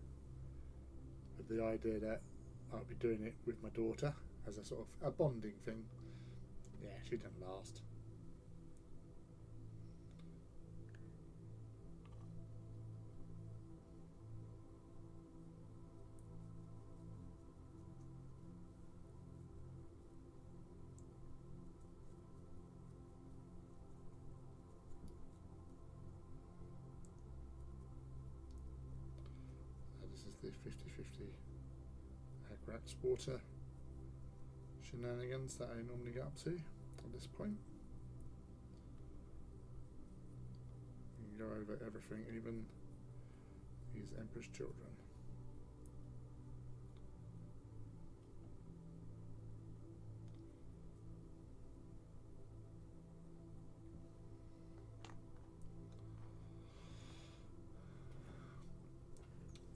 with the idea that I'd be doing it with my daughter as a sort of a bonding thing. Yeah, she didn't last. The 50-50 Agrax water shenanigans that I normally get up to at this point. You can go over everything, even these Emperor's Children.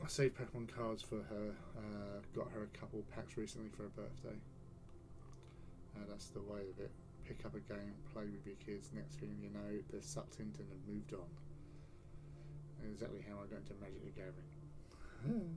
I saved Pokemon cards for her, got her a couple packs recently for her birthday. That's the way of it. Pick up a game, play with your kids, next thing you know, they're sucked into and have moved on. Exactly how I got into Magic the Gathering.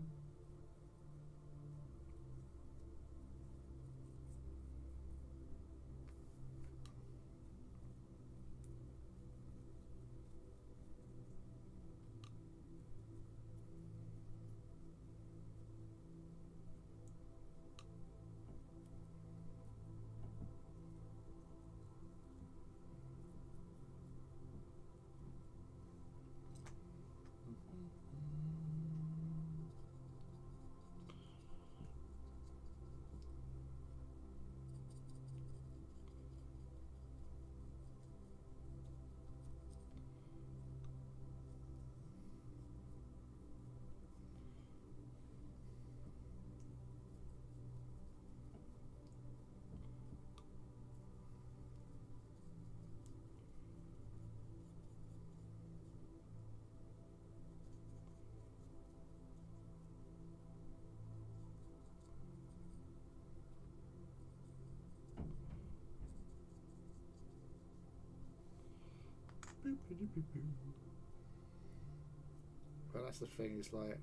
But that's the thing, is like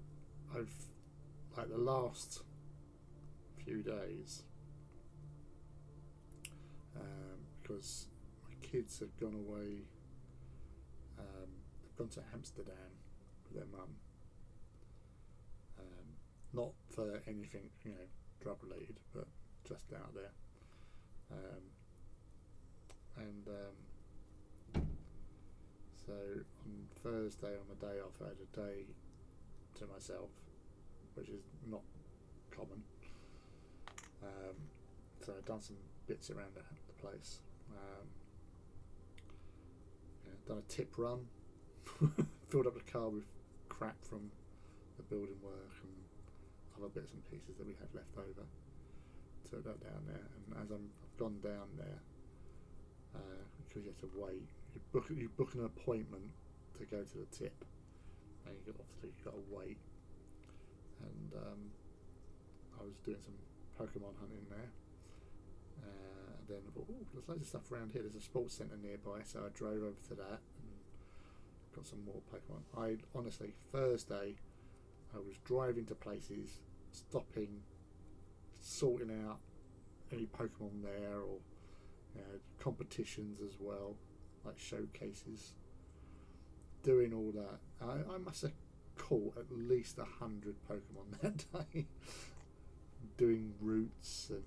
I've like the last few days, because my kids have gone away, they've gone to Amsterdam with their mum, not for anything, you know, drug related, but just out there, so on Thursday, on my day off, I had a day to myself, which is not common. So I've done some bits around the place. Yeah, done a tip run, filled up the car with crap from the building work and other bits and pieces that we had left over. Took that down there, and as I've gone down there, because you have to wait, you book an appointment to go to the tip, and obviously you've got to wait. And I was doing some Pokemon hunting there, and then I thought, oh, there's loads of stuff around here. There's a sports centre nearby, so I drove over to that and got some more Pokemon. I honestly, Thursday, I was driving to places, stopping, sorting out any Pokemon there, or you know, competitions as well, like showcases, doing all that. I must have caught at least 100 Pokemon that day, doing routes and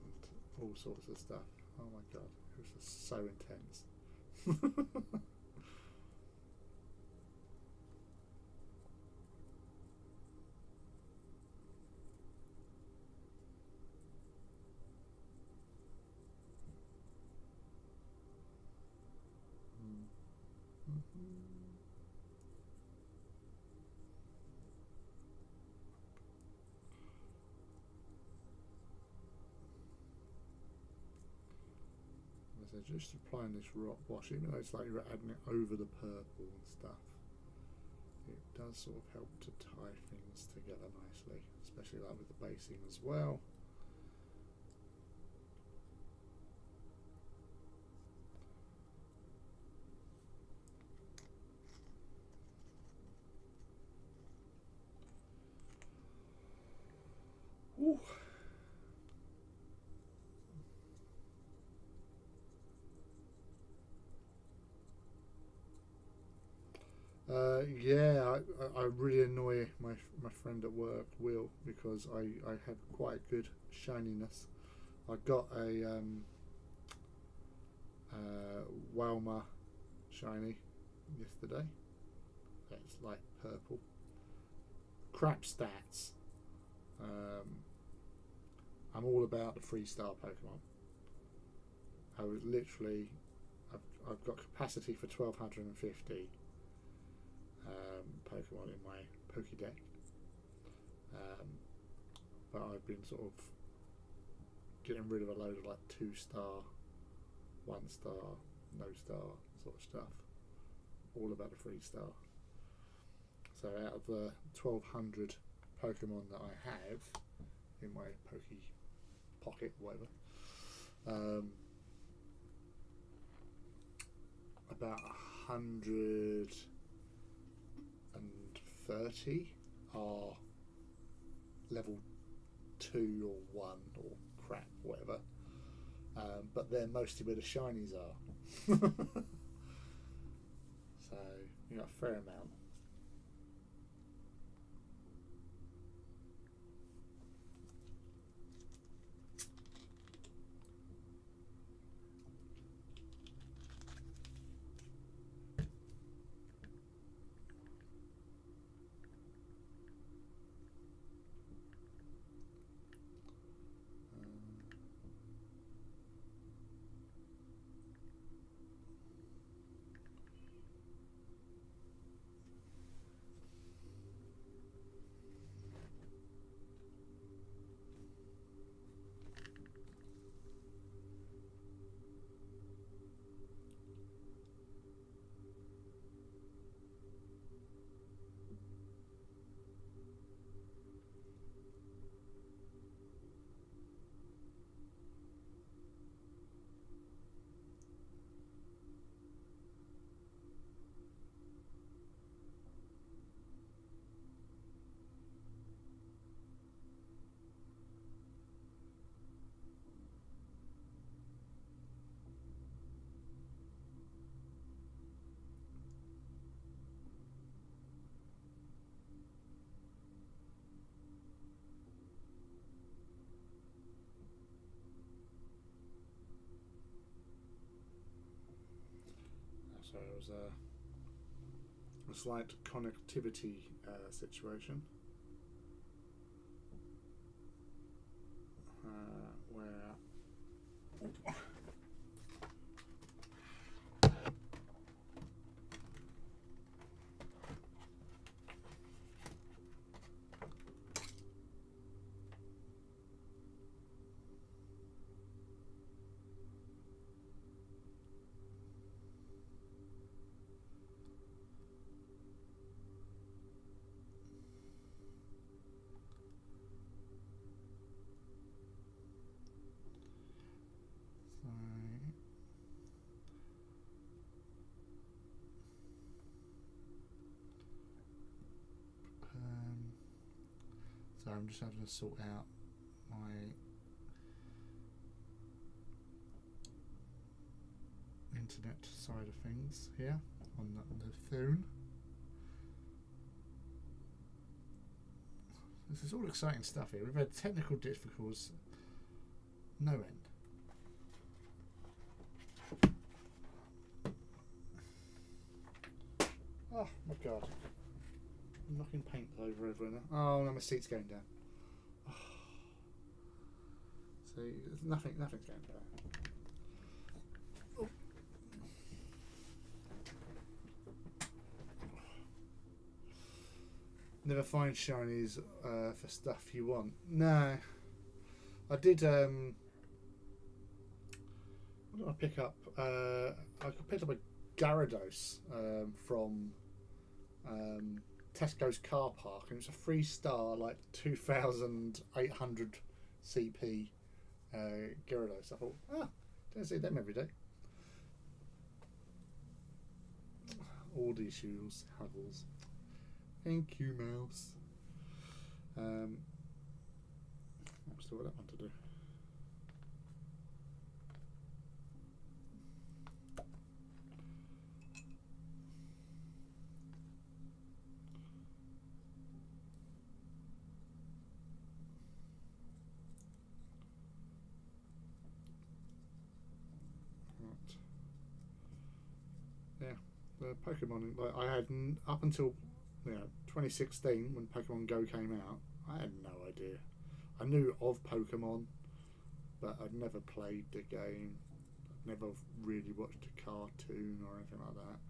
all sorts of stuff. Oh my god, it was just so intense. So just applying this rock wash, even though it's like you're adding it over the purple and stuff, it does sort of help to tie things together nicely, especially like with the basing as well. Ooh. Yeah, I really annoy my friend at work, Will, because I have quite good shininess. I got a Walmer shiny yesterday. It's like purple. Crap stats. I'm all about the 3-star Pokemon. I was literally, I've got capacity for 1250 Pokemon in my Pokédex, but I've been sort of getting rid of a load of like 2-star, 1-star, no star sort of stuff, all about the 3-star. So out of the 1200 Pokemon that I have in my Poké Pocket, whatever, about 130 are level 2 or 1 or crap, whatever, but they're mostly where the shinies are. So you got a fair amount. So it was a slight connectivity situation where so I'm just having to sort out my internet side of things here on the phone. This is all exciting stuff here. We've had technical difficulties no end. Oh my god. I'm knocking paint over everywhere now. Oh no, my seat's going down. Oh. See, nothing's going down. Oh. Never find shinies for stuff you want. No. I did what did I pick up? I picked up a Gyarados from Tesco's car park, and it's a 3-star, like 2,800 CP Gyarados. I thought, don't see them every day. All these shoes, Huggles. Thank you, mouse. I'm still got that one to do. Yeah, the Pokemon, like I had up until 2016 when Pokemon Go came out, I had no idea. I knew of Pokemon, but I'd never played the game. I'd never really watched a cartoon or anything like that.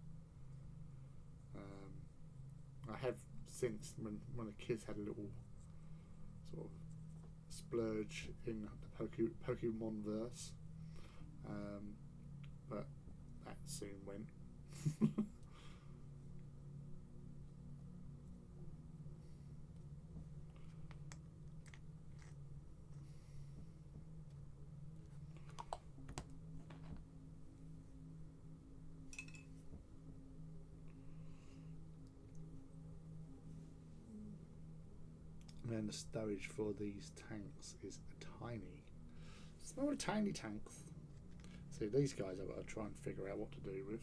I have since, when the kids had a little sort of splurge in the Pokemon verse, but that soon went. And the stowage for these tanks is tiny. Small tiny tanks. See, these guys I've got to try and figure out what to do with.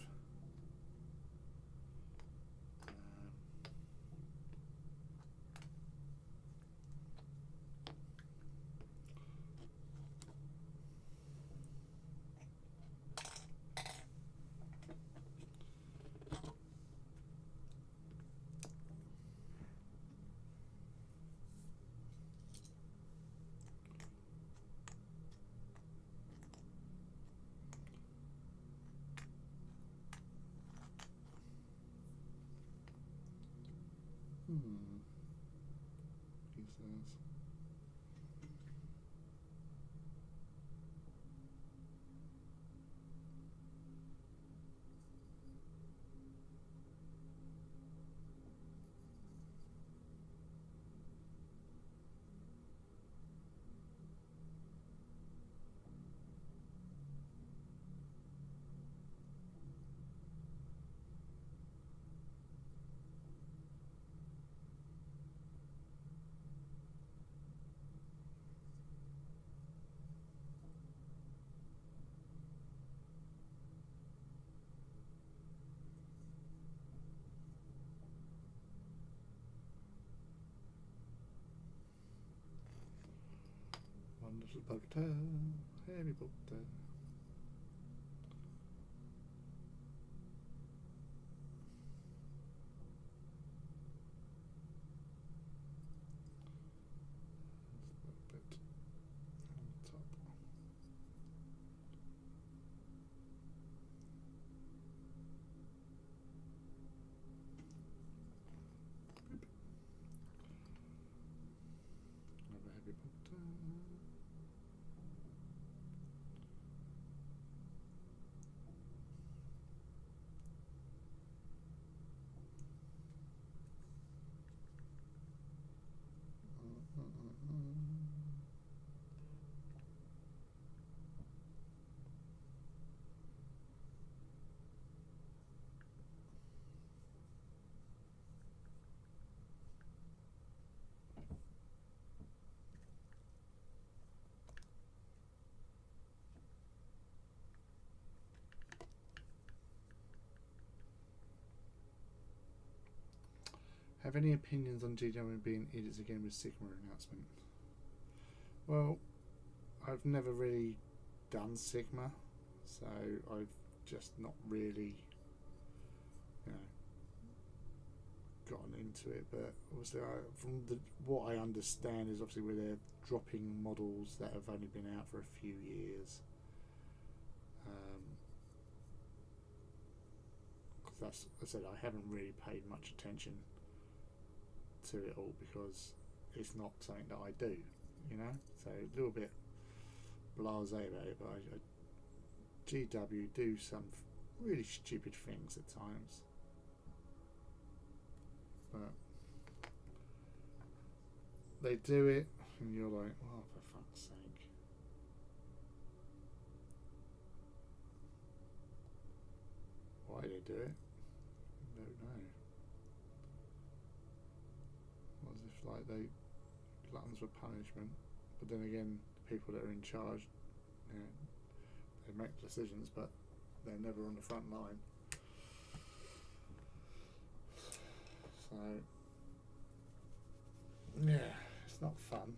He says. One little bugtail, heavy bugtail. Have any opinions on GW being idiots again with Sigma announcement? Well, I've never really done Sigma, so I've just not really, you know, gotten into it. But obviously, from what I understand is obviously where they're dropping models that have only been out for a few years. That's, as I said, I haven't really paid much attention to it all because it's not something that I do, you know. So a little bit blasé about it, but GW do some really stupid things at times. But they do it, and you're like, oh, for fuck's sake. Why they do it? I don't know. As if like they gluttons for punishment, but then again, the people that are in charge, you know, they make decisions, but they're never on the front line. So yeah, it's not fun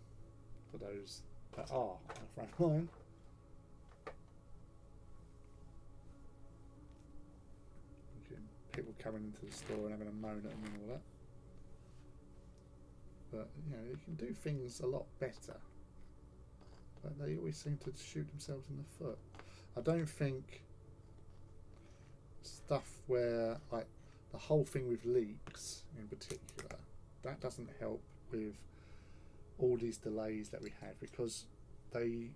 for those that are on the front line. People coming into the store and having a moan at them and all that. But you know, you can do things a lot better. But they always seem to shoot themselves in the foot. I don't think stuff where, like, the whole thing with leaks in particular, that doesn't help with all these delays that we had, because they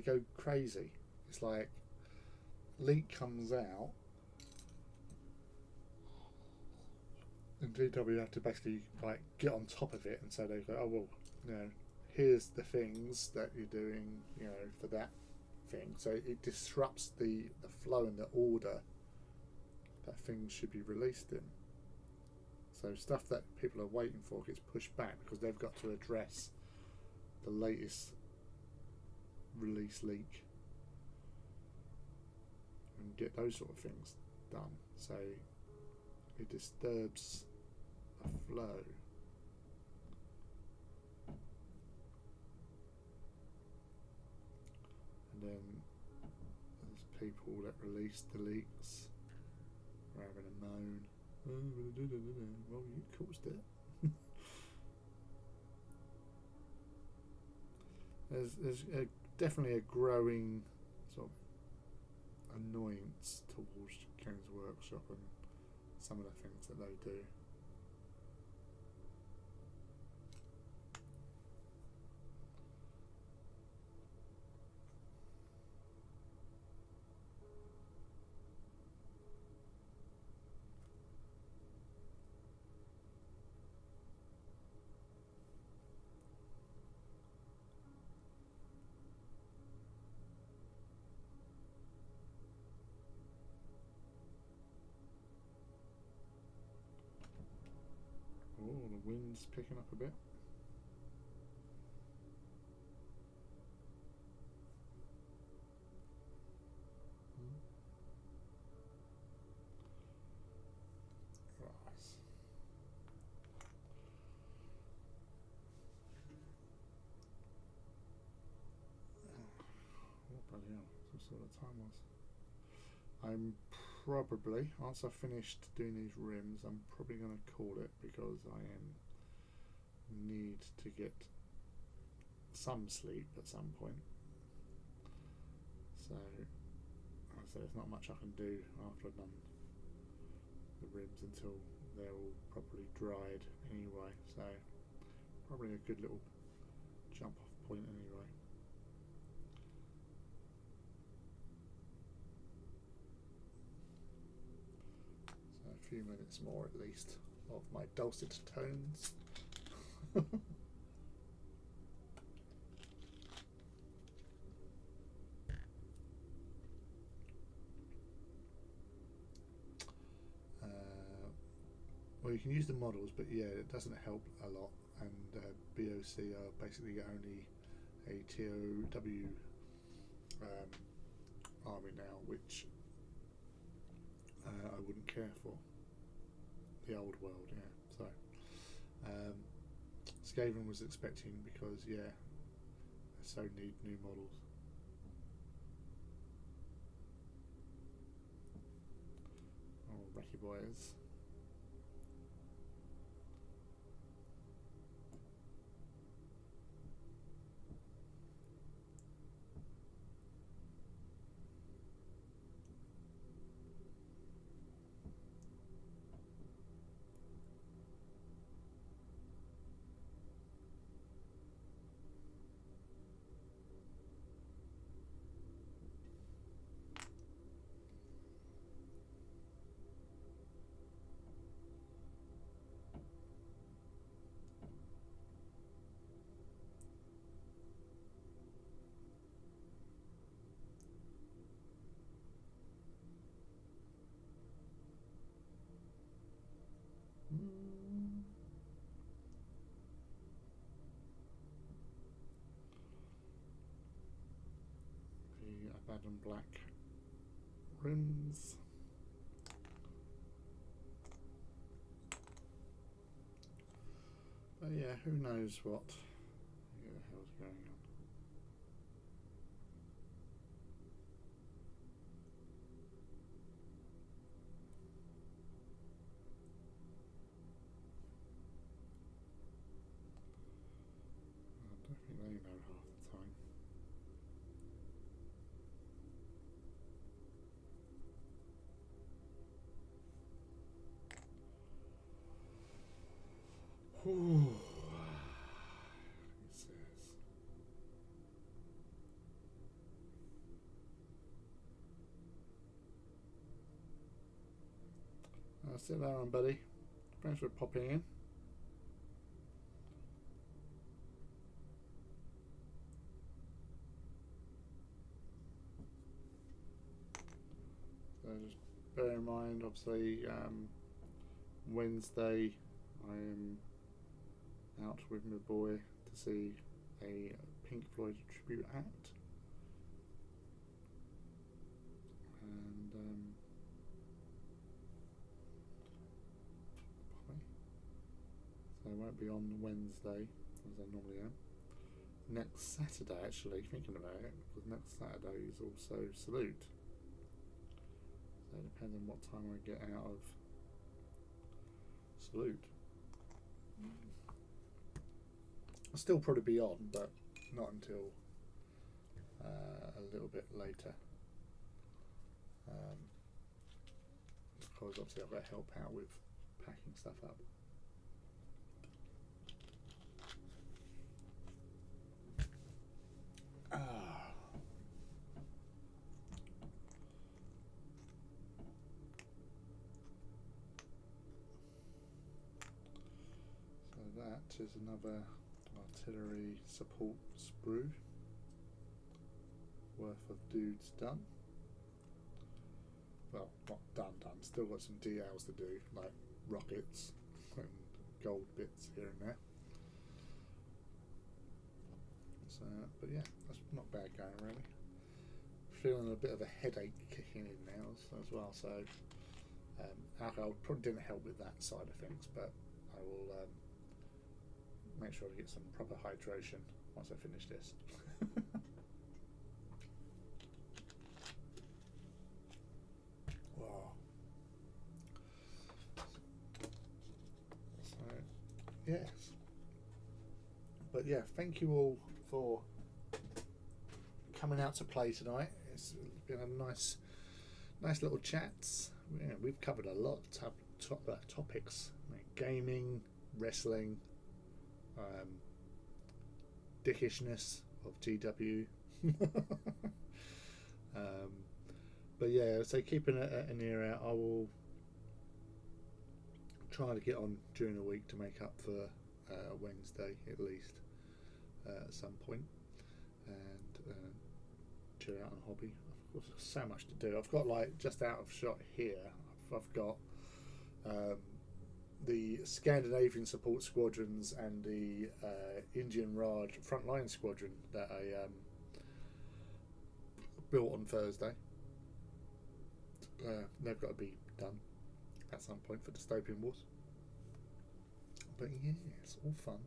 go crazy. It's like leak comes out and GW have to basically like get on top of it, and so they go, oh well, you know, here's the things that you're doing, you know, for that thing. So it disrupts the flow and the order that things should be released in. So stuff that people are waiting for gets pushed back because they've got to address the latest release leak and get those sort of things done. So it disturbs the flow. And then there's people that release the leaks are having a moan. Well, you caused it. There's definitely a growing sort of annoyance towards Games Workshop and some of the things that they do. Oh, the wind's picking up a bit. Right. Oh, bloody hell. That's what the time was. I'm probably, once I've finished doing these rims, I'm probably going to call it, because I need to get some sleep at some point. So, like I said, there's not much I can do after I've done the rims until they're all properly dried anyway. So, probably a good little jump off point anyway. A few minutes more at least of my dulcet tones. Well, you can use the models, but yeah, it doesn't help a lot, and BOC are basically only a TOW army now, which I wouldn't care for. The old world, yeah. So Skaven was expecting, because yeah, they so need new models. Oh, Wrecky Boys. The Abaddon Black rims. But yeah, who knows what the hell's going on. I don't think they know half the time. He says. Sit down, buddy. Thanks for popping in. So just bear in mind, obviously, Wednesday I am out with my boy to see a Pink Floyd tribute act, and so I won't be on Wednesday as I normally am. Next Saturday, actually, thinking about it, because next Saturday is also Salute. So it depends on what time I get out of Salute. I'll still probably be on, but not until a little bit later. Because obviously I've got to help out with packing stuff up. So that is another artillery support sprue worth of dudes done. Well, not done, still got some DLs to do, like rockets and gold bits here and there. So, but yeah, that's not bad going really. Feeling a bit of a headache kicking in now as well, so alcohol probably didn't help with that side of things, but I will make sure to get some proper hydration once I finish this. Wow. So, yes. But yeah, thank you all for coming out to play tonight. It's been a nice little chats. Yeah, we've covered a lot of topics, like gaming, wrestling, dickishness of GW. But yeah, so keeping an ear out. I will try to get on during the week to make up for Wednesday at least at some point, and chill out on hobby. I've got so much to do. I've got, like, just out of shot here, I've got the Scandinavian support squadrons and the Indian Raj frontline squadron that I built on Thursday. They've got to be done at some point for Dystopian Wars. But yeah, it's all fun.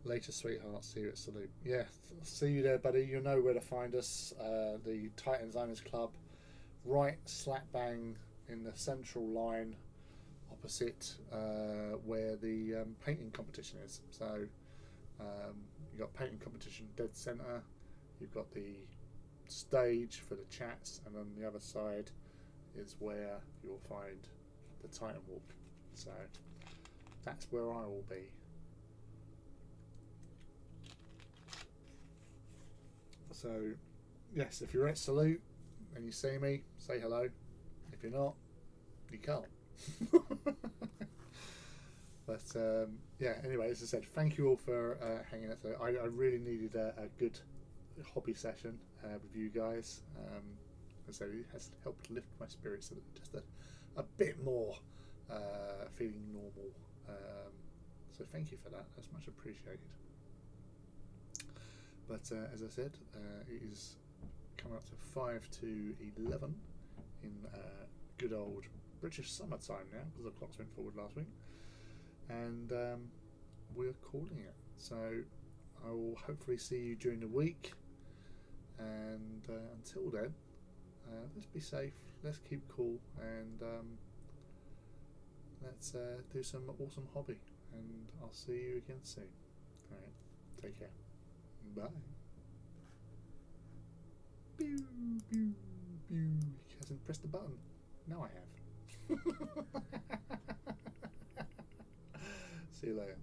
Later, sweetheart. See you at Salute. Yeah, see you there, buddy. You know where to find us. The Titans Owners Club, right slap bang in the central line, opposite where the painting competition is. So you've got painting competition dead centre. You've got the stage for the chats, and on the other side is where you'll find the Titan Walk. So that's where I will be. So yes, if you're at Salute and you see me, say hello. If you're not, you can't. But yeah, anyway, as I said, thank you all for hanging out today. I really needed a good hobby session with you guys. As I said, it has helped lift my spirits just a bit more, feeling normal. So thank you for that. That's much appreciated. But as I said, it is coming up to 5 to 11 in good old British summertime now, because the clocks went forward last week, and we're calling it. So I will hopefully see you during the week, and until then, let's be safe, let's keep cool, and let's do some awesome hobby, and I'll see you again soon. Alright, take care. Bye. Pew, pew, pew. He hasn't pressed the button. Now I have. See you later.